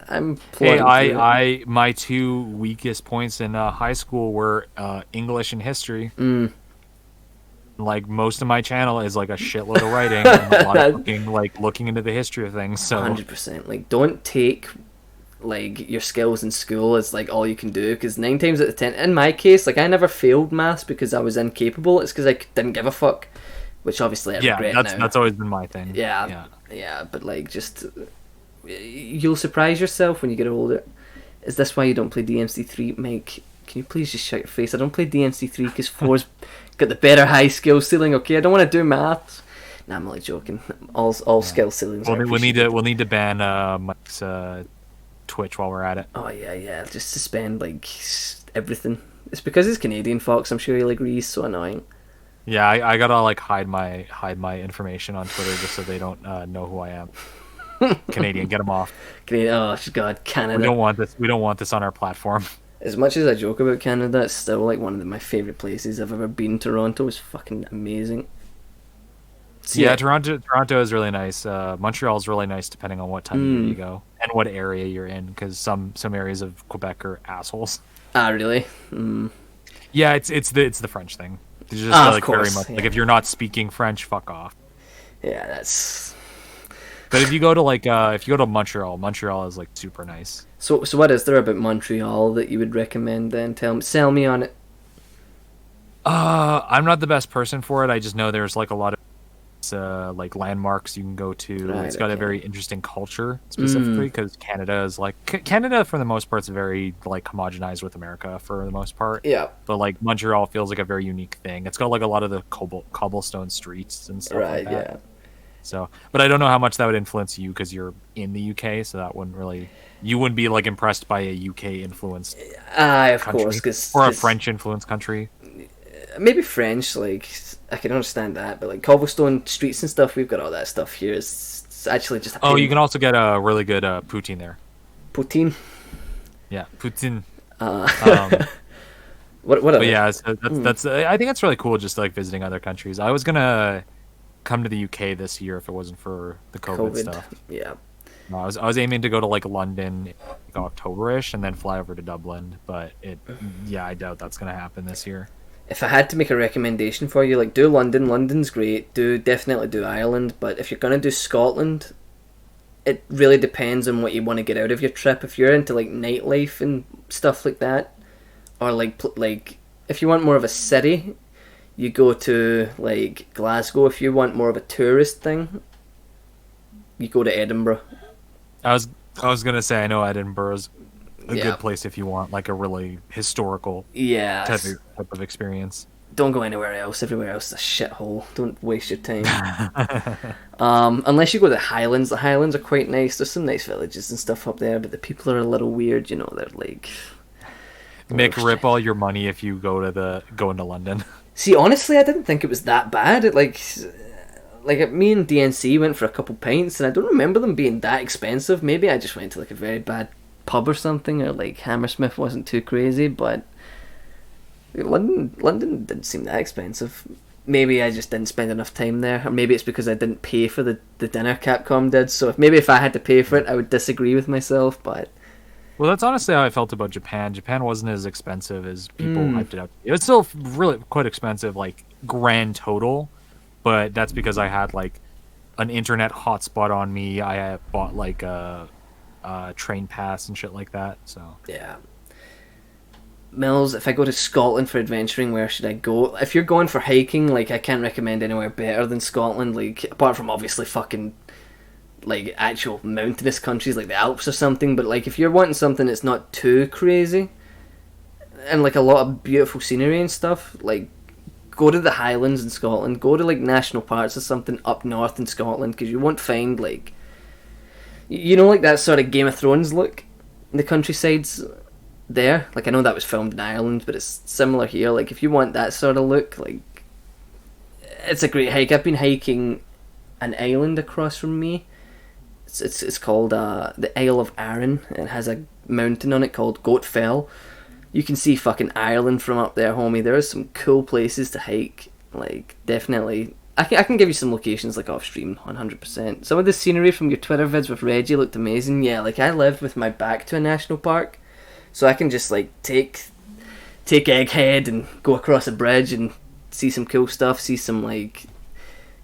I'm plodding through my 2 weakest points in high school were English and history. Like most of my channel is like a shitload of writing and a lot of looking into the history of things. So 100%. Like don't take like your skills in school is like all you can do, because 9 times out of 10, in my case, like I never failed maths because I was incapable. It's because I didn't give a fuck, which obviously I regret now. That's always been my thing. Yeah, but like just you'll surprise yourself when you get older. Is this why you don't play DMC3, Mike? Can you please just shut your face? I don't play DMC3 because 4's got the better high skill ceiling. Okay, I don't want to do maths. Nah, I'm only joking. All skill ceilings. We'll need to ban Mike's Twitch while we're at it. Oh yeah. Just suspend like everything. It's because he's Canadian, Fox. I'm sure he'll agree. He's so annoying. Yeah, I gotta like hide my information on Twitter just so they don't know who I am. Canadian, get them off. Canadian, oh God, Canada. We don't want this on our platform. As much as I joke about Canada, it's still like one of my favourite places I've ever been. Toronto is fucking amazing. So, yeah, Toronto is really nice. Montreal is really nice depending on what time of year you go and what area you're in, because some areas of Quebec are assholes. Ah, really? Yeah, it's the French thing. It's just of like course, very much yeah. like if you're not speaking French, fuck off. Yeah, that's. But if you go to Montreal is like super nice. So what is there about Montreal that you would recommend then? Sell me on it. I'm not the best person for it. I just know there's like a lot of like landmarks you can go to. Right, it's got a very interesting culture specifically because Canada is like Canada for the most part is very like homogenized with America for the most part. Yeah. But like Montreal feels like a very unique thing. It's got like a lot of the cobblestone streets and stuff like that. Yeah. So, but I don't know how much that would influence you because you're in the UK, so that you wouldn't be like impressed by a UK influenced of country, course, or a French influenced country. Maybe French, like I can understand that, but like cobblestone streets and stuff, we've got all that stuff here. It's actually just. You can also get a really good poutine there. Poutine. Yeah, poutine. What? But yeah, that's. I think it's really cool just like visiting other countries. I was gonna come to the UK this year if it wasn't for the COVID stuff. Yeah. I was aiming to go to like London, like October-ish, and then fly over to Dublin. But I doubt that's gonna happen this year. If I had to make a recommendation for you, like do London. London's great. Definitely do Ireland. But if you're gonna do Scotland, it really depends on what you want to get out of your trip. If you're into like nightlife and stuff like that, or like if you want more of a city, you go to like Glasgow. If you want more of a tourist thing, you go to Edinburgh. I was gonna say I know Edinburgh's a good place if you want like a really historical type of experience. Don't go anywhere else. Everywhere else is a shithole. Don't waste your time. Unless you go to the Highlands. The Highlands are quite nice. There's some nice villages and stuff up there, but the people are a little weird. You know, they're like. Mick, rip all your money if you go into London. See, honestly, I didn't think it was that bad. Like me and DNC went for a couple pints, and I don't remember them being that expensive. Maybe I just went to like a very bad pub or something, or like Hammersmith wasn't too crazy, but London didn't seem that expensive. Maybe I just didn't spend enough time there, or maybe it's because I didn't pay for the dinner Capcom did. So if I had to pay for it, I would disagree with myself. But well, that's honestly how I felt about Japan. Japan wasn't as expensive as people hyped it up. It was still really quite expensive, like grand total, but that's because I had like an internet hotspot on me. I bought like a train pass and shit like that. So yeah. Millz, if I go to Scotland for adventuring, where should I go? If you're going for hiking, like I can't recommend anywhere better than Scotland. Like apart from obviously fucking like actual mountainous countries like the Alps or something, but like if you're wanting something that's not too crazy and like a lot of beautiful scenery and stuff, like go to the Highlands in Scotland. Go to like national parks or something up north in Scotland, because you won't find like like that sort of Game of Thrones look in the countrysides there. Like I know that was filmed in Ireland, but it's similar here. Like if you want that sort of look, like it's a great hike. I've been hiking an island across from me. It's called the Isle of Arran. It has a mountain on it called Goat Fell. You can see fucking Ireland from up there, homie. There are some cool places to hike. Like definitely, I can give you some locations like off stream, 100%. Some of the scenery from your Twitter vids with Reggie looked amazing. Yeah, like I live with my back to a national park, so I can just like take Egghead and go across a bridge and see some cool stuff. See some like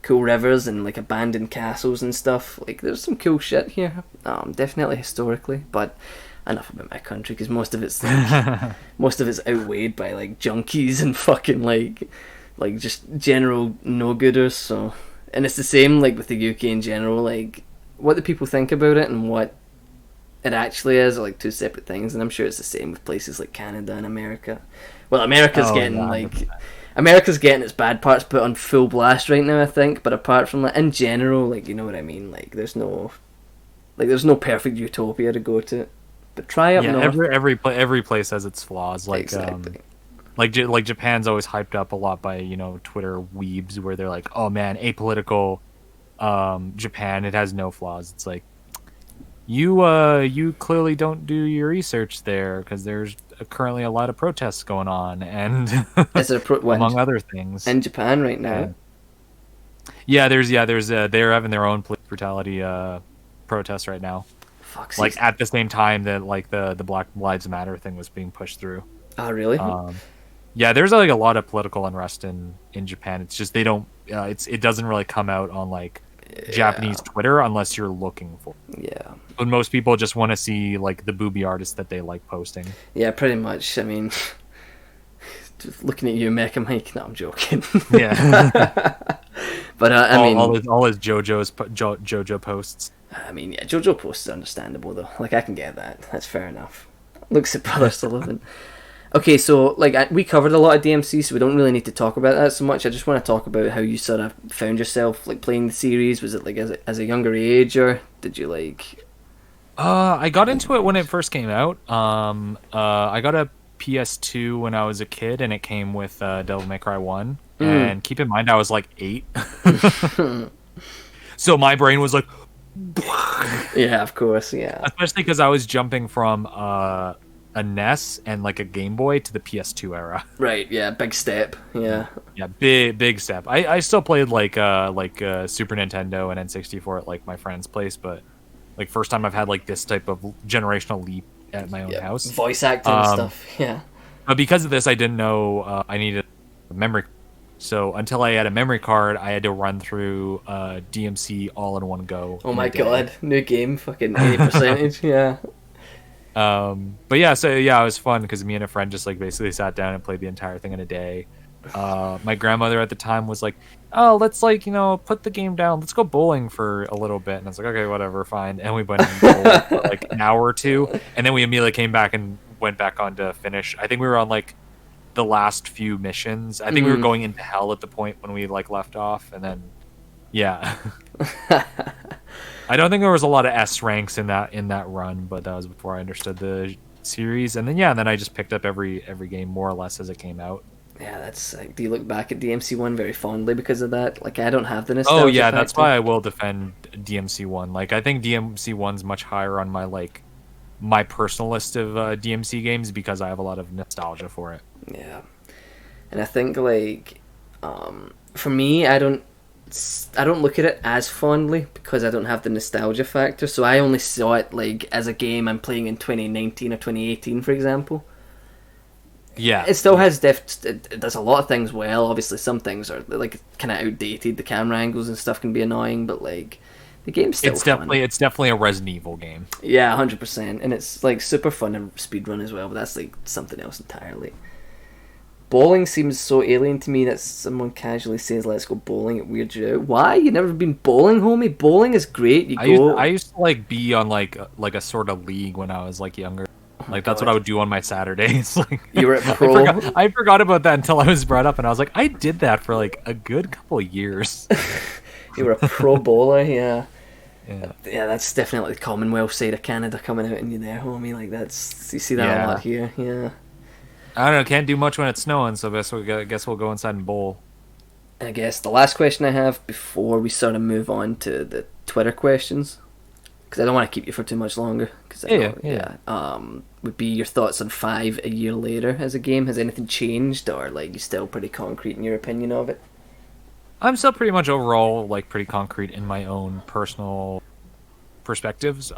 cool rivers and like abandoned castles and stuff. Like there's some cool shit here. Definitely historically, but enough about my country because most of it's like, most of it's outweighed by like junkies and fucking like just general no-gooders. So, and it's the same like with the UK in general. Like what do people think about it and what it actually is are like two separate things, and I'm sure it's the same with places like Canada and America. Well, America's America's getting its bad parts put on full blast right now, I think. But apart from that, in general, like you know what I mean. Like there's no perfect utopia to go to. But try up north. Every place has its flaws. Like exactly. Like Japan's always hyped up a lot by Twitter weebs where they're like, oh man, apolitical Japan, it has no flaws. It's like you clearly don't do your research there because there's currently a lot of protests going on and among other things in Japan right now. There's they're having their own police brutality protests right now. Like at the same time that like the Black Lives Matter thing was being pushed through. Oh really? There's like a lot of political unrest in Japan. It's just they don't it doesn't really come out on like Japanese Twitter unless you're looking for it. Yeah. But most people just want to see like the booby artists that they like posting. Yeah, pretty much. I mean, just looking at you, Mecha Mike. No, I'm joking. Yeah. But I mean, all his JoJo posts. I mean, yeah, JoJo posts are understandable though. Like I can get that. That's fair enough. Looks at Brother Sullivan. Okay, so like we covered a lot of DMC, so we don't really need to talk about that so much. I just want to talk about how you sort of found yourself like playing the series. Was it like as a younger age, or did you like? I got into it when it first came out. I got a PS2 when I was a kid, and it came with Devil May Cry 1. And keep in mind, I was like 8, so my brain was like, yeah, of course, yeah. Especially because I was jumping from a NES and like a Game Boy to the PS2 era. Right, yeah, big step. Yeah. Yeah, big step. I still played like Super Nintendo and N64 at like my friend's place, but like first time I've had like this type of generational leap at my own house. Voice acting and stuff, yeah. But because of this, I didn't know I needed a memory. So until I had a memory card, I had to run through DMC all in one go. Oh my god, new game, fucking 80%, yeah. But yeah, so yeah, it was fun because me and a friend just like basically sat down and played the entire thing in a day. My grandmother at the time was like, oh, let's like, put the game down. Let's go bowling for a little bit. And I was like, okay, whatever, fine. And we went and bowled for like an hour or two. And then we immediately came back and went back on to finish. I think we were on like the last few missions. I think we were going into hell at the point when we like left off. And then, yeah. I don't think there was a lot of S ranks in that run, but that was before I understood the series. And then I just picked up every game more or less as it came out. Yeah, that's like, do you look back at DMC1 very fondly because of that? Like, I don't have the nostalgia. Oh yeah, factor. That's why I will defend DMC1. Like, I think DMC1's much higher on my personal list of DMC games because I have a lot of nostalgia for it. Yeah, and I think like for me, I don't look at it as fondly because I don't have the nostalgia factor. So I only saw it like as a game I'm playing in 2019 or 2018, for example. Yeah, it still has it does a lot of things well. Obviously, some things are like kind of outdated. The camera angles and stuff can be annoying, but like the game's still fun. It's definitely a Resident Evil game. Yeah, 100%, and it's like super fun and speedrun as well. But that's like something else entirely. Bowling seems so alien to me that someone casually says, "Let's go bowling." It weirds you out. Why? You never been bowling, homie? Bowling is great. I used to like be on like a sort of league when I was like younger. Like that's what I would do on my Saturdays. Like you were at pro. I forgot about that until I was brought up, and I was like, I did that for like a good couple of years. You were a pro bowler, yeah. Yeah, that's definitely the Commonwealth side of Canada coming out in you there, homie. Like you see that a lot here. Yeah. I don't know. Can't do much when it's snowing, so I guess we'll go inside and bowl. I guess the last question I have before we sort of move on to the Twitter questions, because I don't want to keep you for too much longer. Would be your thoughts on 5 a year later as a game. Has anything changed, or like you still pretty concrete in your opinion of it? I'm still pretty much overall like pretty concrete in my own personal perspectives.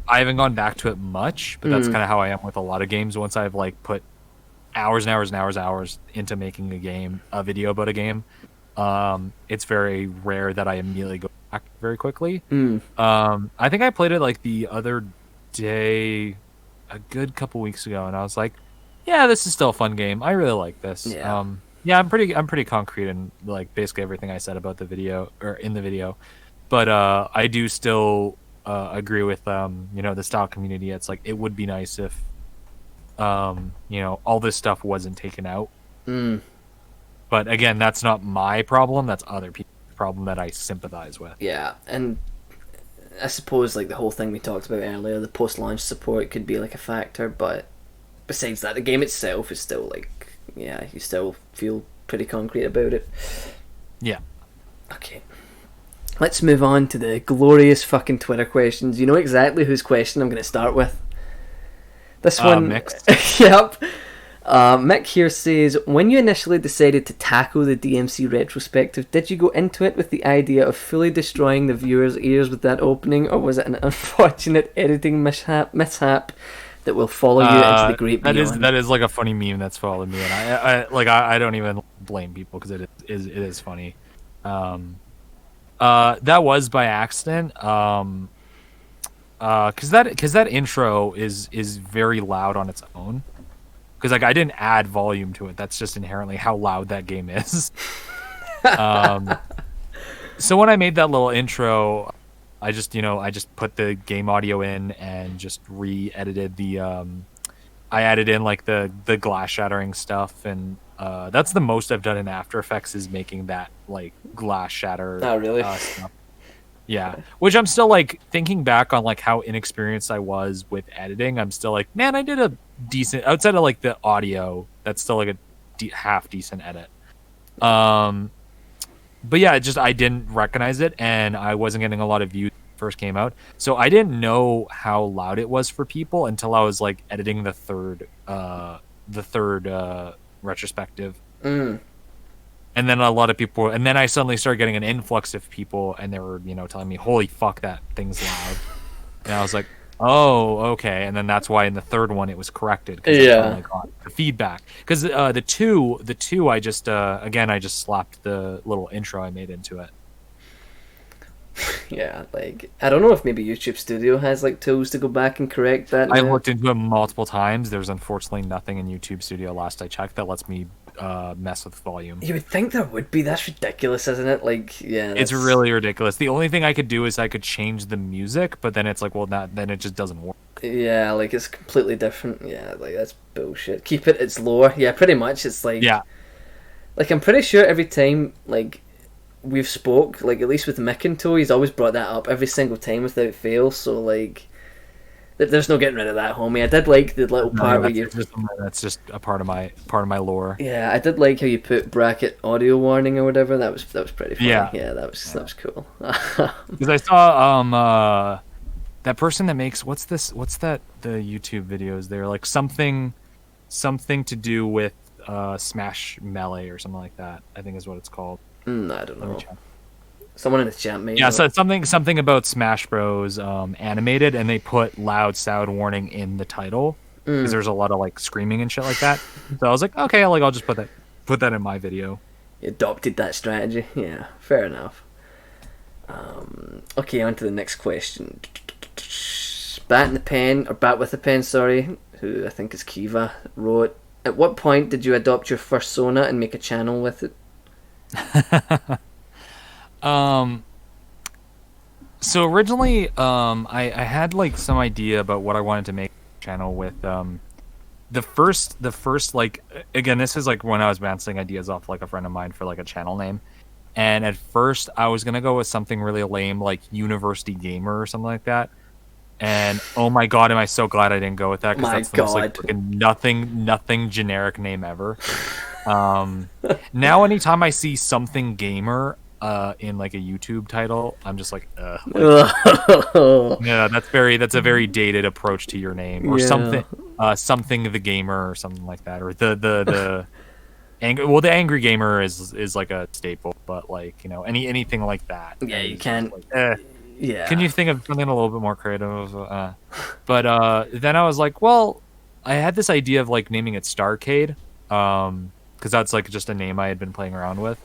I haven't gone back to it much, but that's kind of how I am with a lot of games. Once I've like put hours and hours and hours into making a video about a game, it's very rare that I immediately go back very quickly. Mm. I think I played it like the other day, a good couple weeks ago, and I was like, yeah, this is still a fun game. I really like this. Yeah. Yeah, I'm pretty concrete in like basically everything I said about the video or in the video, but I do still agree with the style community. It's like it would be nice if all this stuff wasn't taken out. Mm. But again, that's not my problem. That's other people's problem that I sympathize with. Yeah, and I suppose like the whole thing we talked about earlier, the post-launch support could be like a factor, but besides that, the game itself is still like, yeah, you still feel pretty concrete about it. Yeah. Okay. Let's move on to the glorious fucking Twitter questions. You know exactly whose question I'm going to start with. This one... Mixed. Yep. Mick here says, when you initially decided to tackle the DMC retrospective, did you go into it with the idea of fully destroying the viewer's ears with that opening, or was it an unfortunate editing mishap that will follow you into the great beyond? That is like a funny meme that's followed me, and I don't even blame people because it is funny. That was by accident. Because that intro is very loud on its own. Because like I didn't add volume to it. That's just inherently how loud that game is. So when I made that little intro, I just put the game audio in and just re-edited the. I added in like the glass shattering stuff, and that's the most I've done in After Effects is making that like glass shatter. Oh really? Stuff. Yeah, which I'm still like thinking back on like how inexperienced I was with editing. I'm still like, man, I did a decent outside of like the audio. That's still like a half decent edit. But yeah, I didn't recognize it, and I wasn't getting a lot of views when it first came out, so I didn't know how loud it was for people until I was like editing the third retrospective. Mm. And then a lot of people, and then I suddenly started getting an influx of people, and they were, telling me, "Holy fuck, that thing's loud." And I was like, "Oh, okay." And then that's why in the third one it was corrected. Yeah. I got the feedback because the two, I just slapped the little intro I made into it. Yeah, like I don't know if maybe YouTube Studio has like tools to go back and correct that. I looked into it multiple times. There's unfortunately nothing in YouTube Studio last I checked that lets me mess with volume. You would think there would be. That's ridiculous, isn't it? Like, yeah, it's really ridiculous. The only thing I could do is I could change the music, but then it's like, well, then it just doesn't work. Yeah, like it's completely different. Yeah, like that's bullshit. Keep it. It's lower. Yeah, pretty much. It's like, yeah, like I'm pretty sure every time like we've spoke, like at least with Mick and Toe, he's always brought that up every single time without fail. So like, there's no getting rid of that, homie. I did like the little part where you. That's just a part of my lore. Yeah, I did like how you put bracket audio warning or whatever. That was pretty funny. Yeah, that was cool. Because I saw that person that makes what's the YouTube videos? They're like something to do with Smash Melee or something like that. I think is what it's called. I don't know. Someone in the chat maybe. Yeah, so something about Smash Bros. Animated, and they put loud sound warning in the title because there's a lot of like screaming and shit like that. So I was like, okay, I'll just put that in my video. You adopted that strategy. Yeah, fair enough. Okay, on to the next question. Bat with the pen, sorry, who I think is Kiva, wrote, at what point did you adopt your fursona and make a channel with it? So originally, I had like some idea about what I wanted to make a channel with. The first like, again, this is like when I was bouncing ideas off like a friend of mine for like a channel name, and at first I was gonna go with something really lame like University Gamer or something like that. And oh my god, am I so glad I didn't go with that, because that's the most like freaking nothing generic name ever. Now anytime I see something gamer in like a YouTube title, I'm just like, yeah, that's a very dated approach to your name, or something the gamer or something like that, or the the Angry Gamer is like a staple, but like, anything like that. Yeah, you can't. Like, yeah. Can you think of something a little bit more creative? But then I was like, well, I had this idea of like naming it Starcade, because that's like just a name I had been playing around with.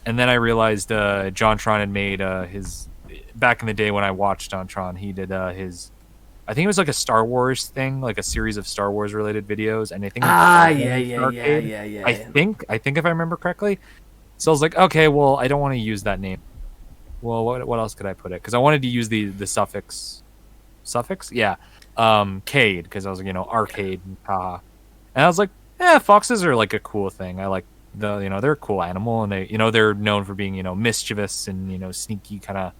And then I realized JonTron had made his back in the day when I watched JonTron, he did his. I think it was like a Star Wars thing, like a series of Star Wars related videos, and I think yeah. I think if I remember correctly. So I was like, okay, well, I don't want to use that name. Well, what else could I put it? Because I wanted to use the suffix, yeah, cade, because I was like, arcade, haha. And I was like, yeah, foxes are like a cool thing. I like they're a cool animal, and they're known for being mischievous and sneaky kind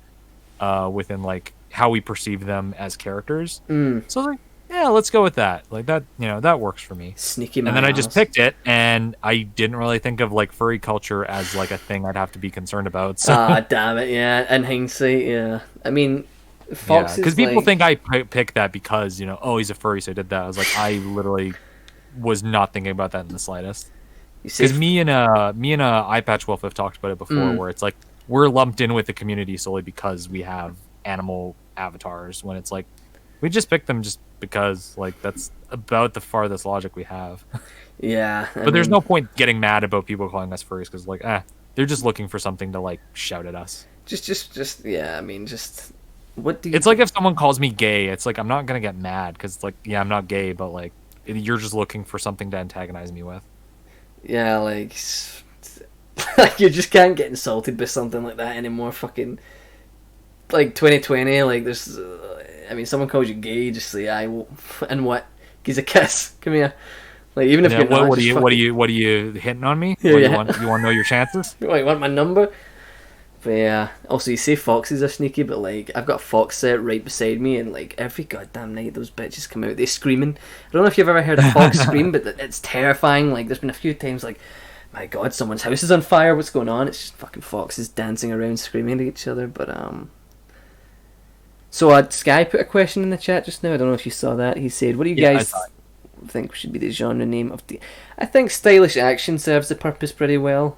of within like how we perceive them as characters. So I was like, yeah, let's go with that. Like that, that works for me. Sneaky. And then I just picked it, and I didn't really think of like furry culture as like a thing I'd have to be concerned about. So. Damn it, yeah. In hindsight, yeah. I mean, foxes. Because people think I picked that because oh, he's a furry, so I did that. I was like, I literally was not thinking about that in the slightest. Because me and iPatch Wolf have talked about it before, where it's like we're lumped in with the community solely because we have animal avatars, when it's like we just picked them just because like that's about the farthest logic we have. Yeah, but there's no point getting mad about people calling us furries, because like they're just looking for something to like shout at us. Just yeah. I mean, just what do you? It's like if someone calls me gay, it's like I'm not gonna get mad because it's like, yeah, I'm not gay, but like you're just looking for something to antagonize me with. Yeah, like you just can't get insulted by something like that anymore. Fucking like 2020, like there's. I mean, someone calls you gay, just say, and what? Gives a kiss. Come here. Like even if you're not. What are you hitting on me? Yeah, you want to know your chances? You want my number? But yeah. Also, you say foxes are sneaky, but like I've got a fox set right beside me, and like every goddamn night those bitches come out, they screaming. I don't know if you've ever heard a fox scream, but it's terrifying. Like there's been a few times like, my God, someone's house is on fire. What's going on? It's just fucking foxes dancing around, screaming at each other. But So Sky put a question in the chat just now. I don't know if you saw that. He said, "What do you guys think should be the genre name of the?" I think stylish action serves the purpose pretty well.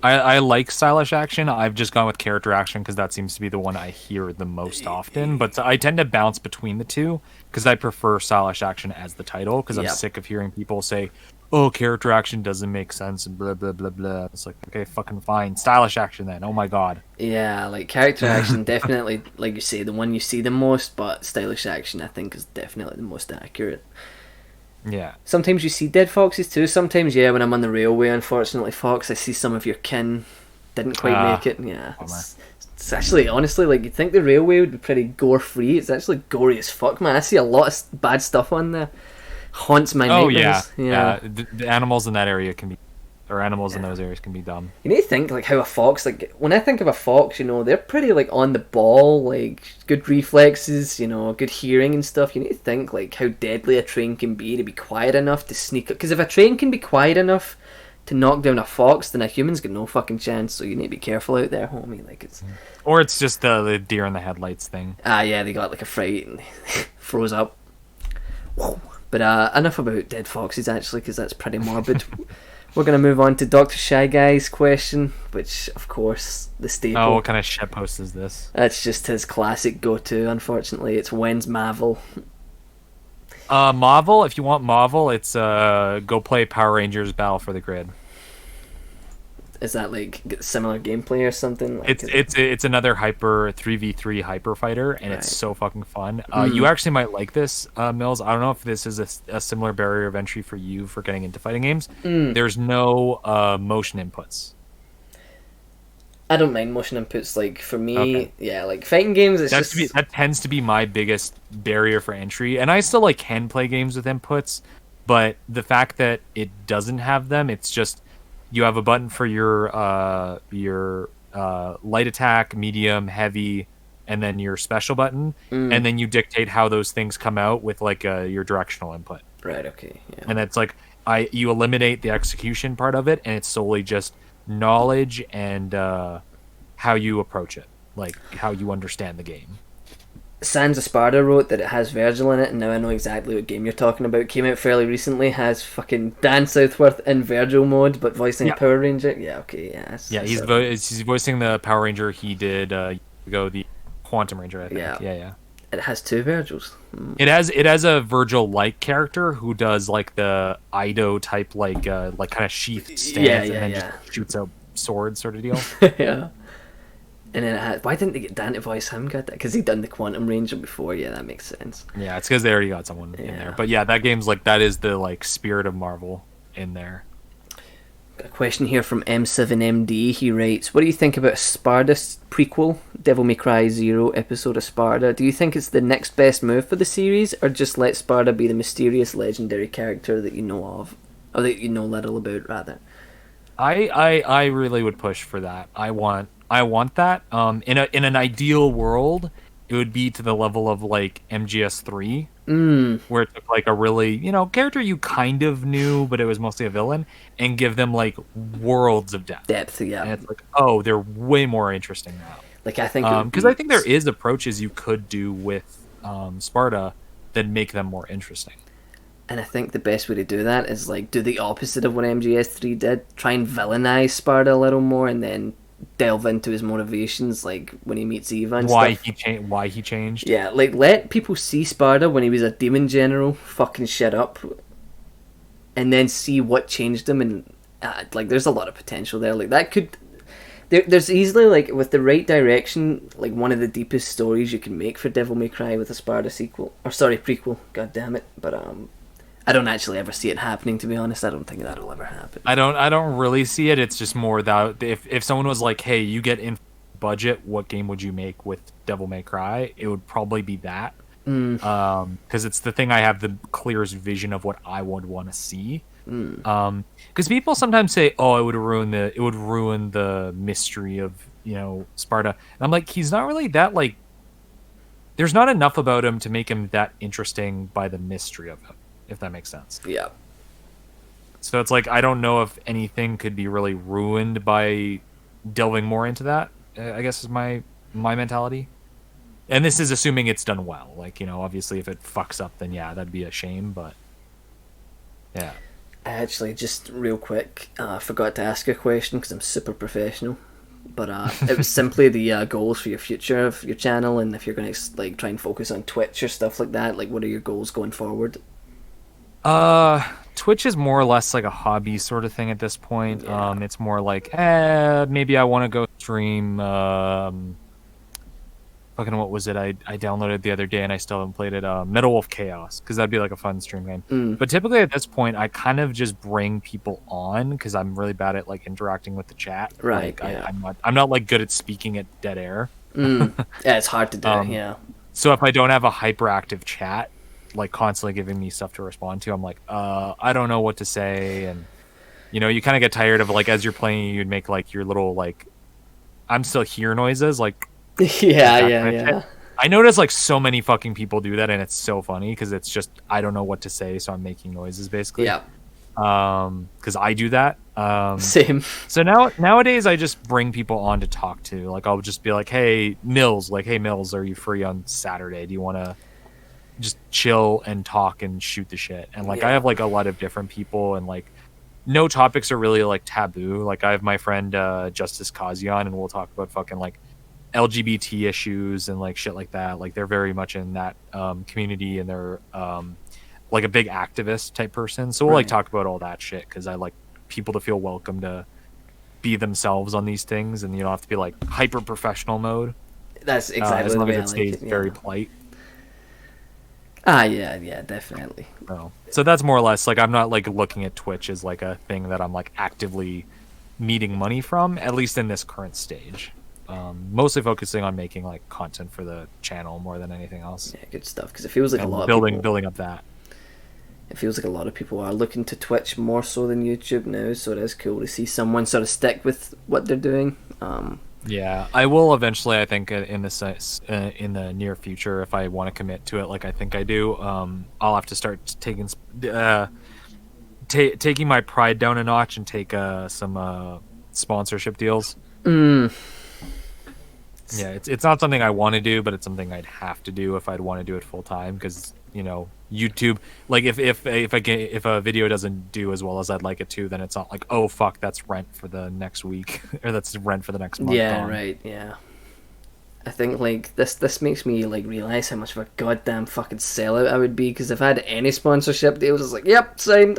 I like stylish action. I've just gone with character action because that seems to be the one I hear the most often. But I tend to bounce between the two because I prefer stylish action as the title, because I'm sick of hearing people say, "Oh, character action doesn't make sense," and blah blah blah blah. It's like, okay, fucking fine, stylish action then. Oh my God. Yeah, like character action definitely, like you say, the one you see the most, but stylish action I think is definitely the most accurate. Yeah. Sometimes you see dead foxes too. Sometimes, yeah, when I'm on the railway, unfortunately, Fox, I see some of your kin didn't quite make it. Yeah. It's actually, honestly, like you'd think the railway would be pretty gore free. It's actually gory as fuck, man. I see a lot of bad stuff on there. Haunts my nightmares. Yeah. The animals in that area can be, or animals in those areas can be dumb. You need to think like how a fox, like when I think of a fox, they're pretty like on the ball, like good reflexes, good hearing and stuff. You need to think like how deadly a train can be to be quiet enough to sneak up. Because if a train can be quiet enough to knock down a fox, then a human's got no fucking chance. So you need to be careful out there, homie. Like it's, or it's just the deer in the headlights thing. Yeah, they got like a fright and froze up. Whoa. But enough about dead foxes actually, because that's pretty morbid. We're going to move on to Dr. Shy Guy's question, which, of course, the staple. Oh, what kind of shitpost is this? That's just his classic go-to, unfortunately. It's when's Marvel? Marvel, if you want Marvel, it's go play Power Rangers Battle for the Grid. Is that like similar gameplay or something? Like, it's another 3v3 hyper fighter, and it's so fucking fun. You actually might like this, Millz. I don't know if this is a similar barrier of entry for you for getting into fighting games. There's no motion inputs. I don't mind motion inputs. Like for me, yeah, like fighting games. That tends to be my biggest barrier for entry, and I still can play games with inputs, but the fact that it doesn't have them, it's just. You have a button for your light attack, medium, heavy, and then your special button, and then you dictate how those things come out with your directional input. Right. Okay. Yeah. And it's you eliminate the execution part of it, and it's solely just knowledge and how you approach it, like how you understand the game. Sans Esparta wrote that it has Virgil in it, and now I know exactly what game you're talking about. Came out fairly recently, has fucking Dan Southworth in Virgil mode, but voicing Power Ranger. Yeah, okay, yeah. He's voicing the Power Ranger he did the Quantum Ranger, I think. Yeah. It has two Virgils. It has a Virgil-like character who does the Ido type kind of sheathed stance and then just shoots out sword sort of deal. Yeah. And then why didn't they get Dan to voice him? Got that because he'd done the Quantum Ranger before. Yeah, that makes sense. Yeah, it's because they already got someone in there. But yeah, that game's like that is the like spirit of Marvel in there. Got a question here from M7MD. He writes, "What do you think about Sparda's prequel, Devil May Cry 0 episode of Sparda? Do you think it's the next best move for the series, or just let Sparda be the mysterious, legendary character that you know of, or that you know little about, rather?" I really would push for that. I want that. In an ideal world, it would be to the level of like MGS3, where it took like a really character you kind of knew, but it was mostly a villain, and give them like worlds of depth. Yeah. And it's like, oh, they're way more interesting now. Like I think because I think there is approaches you could do with Sparda that make them more interesting. And I think the best way to do that is like do the opposite of what MGS3 did. Try and villainize Sparda a little more, and then delve into his motivations, like when he meets Eva and stuff. Why he changed. Yeah, like let people see Sparda when he was a demon general fucking shit up, and then see what changed him. And like there's a lot of potential there. Like that could there's easily, like with the right direction, like one of the deepest stories you can make for Devil May Cry with a Sparda sequel, or sorry, prequel, god damn it. But I don't actually ever see it happening, to be honest. I don't think that'll ever happen. I don't really see it. It's just more that if someone was like, hey, you get in budget, what game would you make with Devil May Cry? It would probably be that. Because it's the thing I have the clearest vision of what I would want to see. Because people sometimes say, oh, it would ruin the mystery of Sparda. And I'm like, he's not really that, like, there's not enough about him to make him that interesting by the mystery of him, if that makes sense. Yeah. So it's like, I don't know if anything could be really ruined by delving more into that, I guess is my mentality. And this is assuming it's done well. Like, obviously if it fucks up, then yeah, that'd be a shame, but yeah. I actually, just real quick, forgot to ask a question because I'm super professional. But it was simply the goals for your future of your channel, and if you're going to like try and focus on Twitch or stuff like that, like what are your goals going forward? Twitch is more or less like a hobby sort of thing at this point. Yeah. It's more like, maybe I want to go stream, fucking what was it? I downloaded the other day and I still haven't played it. Metal Wolf Chaos, because that'd be like a fun stream game. But typically at this point, I kind of just bring people on because I'm really bad at like interacting with the chat. Right. Like, yeah. I'm not like good at speaking at dead air. Yeah, it's hard to do. Yeah. So if I don't have a hyperactive chat, like constantly giving me stuff to respond to, I'm like, I don't know what to say, and you kind of get tired of like as you're playing, you'd make like your little like, I'm still here noises, like. Yeah. I notice like so many fucking people do that, and it's so funny because it's just I don't know what to say, so I'm making noises basically. Yeah. Because I do that. Same. So nowadays I just bring people on to talk to. Like I'll just be like, hey Millz, are you free on Saturday? Do you want to just chill and talk and shoot the shit? And like I have like a lot of different people, and like no topics are really like taboo. Like I have my friend Justice Kazian, and we'll talk about fucking like LGBT issues and like shit like that. Like they're very much in that community, and they're like a big activist type person. So we'll like talk about all that shit because I like people to feel welcome to be themselves on these things, and you don't have to be like hyper professional mode. That's exactly as long the way as it stays very polite. Yeah, definitely. So that's more or less like I'm not like looking at Twitch as like a thing that I'm like actively meeting money from, at least in this current stage. Mostly focusing on making like content for the channel more than anything else. Yeah, good stuff. Because it feels like a lot building of people, building up that. It feels like a lot of people are looking to Twitch more so than YouTube now. So it is cool to see someone sort of stick with what they're doing. Yeah, I will eventually. I think in the near future, if I want to commit to it, like I think I do, I'll have to start taking taking my pride down a notch and take some sponsorship deals. Yeah, it's not something I want to do, but it's something I'd have to do if I'd want to do it full time. Because YouTube, like if a video doesn't do as well as I'd like it to, then it's not like, oh fuck, that's rent for the next week or that's rent for the next month. Yeah, right. Yeah, I think like this makes me like realize how much of a goddamn fucking sellout I would be, because if I had any sponsorship deals, it's like, yep, signed.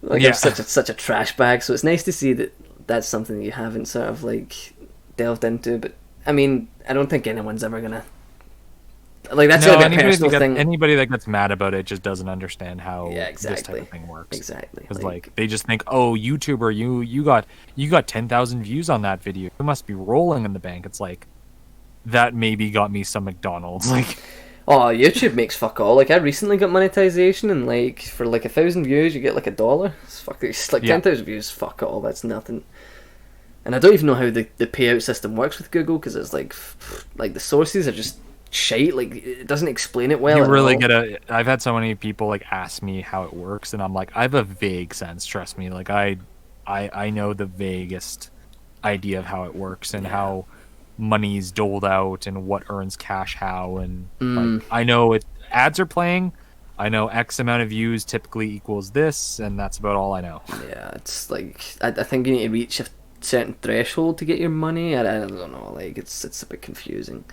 Like I'm such a trash bag. So it's nice to see that that's something that you haven't sort of like delved into. But I mean, I don't think anyone's ever gonna like that's a bit personal thing. Anybody that gets mad about it just doesn't understand how this type of thing works. Exactly. Because like they just think, oh, YouTuber, you got 10,000 views on that video. You must be rolling in the bank. It's like that maybe got me some McDonald's. Like, oh, YouTube makes fuck all. Like I recently got monetization, and like for like 1,000 views, you get like $1. It's like 10,000 views. Fuck all. That's nothing. And I don't even know how the payout system works with Google, because it's like the sources are just shite. Like it doesn't explain it well. You really get I've had so many people like ask me how it works, and I'm like, I have a vague sense. Trust me. Like I know the vaguest idea of how it works and how money's doled out and what earns cash how, and like, I know ads are playing. I know X amount of views typically equals this, and that's about all I know. Yeah, it's like I think you need to reach a certain threshold to get your money. I don't know. Like it's a bit confusing.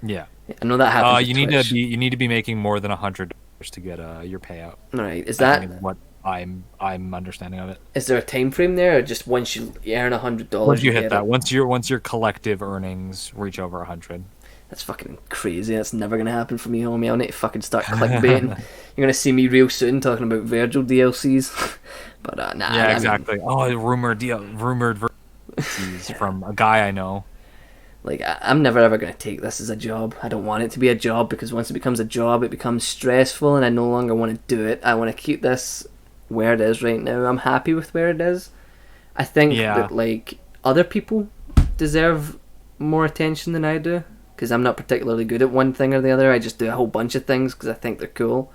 Yeah, I know that happens. You need to be making more than $100 to get your payout. Right? Is that what I'm understanding of it? Is there a time frame there, or just once you earn $100? Once you hit that, once your collective earnings reach over 100. That's fucking crazy. That's never gonna happen for me, homie. I'll need to fucking start clickbaiting. You're gonna see me real soon talking about Virgil DLCs. But nah. Yeah, exactly. Rumored DLCs from a guy I know. Like I'm never ever gonna take this as a job. I don't want it to be a job, because once it becomes a job, it becomes stressful, and I no longer want to do it. I want to keep this where it is right now. I'm happy with where it is. I think that like other people deserve more attention than I do, because I'm not particularly good at one thing or the other. I just do a whole bunch of things because I think they're cool.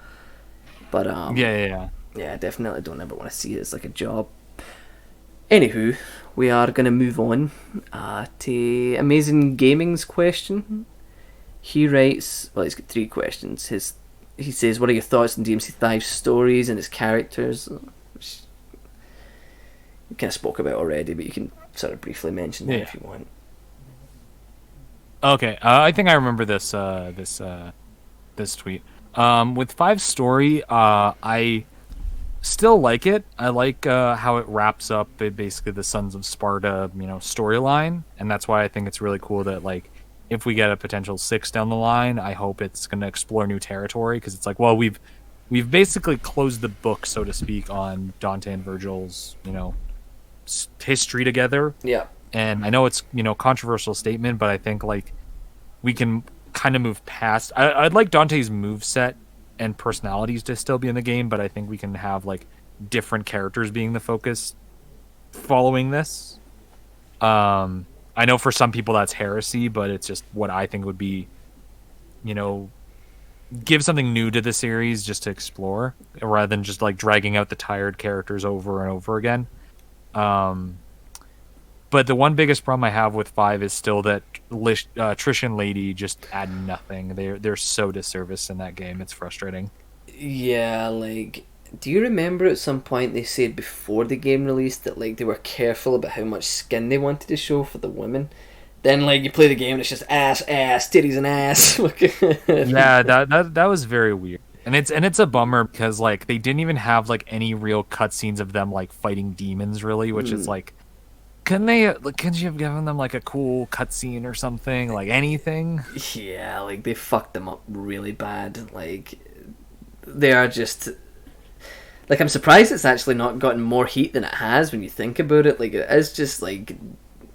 But yeah, I definitely don't ever want to see it as like a job. Anywho, we are going to move on to Amazing Gaming's question. He writes, well, he's got 3 questions. He says, what are your thoughts on DMC5's stories and its characters? Which you kind of spoke about already, but you can sort of briefly mention that if you want. Okay, I think I remember this tweet. With 5's story, I still like it. I like how it wraps up basically the Sons of Sparta, storyline, and that's why I think it's really cool that like if we get a potential 6 down the line, I hope it's going to explore new territory, because it's like, well, we've basically closed the book, so to speak, on Dante and Virgil's history together. Yeah. And I know it's controversial statement, but I think like we can kind of move past. I'd like Dante's moveset and personalities to still be in the game, but I think we can have like different characters being the focus following this. I know for some people that's heresy, but it's just what I think would be, give something new to the series just to explore, rather than just like dragging out the tired characters over and over again. But the one biggest problem I have with 5 is still that Trish and Lady just add nothing. They're so disservice in that game. It's frustrating. Yeah, like, do you remember at some point they said before the game released that like they were careful about how much skin they wanted to show for the women? Then like you play the game and it's just ass, titties and ass. Yeah, that was very weird. And it's a bummer, because like they didn't even have like any real cutscenes of them like fighting demons, really, which is like, couldn't you have given them like a cool cutscene or something, like anything? Yeah, like they fucked them up really bad. Like they are just like, I'm surprised it's actually not gotten more heat than it has when you think about it. Like it is just like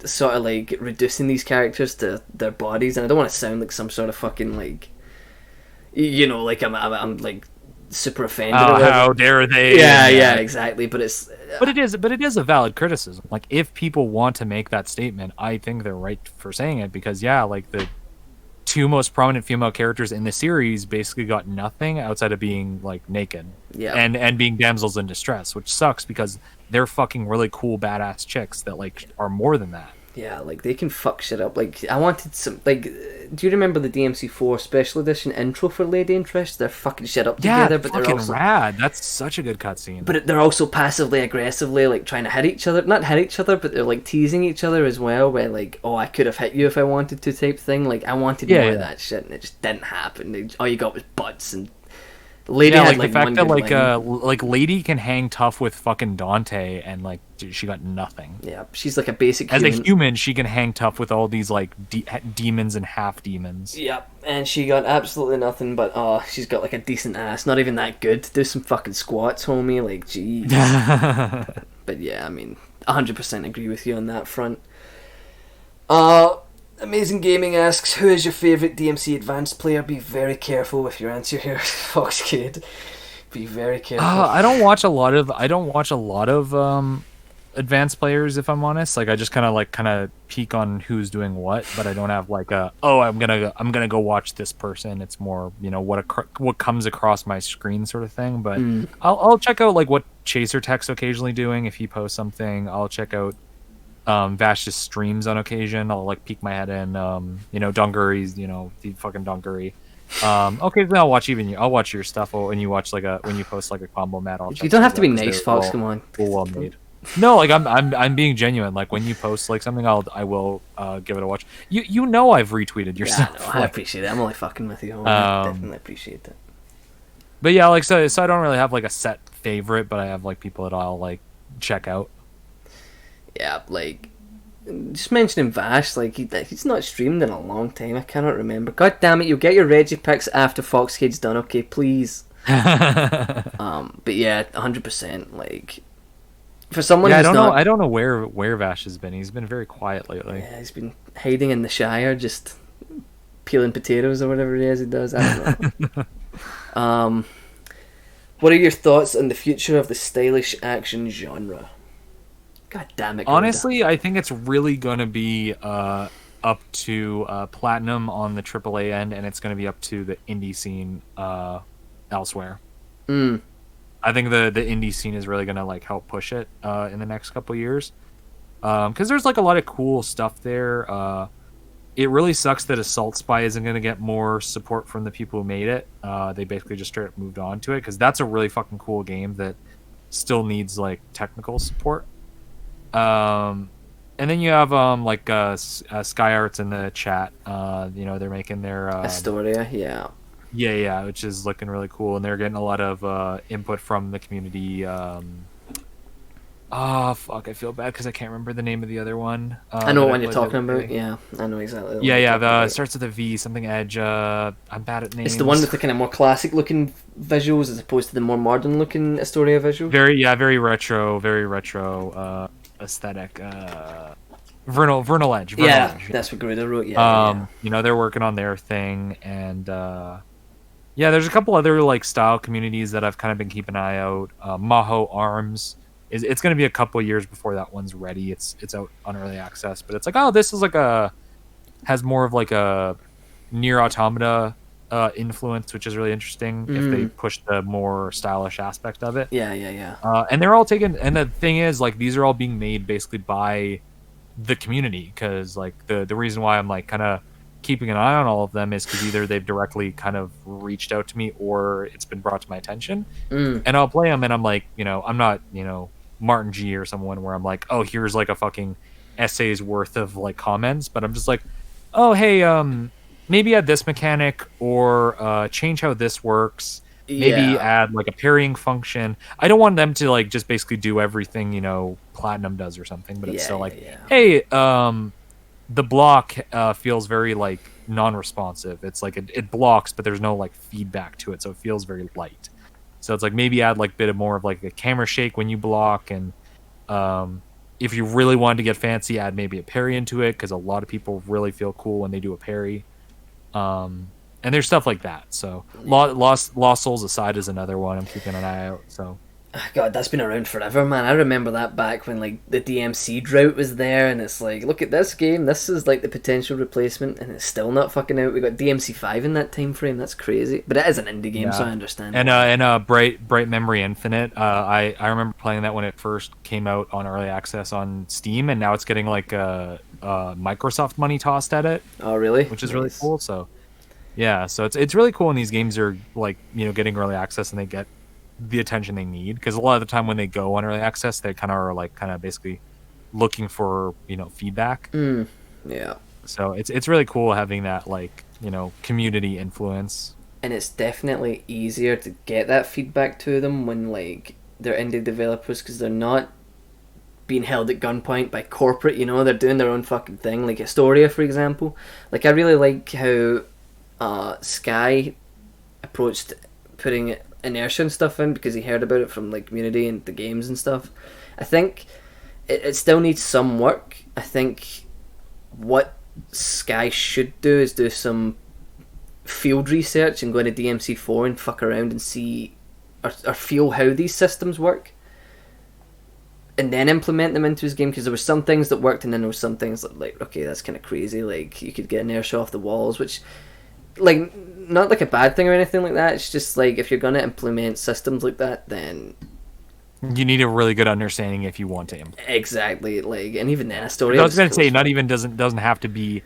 sort of like reducing these characters to their bodies, and I don't want to sound like some sort of fucking like, like I'm like super offended. Oh, how dare they? Yeah, exactly. But it is a valid criticism. Like if people want to make that statement, I think they're right for saying it, because like the 2 most prominent female characters in the series basically got nothing outside of being like naked, and being damsels in distress, which sucks because they're fucking really cool badass chicks that like are more than that. Yeah, like they can fuck shit up. Like I wanted some, like, do you remember the DMC4 Special Edition intro for Lady and Trish? They're fucking shit up together, but they're also rad. That's such a good cutscene. But they're also passively aggressively like trying to hit each other. Not hit each other, but they're like teasing each other as well. Where like, oh, I could have hit you if I wanted to, type thing. Like I wanted more of that shit, and it just didn't happen. All you got was butts and Lady Yeah, had like the like fact one that good line. like Lady can hang tough with fucking Dante, and like dude, she got nothing. Yeah, she's like a basic As a human. human, she can hang tough with all these like demons and half demons. Yep, and she got absolutely nothing. But oh, she's got like a decent ass. Not even that good. Do some fucking squats, homie. Like, jeez. But yeah, I mean, 100% agree with you on that front. Amazing Gaming asks, who is your favourite DMC Advanced player? Be very careful with your answer here, Foxcade. Be very careful. I don't watch a lot of advanced players, if I'm honest. Like I just kind of peek on who's doing what, but I don't have like a I'm gonna go watch this person. It's more what comes across my screen sort of thing. But I'll check out like what Chaser Tech's occasionally doing if he posts something. I'll check out Vash's streams on occasion. I'll like peek my head in. Dungaree's the fucking Dungaree. Okay, then I'll watch your stuff when you post like a combo mat. You don't have to be nice, Fox. Come on. Well made. No, like I'm being genuine. Like when you post like something, I will give it a watch. I've retweeted your stuff. No, I appreciate it. I'm only fucking with you. I definitely appreciate it. But yeah, like so I don't really have like a set favorite, but I have like people that I'll like check out. Yeah, like just mentioning Vash, like he's not streamed in a long time. I cannot remember. God damn it! You'll get your Reggie picks after Foxcade's done. Okay, please. But yeah, 100%. Like for someone, I don't know where Vash has been. He's been very quiet lately. Yeah, he's been hiding in the Shire, just peeling potatoes or whatever it is he does. I don't know. What are your thoughts on the future of the stylish action genre? God damn it! Honestly, I think it's really gonna be up to Platinum on the AAA end, and it's gonna be up to the indie scene elsewhere. I think the indie scene is really gonna like help push it in the next couple years, because there's like a lot of cool stuff there. It really sucks that Assault Spy isn't gonna get more support from the people who made it. They basically just straight up moved on to it because that's a really fucking cool game that still needs like technical support. And then you have Sky Arts in the chat. They're making their Astoria, yeah. Yeah, which is looking really cool, and they're getting a lot of input from the community. I feel bad because I can't remember the name of the other one. I know what one you're talking about. Yeah, I know exactly. It starts with a V, something Edge. I'm bad at names. It's the one with the kind of more classic-looking visuals as opposed to the more modern-looking Astoria visual. Very retro aesthetic. Vernal Edge. Edge. That's what Garuda wrote. Yeah. They're working on their thing, and there's a couple other like style communities that I've kind of been keeping an eye out. Maho Arms it's going to be a couple years before that one's ready. It's out on early access, but it's like, this is has more of like a Nier Automata influence, which is really interesting if they push the more stylish aspect of it. Yeah. And they're all taken, and the thing is, like, these are all being made basically by the community, because like the reason why I'm like kind of keeping an eye on all of them is because either they've directly kind of reached out to me or it's been brought to my attention, and I'll play them and I'm like, I'm not Martin G or someone where I'm like, oh, here's like a fucking essay's worth of like comments, but I'm just like, oh, hey, maybe add this mechanic or change how this works. Maybe add like a parrying function. I don't want them to like just basically do everything Platinum does or something, but it's still like, hey, the block feels very like non-responsive. It's like it blocks, but there's no like feedback to it, so it feels very light. So it's like maybe add like a bit more of like a camera shake when you block, and if you really wanted to get fancy, add maybe a parry into it, because a lot of people really feel cool when they do a parry. And there's stuff like that. So Lost Souls Aside is another one I'm keeping an eye out. So God, that's been around forever, man. I remember that back when like the DMC drought was there, and it's like, look at this game. This is like the potential replacement, and it's still not fucking out. We got DMC 5 in that time frame. That's crazy, but it is an indie game, so I understand. And Bright Memory Infinite. I remember playing that when it first came out on early access on Steam, and now it's getting like Microsoft money tossed at it. Oh, really? Which is really cool. So yeah, so it's really cool when these games are like getting early access and they get the attention they need, because a lot of the time when they go on early access, they kind of basically looking for feedback. Yeah. So it's really cool having that like community influence. and it's definitely easier to get that feedback to them when like they're indie developers, because they're not being held at gunpoint by corporate. You know, they're doing their own fucking thing. Like Astoria, for example. Like, I really like how Sky approached putting inertia and stuff in, because he heard about it from like community and the games and stuff. I think it still needs some work. I think what Sky should do is do some field research and go into DMC4 and fuck around and see or feel how these systems work, and then implement them into his game, because there were some things that worked and then there were some things that, like, okay, that's kind of crazy. Like, you could get inertia off the walls, which, like, not like a bad thing or anything like that. It's just like, if you're going to implement systems like that, then you need a really good understanding if you want to implement. Exactly. Like, and even then, a story. I was going to say, not even doesn't have to be,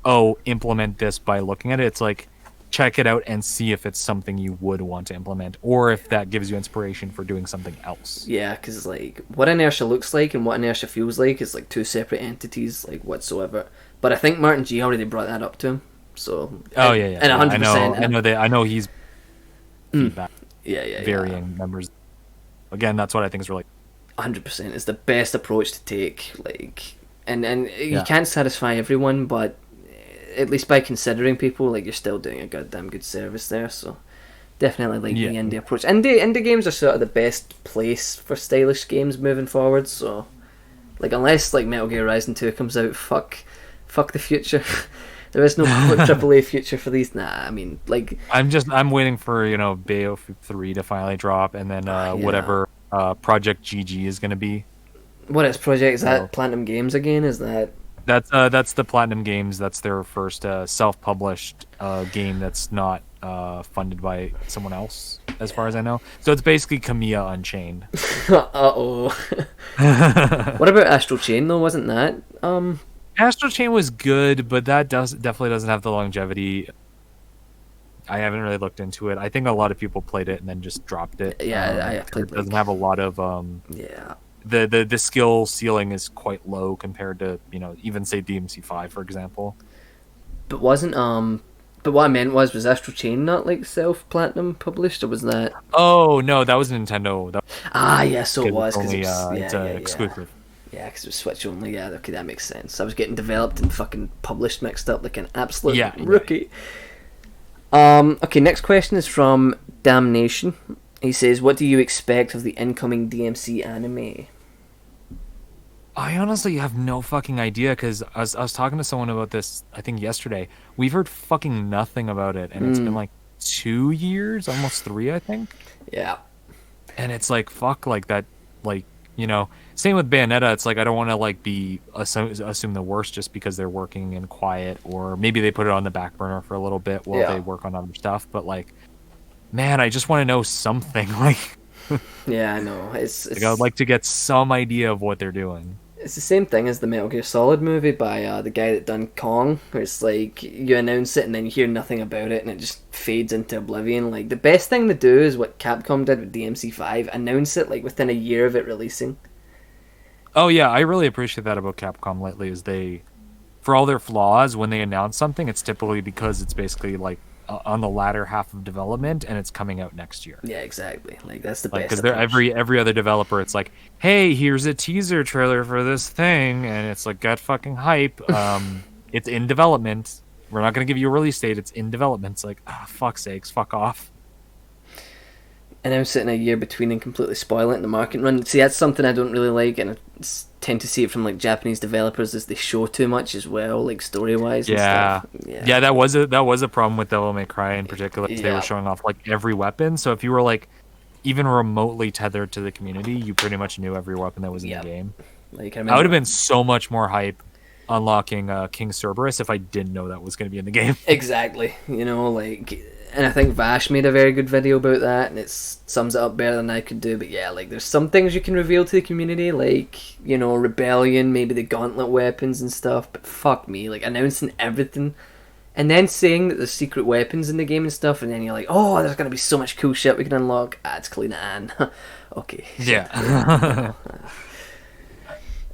oh, implement this by looking at it. It's like, check it out and see if it's something you would want to implement, or if that gives you inspiration for doing something else. Yeah, because like what inertia looks like and what inertia feels like is like two separate entities, like whatsoever. But I think Martin G already brought that up to him. So and 100%. I know he's feedback. Yeah. Varying members. Again, that's what I think is really 100% is the best approach to take. Like, and you can't satisfy everyone, but at least by considering people, like, you're still doing a goddamn good service there. So definitely like the indie approach. Indie games are sort of the best place for stylish games moving forward. So, like, unless like Metal Gear Rising 2 comes out, fuck the future. There is no AAA future for these. Nah, I mean, like, I'm waiting for, Bayo 3 to finally drop, and then whatever Project GG is going to be. What is Project? Is that Platinum Games again? Is that? That's the Platinum Games. That's their first self-published game that's not funded by someone else, as far as I know. So it's basically Kamiya Unchained. Uh-oh. What about Astral Chain, though? Wasn't that? Astral Chain was good, but that definitely doesn't have the longevity. I haven't really looked into it. I think a lot of people played it and then just dropped it. Yeah, it doesn't have a lot of yeah. The skill ceiling is quite low compared to, even say DMC5, for example. But wasn't but what I meant was Astral Chain not like self platinum published, or was that? Oh no, that was Nintendo. Yeah, so it was. It's exclusive. Yeah, because it was Switch only. Yeah, okay, that makes sense. I was getting developed and fucking published mixed up like an absolute rookie. Okay, next question is from Damnation. He says, what do you expect of the incoming DMC anime? I honestly have no fucking idea, because I was talking to someone about this, I think yesterday. We've heard fucking nothing about it, and it's been like 2 years, almost 3, I think. Yeah. And it's like, fuck, like that, like, same with Bayonetta. It's like, I don't want to like assume the worst just because they're working in quiet, or maybe they put it on the back burner for a little bit while they work on other stuff. But like, man, I just want to know something. Like, yeah, I know. It's like, I would like to get some idea of what they're doing. It's the same thing as the Metal Gear Solid movie by the guy that done Kong, where it's like you announce it and then you hear nothing about it and it just fades into oblivion. Like, the best thing to do is what Capcom did with DMC5, announce it like within a year of it releasing. Oh yeah, I really appreciate that about Capcom lately, is they, for all their flaws, when they announce something, it's typically because it's basically like on the latter half of development and it's coming out next year. Yeah, exactly. Like, that's the best. Because every other developer, it's like, hey, here's a teaser trailer for this thing, and it's like, got fucking hype. It's in development. We're not going to give you a release date. It's in development. It's like, fuck's sakes, fuck off. And I'm sitting a year between and completely spoil it in the market run. See, that's something I don't really like, and I tend to see it from like Japanese developers, as they show too much as well, like story wise. Yeah. And stuff. Yeah, that was a problem with Devil May Cry in particular. They were showing off like every weapon, so if you were like even remotely tethered to the community, you pretty much knew every weapon that was in the game. Like, I would have been so much more hype unlocking King Cerberus if I didn't know that was going to be in the game. Exactly. And I think Vash made a very good video about that, and it sums it up better than I could do. But yeah, like, there's some things you can reveal to the community, like, Rebellion, maybe the gauntlet weapons and stuff, but fuck me, like, announcing everything, and then saying that there's secret weapons in the game and stuff, and then you're like, oh, there's gonna be so much cool shit we can unlock. It's Kalina Ann. Okay. Yeah.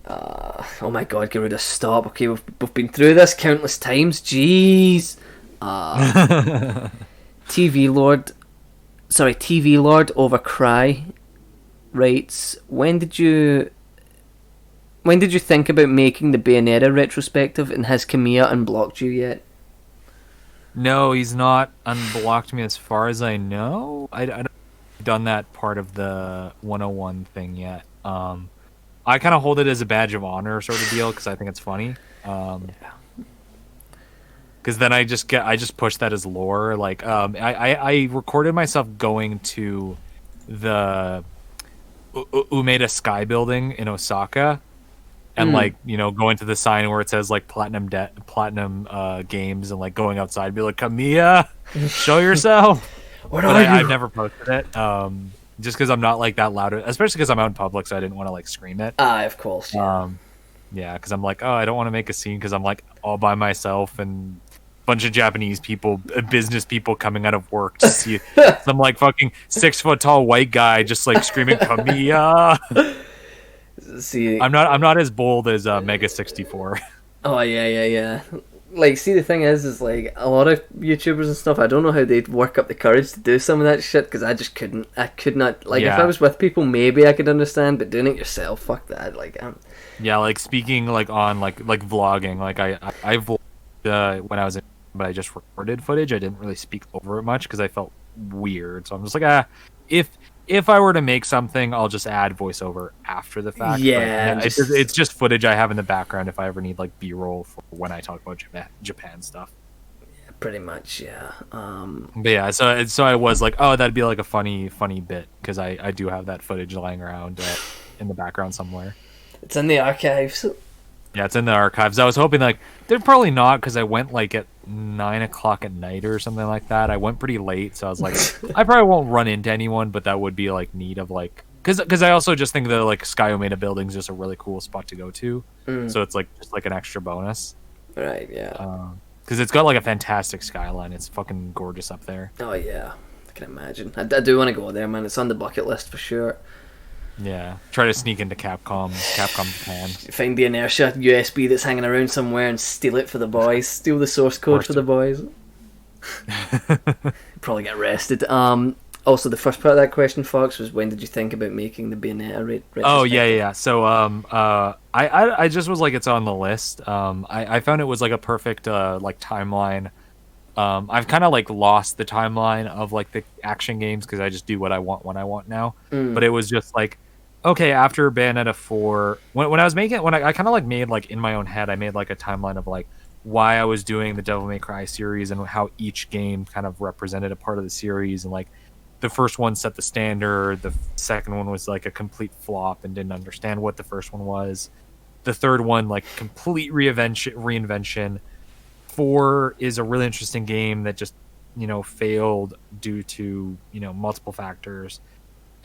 Oh my god, Garuda, stop. Okay, we've been through this countless times, jeez. TV Lord over Cry writes, when did you think about making the Bayonetta retrospective, and has Kamiya unblocked you yet? No, he's not unblocked me as far as I know. I don't done that part of the 101 thing yet. I kind of hold it as a badge of honor sort of deal because I think it's funny. Because then I just push that as lore. Like, I recorded myself going to the Umeda Sky Building in Osaka, and like, you know, going to the sign where it says like platinum games, and like going outside and be like, Kamiya, show yourself. What are you? I've never posted it. Just because I'm not like that loud, especially because I'm out in public, so I didn't want to like scream it. Of course. Yeah. Yeah, because I'm like, oh, I don't want to make a scene because I'm like all by myself and a bunch of Japanese people, business people coming out of work to see some like fucking 6 foot tall white guy just like screaming Kamiya. See, I'm not as bold as Mega 64. Oh yeah. Like, see, the thing is like a lot of YouTubers and stuff, I don't know how they'd work up the courage to do some of that shit, because I just couldn't. I could not. Like, if I was with people, maybe I could understand, but doing it yourself, fuck that. Like, yeah, like speaking like on like vlogging. Like I vlogged when I was in, but I just recorded footage. I didn't really speak over it much because I felt weird. So I'm just like, if I were to make something, I'll just add voiceover after the fact. Yeah, but it's just footage I have in the background if I ever need like B-roll for when I talk about Japan stuff. Yeah, pretty much, yeah. But yeah, so I was like, oh, that'd be like a funny bit, because I do have that footage lying around in the background somewhere. It's in the archives. Yeah, it's in the archives. I was hoping like they're probably not, because I went like at 9 o'clock at night or something like that. I went pretty late, so I was like, I probably won't run into anyone, but that would be like neat of like, because I also just think that like Sky Omeda building is just a really cool spot to go to. So it's like just like an extra bonus. Right. Yeah. Because it's got like a fantastic skyline. It's fucking gorgeous up there. Oh yeah, I can imagine. I do want to go there, man. It's on the bucket list for sure. Yeah, try to sneak into Capcom Japan. Find the Inertia USB that's hanging around somewhere and steal it for the boys. Steal the source code for the boys. Probably get arrested. Also, the first part of that question, Fox, was when did you think about making the Bayonetta retrospective? Oh yeah. So I just was like, it's on the list. I found it was like a perfect like timeline. I've kind of like lost the timeline of like the action games because I just do what I want when I want now. But it was just like, okay, after Bayonetta 4, when I was making it, when I kind of like made like in my own head, I made like a timeline of like why I was doing the Devil May Cry series and how each game kind of represented a part of the series. And like the first one set the standard, the second one was like a complete flop and didn't understand what the first one was. The third one, like complete reinvention. 4 is a really interesting game that just, you know, failed due to, you know, multiple factors.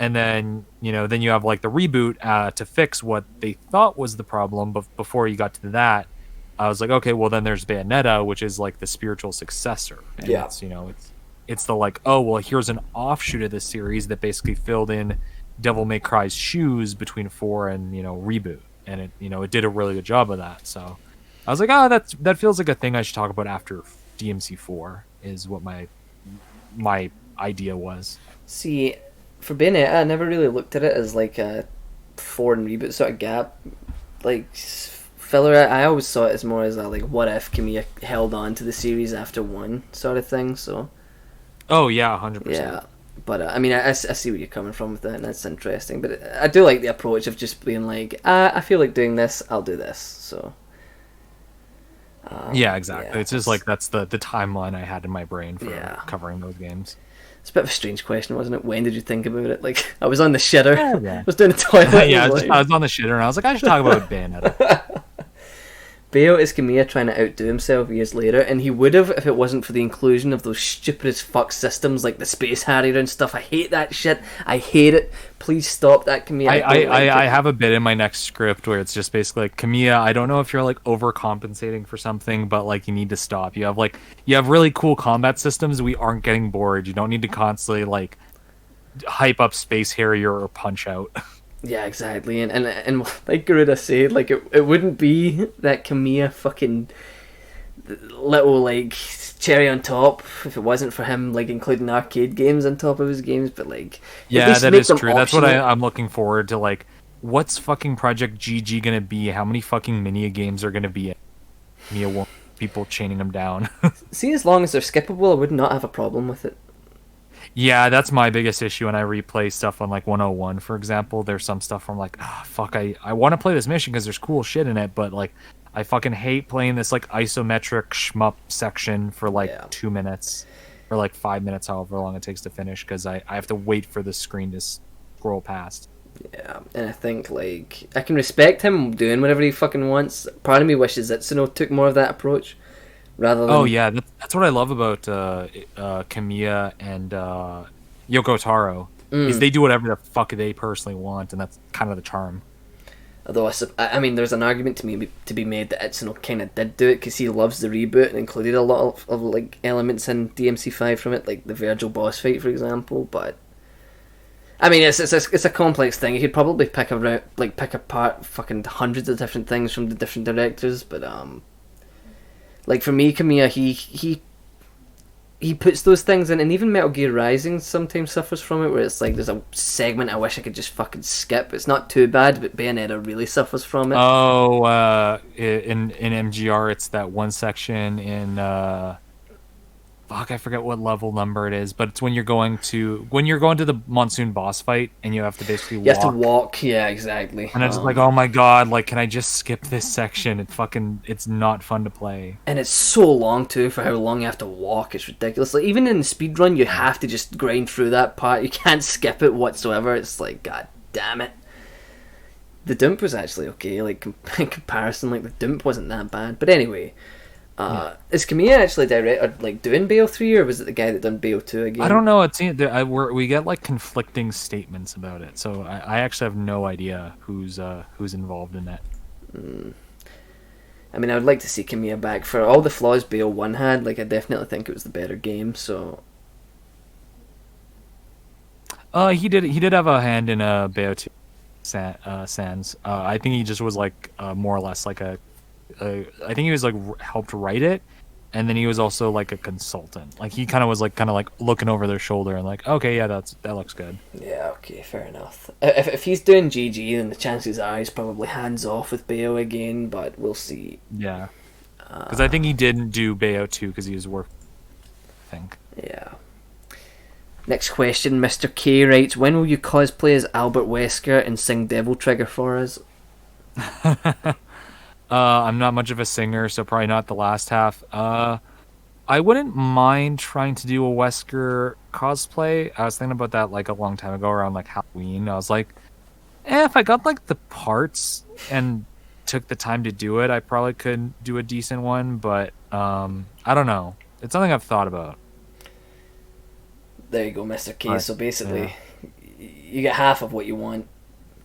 And then, you know, then you have like the reboot to fix what they thought was the problem. But before you got to that, I was like, okay, well then there's Bayonetta, which is like the spiritual successor. And it's, you know, it's the like, oh, well, here's an offshoot of this series that basically filled in Devil May Cry's shoes between 4 and, you know, reboot. And it, you know, it did a really good job of that. So I was like, oh, that feels like a thing I should talk about after DMC4 is what my idea was. See, for Bayonetta, I never really looked at it as like a 4 and reboot sort of gap, like filler. I always saw it as more as a like, what if Kamiya held on to the series after 1 sort of thing. So. Oh yeah, 100%. Yeah, but I mean, I see where you're coming from with that, and that's interesting. But I do like the approach of just being like, I feel like doing this, I'll do this. So. Yeah, exactly. Yeah, it's just like that's the timeline I had in my brain for covering those games. It's a bit of a strange question, wasn't it? When did you think about it? Like, I was on the shitter. I was doing the toilet. I was on the shitter, and I was like, I should talk about Bayonetta. Bayo is Kamiya trying to outdo himself years later, and he would have if it wasn't for the inclusion of those stupid as fuck systems like the Space Harrier and stuff. I hate that shit. I hate it. Please stop that, Kamiya. I have a bit in my next script where it's just basically like, Kamiya, I don't know if you're like overcompensating for something, but like you need to stop. You have really cool combat systems. We aren't getting bored. You don't need to constantly like hype up Space Harrier or Punch Out. Yeah, exactly, and like Garuda said, like it wouldn't be that Kamiya fucking little like cherry on top if it wasn't for him like including arcade games on top of his games, but like at Yeah, least that make is them true. That's what optional. I'm looking forward to. Like, what's fucking Project GG gonna be? How many fucking mini games are gonna be? People chaining them down. See, as long as they're skippable, I would not have a problem with it. Yeah, that's my biggest issue when I replay stuff on like 101, for example. There's some stuff where I'm like, ah, fuck, I want to play this mission because there's cool shit in it, but like, I fucking hate playing this like isometric shmup section for like 2 minutes or like 5 minutes, however long it takes to finish, because I have to wait for the screen to scroll past. Yeah, and I think like I can respect him doing whatever he fucking wants. Part of me wishes Itsuno took more of that approach rather than. Oh yeah, that's what I love about Kamiya and Yoko Taro is they do whatever the fuck they personally want, and that's kind of the charm. Although I mean, there's an argument to be made that Itsuno kind of did do it because he loves the reboot and included a lot of like elements in DMC5 from it, like the Virgil boss fight, for example. But I mean, it's a complex thing. You could probably pick apart fucking hundreds of different things from the different directors, but like for me, Kamiya, he puts those things in, and even Metal Gear Rising sometimes suffers from it, where it's like there's a segment I wish I could just fucking skip. It's not too bad, but Bayonetta really suffers from it. Oh, in MGR, it's that one section in fuck, I forget what level number it is, but it's when you're going to the monsoon boss fight, and you have to basically walk. You have to walk, yeah, exactly. And I'm just like, oh my god, like, can I just skip this section? It's not fun to play. And it's so long too for how long you have to walk. It's ridiculous. Like even in the speedrun, you have to just grind through that part. You can't skip it whatsoever. It's like, god damn it. The Dump was actually okay. Like in comparison, like the Dump wasn't that bad. But anyway. Is Kamiya actually doing Bayo 3, or was it the guy that done Bayo 2 again? I don't know. We get like conflicting statements about it, so I actually have no idea who's involved in that. I mean, I would like to see Kamiya back for all the flaws Bayo 1 had. Like, I definitely think it was the better game. So, he did have a hand in Bayo 2 Sans. I think he just was like more or less like I think he was like helped write it, and then he was also like a consultant. Like he kind of was like looking over their shoulder and like, okay, yeah, that looks good. Yeah, okay, fair enough. If he's doing GG, then the chances are he's probably hands off with Bayo again, but we'll see. Yeah, because I think he didn't do Bayo 2 because he was working. I think. Yeah. Next question, Mr. K writes, when will you cosplay as Albert Wesker and sing Devil Trigger for us? I'm not much of a singer, so probably not the last half. I wouldn't mind trying to do a Wesker cosplay. I was thinking about that like a long time ago around like Halloween. I was like, if I got like the parts and took the time to do it, I probably could do a decent one, but I don't know. It's something I've thought about. There you go, Mr. K. So basically, you get half of what you want.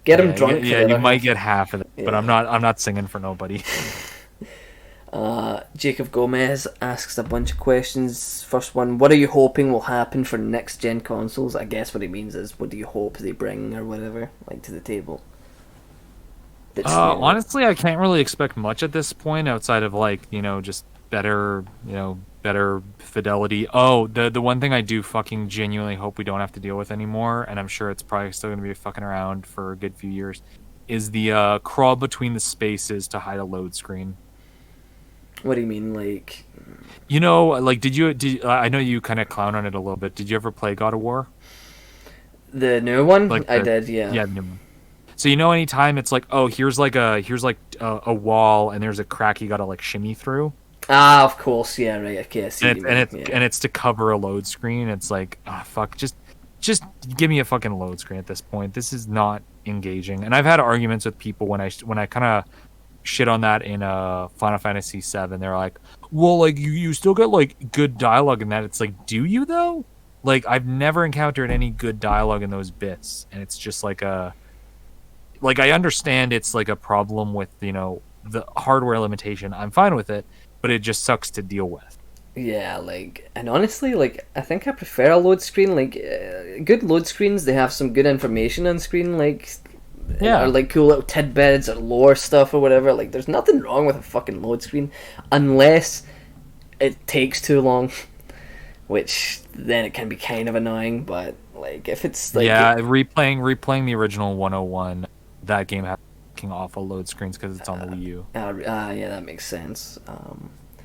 Get him drunk. Yeah, you might get half of it, but I'm not singing for nobody. Jacob Gomez asks a bunch of questions. First one: what are you hoping will happen for next gen consoles? I guess what he means is, what do you hope they bring or whatever, like to the table? Honestly, I can't really expect much at this point outside of like just better fidelity. Oh, the one thing I do fucking genuinely hope we don't have to deal with anymore, and I'm sure it's probably still going to be fucking around for a good few years, is the crawl between the spaces to hide a load screen. What do you mean, like? Like, did I know you kind of clown on it a little bit. Did you ever play God of War? The new one? I did, yeah. Yeah, the new one. So anytime it's like, oh, here's a wall and there's a crack you gotta like shimmy through. Ah, of course, yeah, right. Okay, I see. And it's to cover a load screen. It's like, fuck, just give me a fucking load screen at this point. This is not engaging. And I've had arguments with people when I kind of shit on that in Final Fantasy VII. They're like, well, like you still get like good dialogue in that. It's like, do you though? Like I've never encountered any good dialogue in those bits, and it's just like I understand it's like a problem with the hardware limitation. I'm fine with it. But it just sucks to deal with. Yeah, and honestly, I think I prefer a load screen. Good load screens, they have some good information on screen, or cool little tidbits or lore stuff or whatever. Like, there's nothing wrong with a fucking load screen, unless it takes too long, which then it can be kind of annoying. But like if it's like replaying the original 101, that game had fucking awful load screens because it's on the Wii U. Yeah, that makes sense.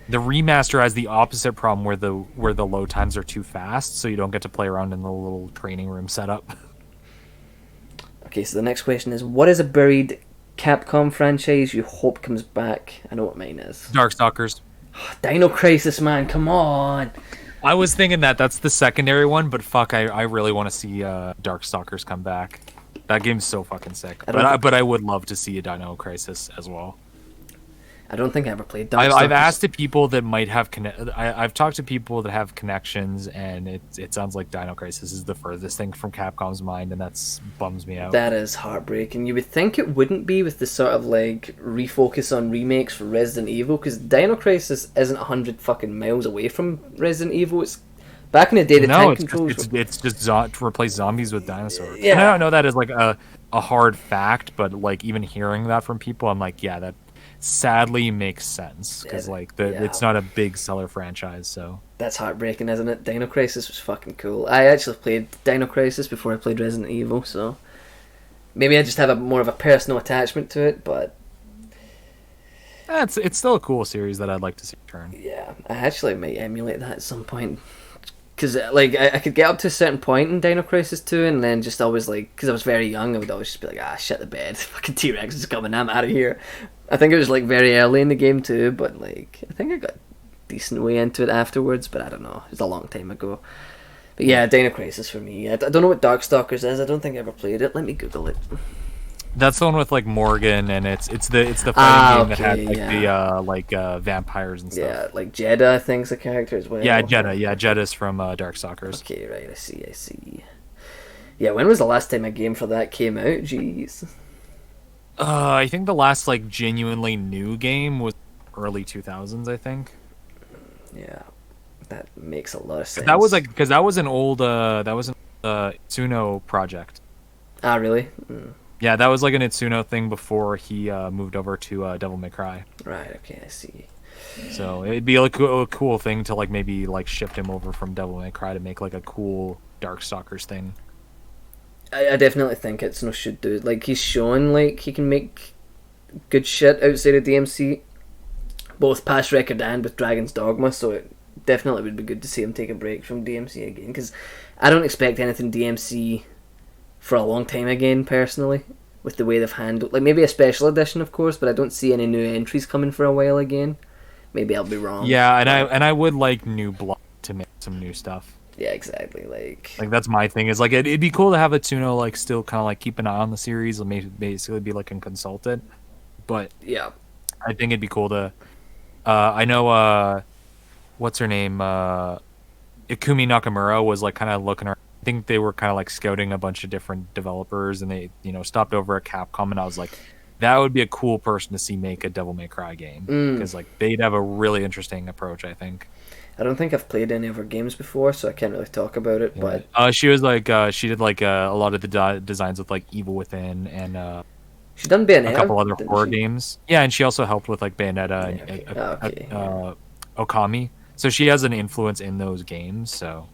The remaster has the opposite problem where the load times are too fast, so you don't get to play around in the little training room setup. Okay, so the next question is, what is a buried Capcom franchise you hope comes back? I know what mine is. Darkstalkers. Dino Crisis, man, come on. I was thinking that's the secondary one, but fuck, I really want to see Darkstalkers come back. That game's so fucking sick. But I would love to see a Dino Crisis as well. I don't think I ever played Darkstalkers. I've asked to people that might have I've talked to people that have connections, and it sounds like Dino Crisis is the furthest thing from Capcom's mind, and that's bums me out. That is heartbreaking. You would think it wouldn't be with the sort of like refocus on remakes for Resident Evil, because Dino Crisis isn't 100 fucking miles away from Resident Evil. It's back in the day. It's just to replace zombies with dinosaurs. Yeah, and I don't know that is like a hard fact, but like even hearing that from people, I'm like, yeah, that sadly makes sense, because it's not a big seller franchise, so that's heartbreaking, isn't it? Dino Crisis was fucking cool. I actually played Dino Crisis before I played Resident Evil, so maybe I just have more of a personal attachment to it, but it's still a cool series that I'd like to see return. Yeah, I actually might emulate that at some point, because like I could get up to a certain point in Dino Crisis 2 and then just always like, because I was very young, I would always just be like, shit the bed, fucking T-Rex is coming, I'm out of here. I think it was like very early in the game too, but like I think I got decent way into it afterwards, but I don't know, it was a long time ago. But yeah, Dino Crisis for me. I don't know what Darkstalkers is. I don't think I ever played it. Let me Google it. That's the one with like Morgan, and it's the fighting game that had the vampires and stuff. Yeah, like Jeddah, I think's a character as well. Yeah, Jeddah. Yeah, Jeddah's from Darkstalkers. Okay, right. I see. Yeah, when was the last time a game for that came out? Jeez. I think the last like genuinely new game was early 2000s. I think. Yeah, that makes a lot of sense. That was like, because that was an Itsuno project. Ah, really? Mm. Yeah, that was like an Itsuno thing before he moved over to Devil May Cry. Right. Okay, I see. So it'd be like a cool thing to like maybe like shift him over from Devil May Cry to make like a cool Darkstalkers thing. I definitely think Itsuno should do it. Like, he's shown like he can make good shit outside of DMC, both past record and with Dragon's Dogma, so it definitely would be good to see him take a break from DMC again, because I don't expect anything DMC for a long time again, personally, with the way they've handled, like maybe a special edition of course, but I don't see any new entries coming for a while again. Maybe I'll be wrong. Yeah, and I would like new blood to make some new stuff. Yeah, exactly. Like that's my thing, is like it'd be cool to have Itsuno like still kind of like keep an eye on the series and basically be like a consultant. But yeah, I think it'd be cool to. I know what's her name? Ikumi Nakamura was like kind of looking around. I think they were kind of like scouting a bunch of different developers, and they stopped over at Capcom, and I was like, that would be a cool person to see make a Devil May Cry game, because like they'd have a really interesting approach, I think. I don't think I've played any of her games before, so I can't really talk about it. Yeah. But she was like she did like a lot of the designs with like Evil Within and she done Bayonetta, a couple other horror games. Yeah, and she also helped with like Bayonetta and Okami. So she has an influence in those games. So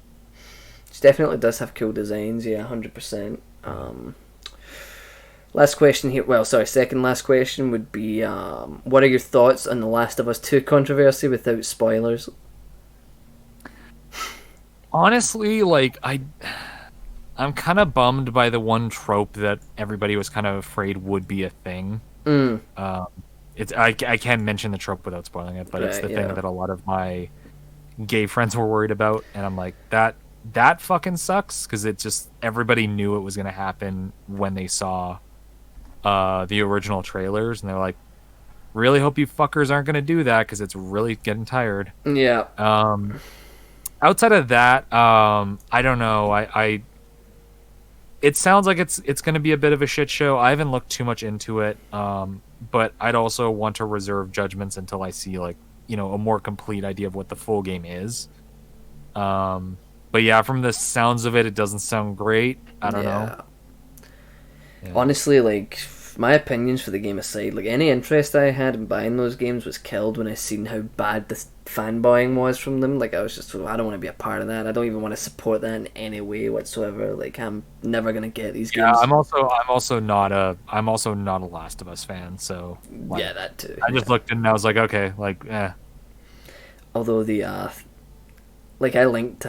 she definitely does have cool designs. Yeah, 100%. Last question here. Well, sorry, second last question would be: what are your thoughts on The Last of Us 2 controversy without spoilers? Honestly, like I'm kind of bummed by the one trope that everybody was kind of afraid would be a thing. It's I can't mention the trope without spoiling it, but it's the thing that a lot of my gay friends were worried about, and I'm like, that fucking sucks, because it just, everybody knew it was going to happen when they saw the original trailers, and they're like, really hope you fuckers aren't going to do that, because it's really getting tired. Yeah. Outside of that, I don't know. It sounds like it's going to be a bit of a shit show. I haven't looked too much into it, but I'd also want to reserve judgments until I see like a more complete idea of what the full game is. But yeah, from the sounds of it, it doesn't sound great. I don't know. Yeah. Honestly, like my opinions for the game aside, like any interest I had in buying those games was killed when I seen how bad the fanboying was from them. Like I was just, I don't want to be a part of that. I don't even want to support that in any way whatsoever. Like I'm never gonna get these games. Yeah, I'm also not a Last of Us fan. So like, yeah, that too. I just looked and I was like, okay, like, eh. Although like I linked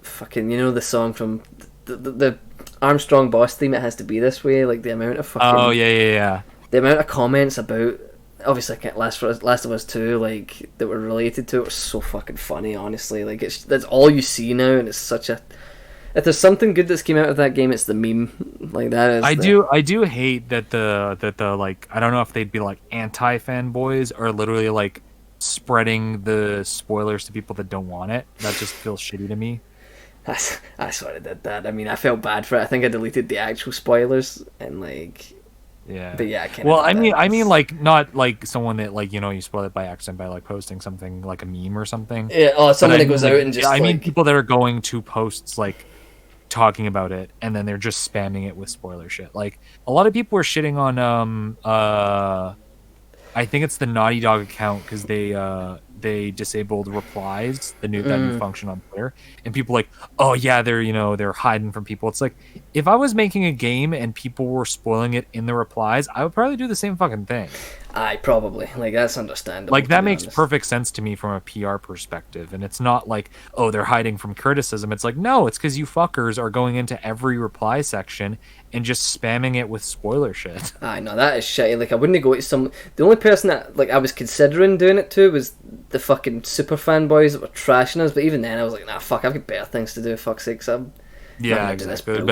fucking, you know, the song from the Armstrong Boss theme, It Has to Be This Way, like the amount of fucking... Oh, yeah. The amount of comments about, obviously, Last of Us 2, like, that were related to it was so fucking funny, honestly. Like, that's all you see now, and it's such a... If there's something good that's came out of that game, it's the meme. Like, that is... I do hate that the like, I don't know if they'd be, like, anti-fanboys, or literally, like, spreading the spoilers to people that don't want it. That just feels shitty to me. I sort of did that. I mean, I felt bad for it. I think I deleted the actual spoilers and like, yeah. But yeah, I mean, like not like someone that like, you know, you spoil it by accident by like posting something like a meme or something. Yeah, someone that goes out and just. I mean, people that are going to posts like talking about it and then they're just spamming it with spoiler shit. Like a lot of people were shitting on I think it's the Naughty Dog account because they disabled replies, that new function on Twitter, and people like, oh yeah, they're hiding from people. It's like, if I was making a game and people were spoiling it in the replies, I would probably do the same fucking thing. Probably, like, that's understandable. Like that makes perfect sense to me from a PR perspective, and it's not like, oh, they're hiding from criticism. It's like, no, it's because you fuckers are going into every reply section and just spamming it with spoiler shit. I know, that is shitty. Like, I wouldn't go to some... The only person that, like, I was considering doing it to was the fucking super fanboys that were trashing us, but even then I was like, nah, fuck, I've got better things to do, fuck's sake, so yeah, exactly.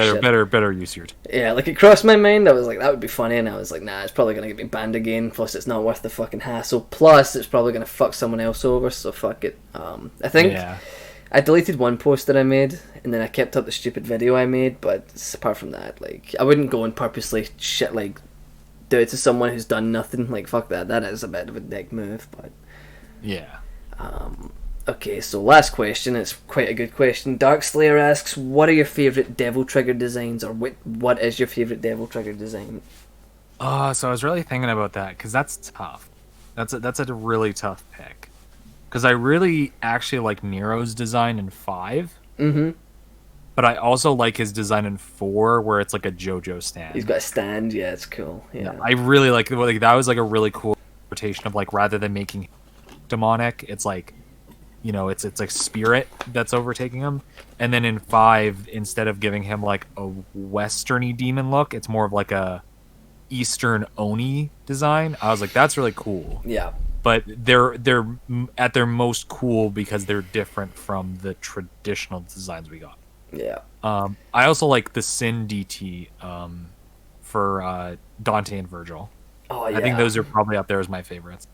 Better use your... Yeah, like, it crossed my mind, I was like, that would be funny, and I was like, nah, it's probably going to get me banned again, plus it's not worth the fucking hassle, plus it's probably going to fuck someone else over, so fuck it. I think... Yeah. I deleted one post that I made, and then I kept up the stupid video I made, but apart from that, like, I wouldn't go and purposely shit, like, do it to someone who's done nothing. Like, fuck that. That is a bit of a dick move, but... Yeah. Okay, so last question. It's quite a good question. Darkslayer asks, what are your favourite Devil Trigger designs, or what is your favourite Devil Trigger design? So I was really thinking about that, because that's tough. That's a really tough pick. Because I really actually like Nero's design in 5. Mm-hmm. But I also like his design in 4, where it's like a JoJo stand. He's got a stand, yeah, it's cool. Yeah, I really like that was like a really cool interpretation of like, rather than making demonic, it's like, you know, it's like spirit that's overtaking him. And then in 5, instead of giving him like a westerny demon look, it's more of like a Eastern Oni design. I was like, that's really cool. Yeah. But they're at their most cool because they're different from the traditional designs we got. Yeah. I also like the Sin DT for Dante and Virgil. Oh yeah. I think those are probably up there as my favorites.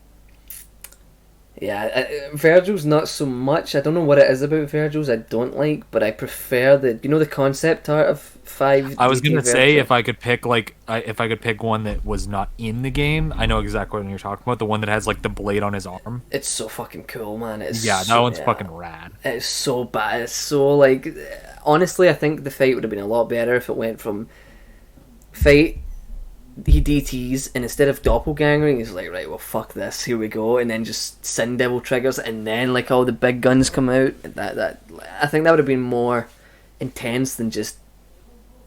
Yeah, Virgil's not so much. I don't know what it is about Virgil's I don't like, but I prefer the concept art of 5. I was gonna say, if I could pick one that was not in the game, I know exactly what you're talking about. The one that has like the blade on his arm. It's so fucking cool, man. That one's fucking rad. It's so bad. It's so like, honestly, I think the fight would have been a lot better if it went from fight. He DTs, and instead of doppelgangering, he's like, right, well, fuck this, here we go, and then just Sin Devil triggers, and then like all the big guns come out. That I think that would have been more intense than just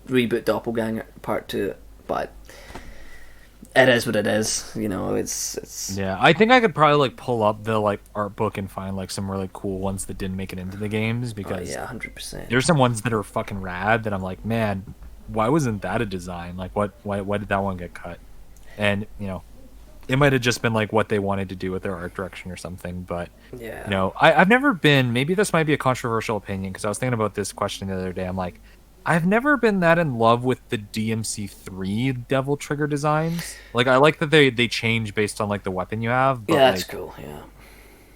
reboot Doppelganger Part 2. But it is what it is, you know. It's yeah. I think I could probably like pull up the like art book and find like some really cool ones that didn't make it into the games, because 100%. There's some ones that are fucking rad that I'm like, man, why wasn't that a design? Like, why did that one get cut? And, you know, it might have just been like what they wanted to do with their art direction or something. But, yeah, you know, I've never been, maybe this might be a controversial opinion, because I was thinking about this question the other day. I'm like, I've never been that in love with the DMC3 Devil Trigger designs. Like, I like that they change based on like the weapon you have. But, yeah, that's like, cool, yeah.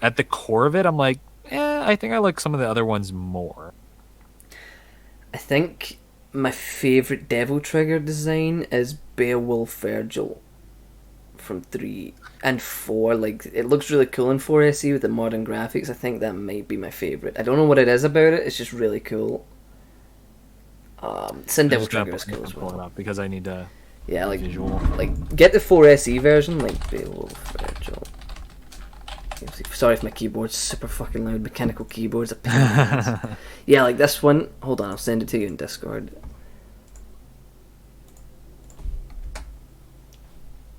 At the core of it, I'm like, I think I like some of the other ones more. I think my favourite Devil Trigger design is Beowulf Virgil from 3 and 4. Like, it looks really cool in 4 SE with the modern graphics. I think that might be my favourite. I don't know what it is about it, it's just really cool. Sin Devil Trigger is cool as well. Pull it up because I need to... Yeah, like visual. like get the 4SE version, like Beowulf, Virgil. Sorry if my keyboard's super fucking loud. Mechanical keyboards a pain in the ass. Yeah, like this one. Hold on, I'll send it to you in Discord.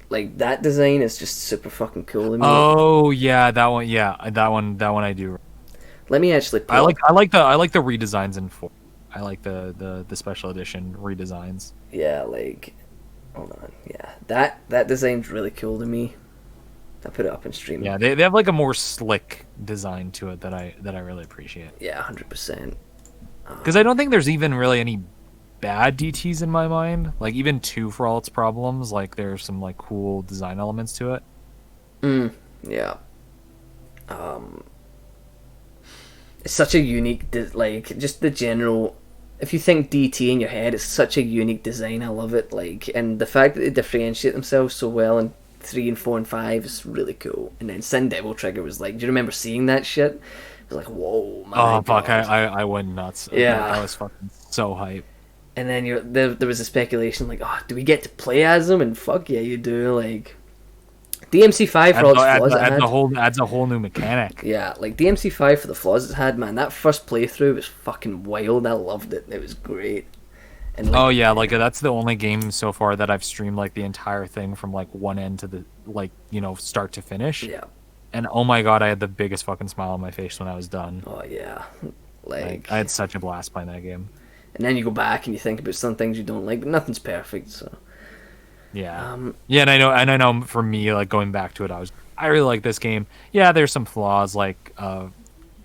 Like that design is just super fucking cool to me. Oh yeah, that one. Yeah, that one I do. Let me actually. I like the redesigns in 4. I like the special edition redesigns. Yeah, like hold on. Yeah, that design's really cool to me. I put it up in stream. Yeah, they have like a more slick design to it that I really appreciate. Yeah, 100%. Because I don't think there's even really any bad DTs in my mind. Like even 2, for all its problems, like there's some like cool design elements to it. Yeah. It's such a unique, like just the general. If you think DT in your head, it's such a unique design. I love it. Like, and the fact that they differentiate themselves so well in 3 and 4 and 5 is really cool. And then Sin Devil Trigger was like, do you remember seeing that shit? It was like, whoa, my God. Fuck, I went nuts. Yeah. I was fucking so hype. And then there was a speculation like, oh, do we get to play as them? And fuck yeah, you do. Like DMC5 for all its flaws, adds a whole new mechanic. Yeah, like DMC5 for the flaws it had, man. That first playthrough was fucking wild. I loved it. It was great. And oh yeah, like that's the only game so far that I've streamed like the entire thing from like one end to the like start to finish. Yeah. And oh my God, I had the biggest fucking smile on my face when I was done. Oh yeah, like I had such a blast playing that game. And then you go back and you think about some things you don't like, but nothing's perfect. So yeah, yeah, and I know for me, like going back to it, I really like this game. Yeah, there's some flaws like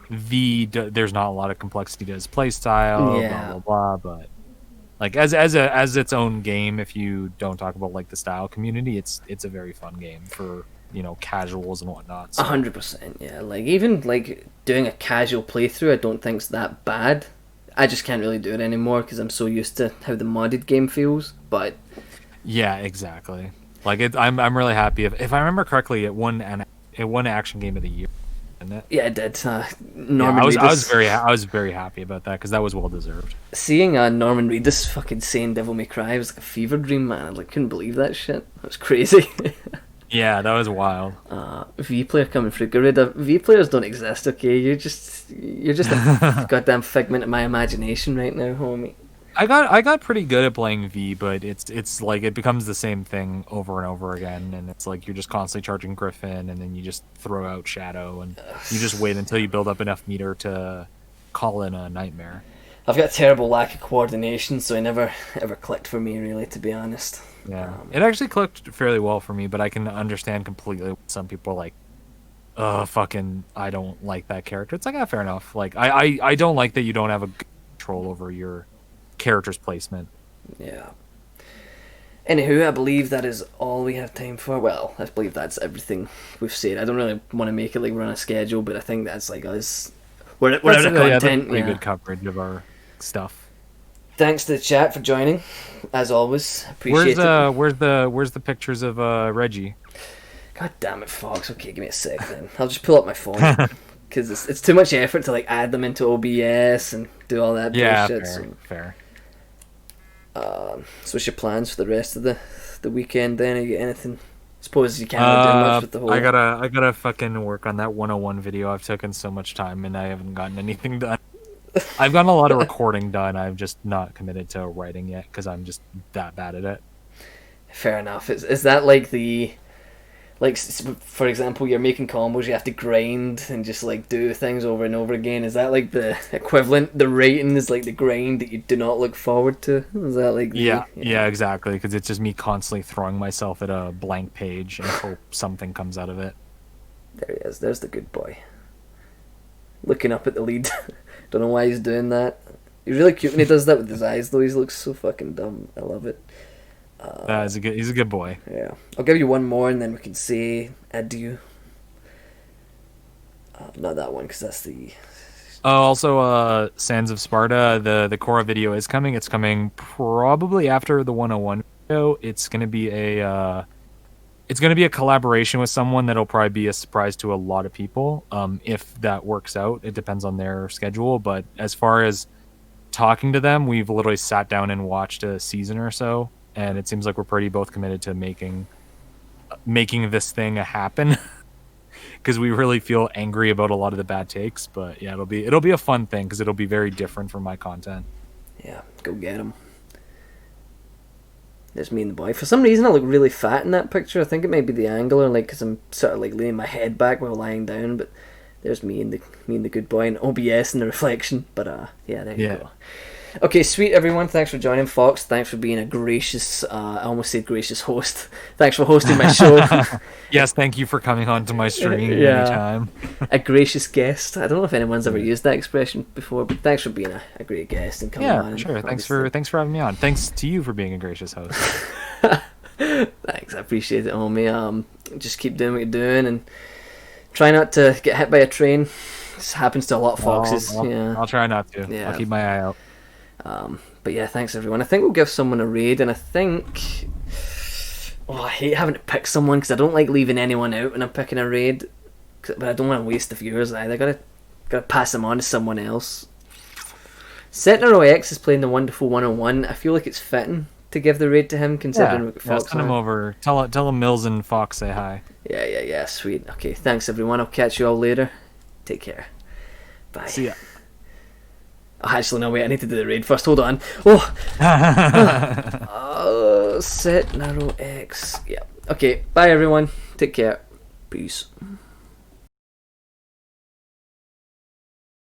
there's not a lot of complexity to his playstyle, blah blah blah, but like as its own game, if you don't talk about like the style community, it's a very fun game for casuals and whatnot. 100%, yeah. Like even like doing a casual playthrough, I don't think's that bad. I just can't really do it anymore because I'm so used to how the modded game feels. But yeah, exactly. Like I'm really happy. If I remember correctly, it won Action Game of the Year, didn't it? Yeah, it did. Norman Reedus. I was very happy about that because that was well deserved. Seeing Norman Reedus fucking saying "Devil May Cry" was like a fever dream, man. I like couldn't believe that shit. That was crazy. Yeah, that was wild. V player coming through. Garida. V players don't exist. Okay, you're just a goddamn figment of my imagination right now, homie. I got pretty good at playing V, but it's like it becomes the same thing over and over again, and it's like you're just constantly charging Griffin, and then you just throw out Shadow, and you just wait until you build up enough meter to call in a Nightmare. I've got a terrible lack of coordination, so it never ever clicked for me, really, to be honest. Yeah, it actually clicked fairly well for me, but I can understand completely some people are like, fucking, I don't like that character. It's like, fair enough. Like, I don't like that you don't have a control over your character's placement. Yeah. Anywho, I believe that is all we have time for. Well, I believe that's everything we've said. I don't really want to make it like we're on a schedule, but I think that's like us. We're out of content. Pretty good coverage of our stuff. Thanks to the chat for joining, as always. Appreciate it. Where's the pictures of Reggie? God damn it, Fox. Okay, give me a sec then. I'll just pull up my phone because it's too much effort to like add them into OBS and do all that bullshit. Yeah, fair. So what's your plans for the rest of the weekend then? Are you get anything? Suppose you can't really do much with the whole... I gotta fucking work on that 101 video. I've taken so much time and I haven't gotten anything done. I've gotten a lot of recording done. I'm just not committed to writing yet because I'm just that bad at it. Fair enough. Is that like the... Like, for example, you're making combos, you have to grind and just, like, do things over and over again. Is that, like, the equivalent? The rating is, like, the grind that you do not look forward to? Is that, like... Yeah, exactly. Because it's just me constantly throwing myself at a blank page and hope something comes out of it. There he is. There's the good boy. Looking up at the lead. Don't know why he's doing that. He's really cute when he does that with his eyes, though. He looks so fucking dumb. I love it. He's a good boy. Yeah. I'll give you one more and then we can say adieu. Not that one, because that's the... Also, Sands of Sparta, the Korra video is coming. It's coming probably after the 101 video. It's gonna be a collaboration with someone that'll probably be a surprise to a lot of people. If that works out, it depends on their schedule. But as far as talking to them, we've literally sat down and watched a season or so and it seems like we're pretty both committed to making this thing happen. Because we really feel angry about a lot of the bad takes, but yeah, it'll be a fun thing because it'll be very different from my content. Yeah, go get him. There's me and the boy. For some reason, I look really fat in that picture. I think it might be the angle, or like because I'm sort of like leaning my head back while lying down. But there's me and the good boy, and OBS in the reflection. But yeah, there you go. Okay, sweet everyone. Thanks for joining, Fox. Thanks for being a gracious, I almost said gracious host. Thanks for hosting my show. Yes, thank you for coming on to my stream anytime. A gracious guest. I don't know if anyone's ever used that expression before, but thanks for being a great guest and coming on. Yeah, sure. Thanks for having me on. Thanks to you for being a gracious host. Thanks, I appreciate it, homie. Just keep doing what you're doing and try not to get hit by a train. This happens to a lot of foxes. I'll try not to. Yeah. I'll keep my eye out. But yeah, thanks everyone. I think we'll give someone a raid, and I think... I hate having to pick someone because I don't like leaving anyone out when I'm picking a raid. But I don't want to waste the viewers either. Gotta pass them on to someone else. Sentinel X is playing the wonderful 101. I feel like it's fitting to give the raid to him, considering we've got Fox. Send him over. Tell him Millz and Fox say hi. Yeah, sweet. Okay, thanks everyone. I'll catch you all later. Take care. Bye. See ya. Oh, actually, no, wait, I need to do the raid first. Hold on. Set Narrow X. Yeah. Okay, bye everyone. Take care. Peace.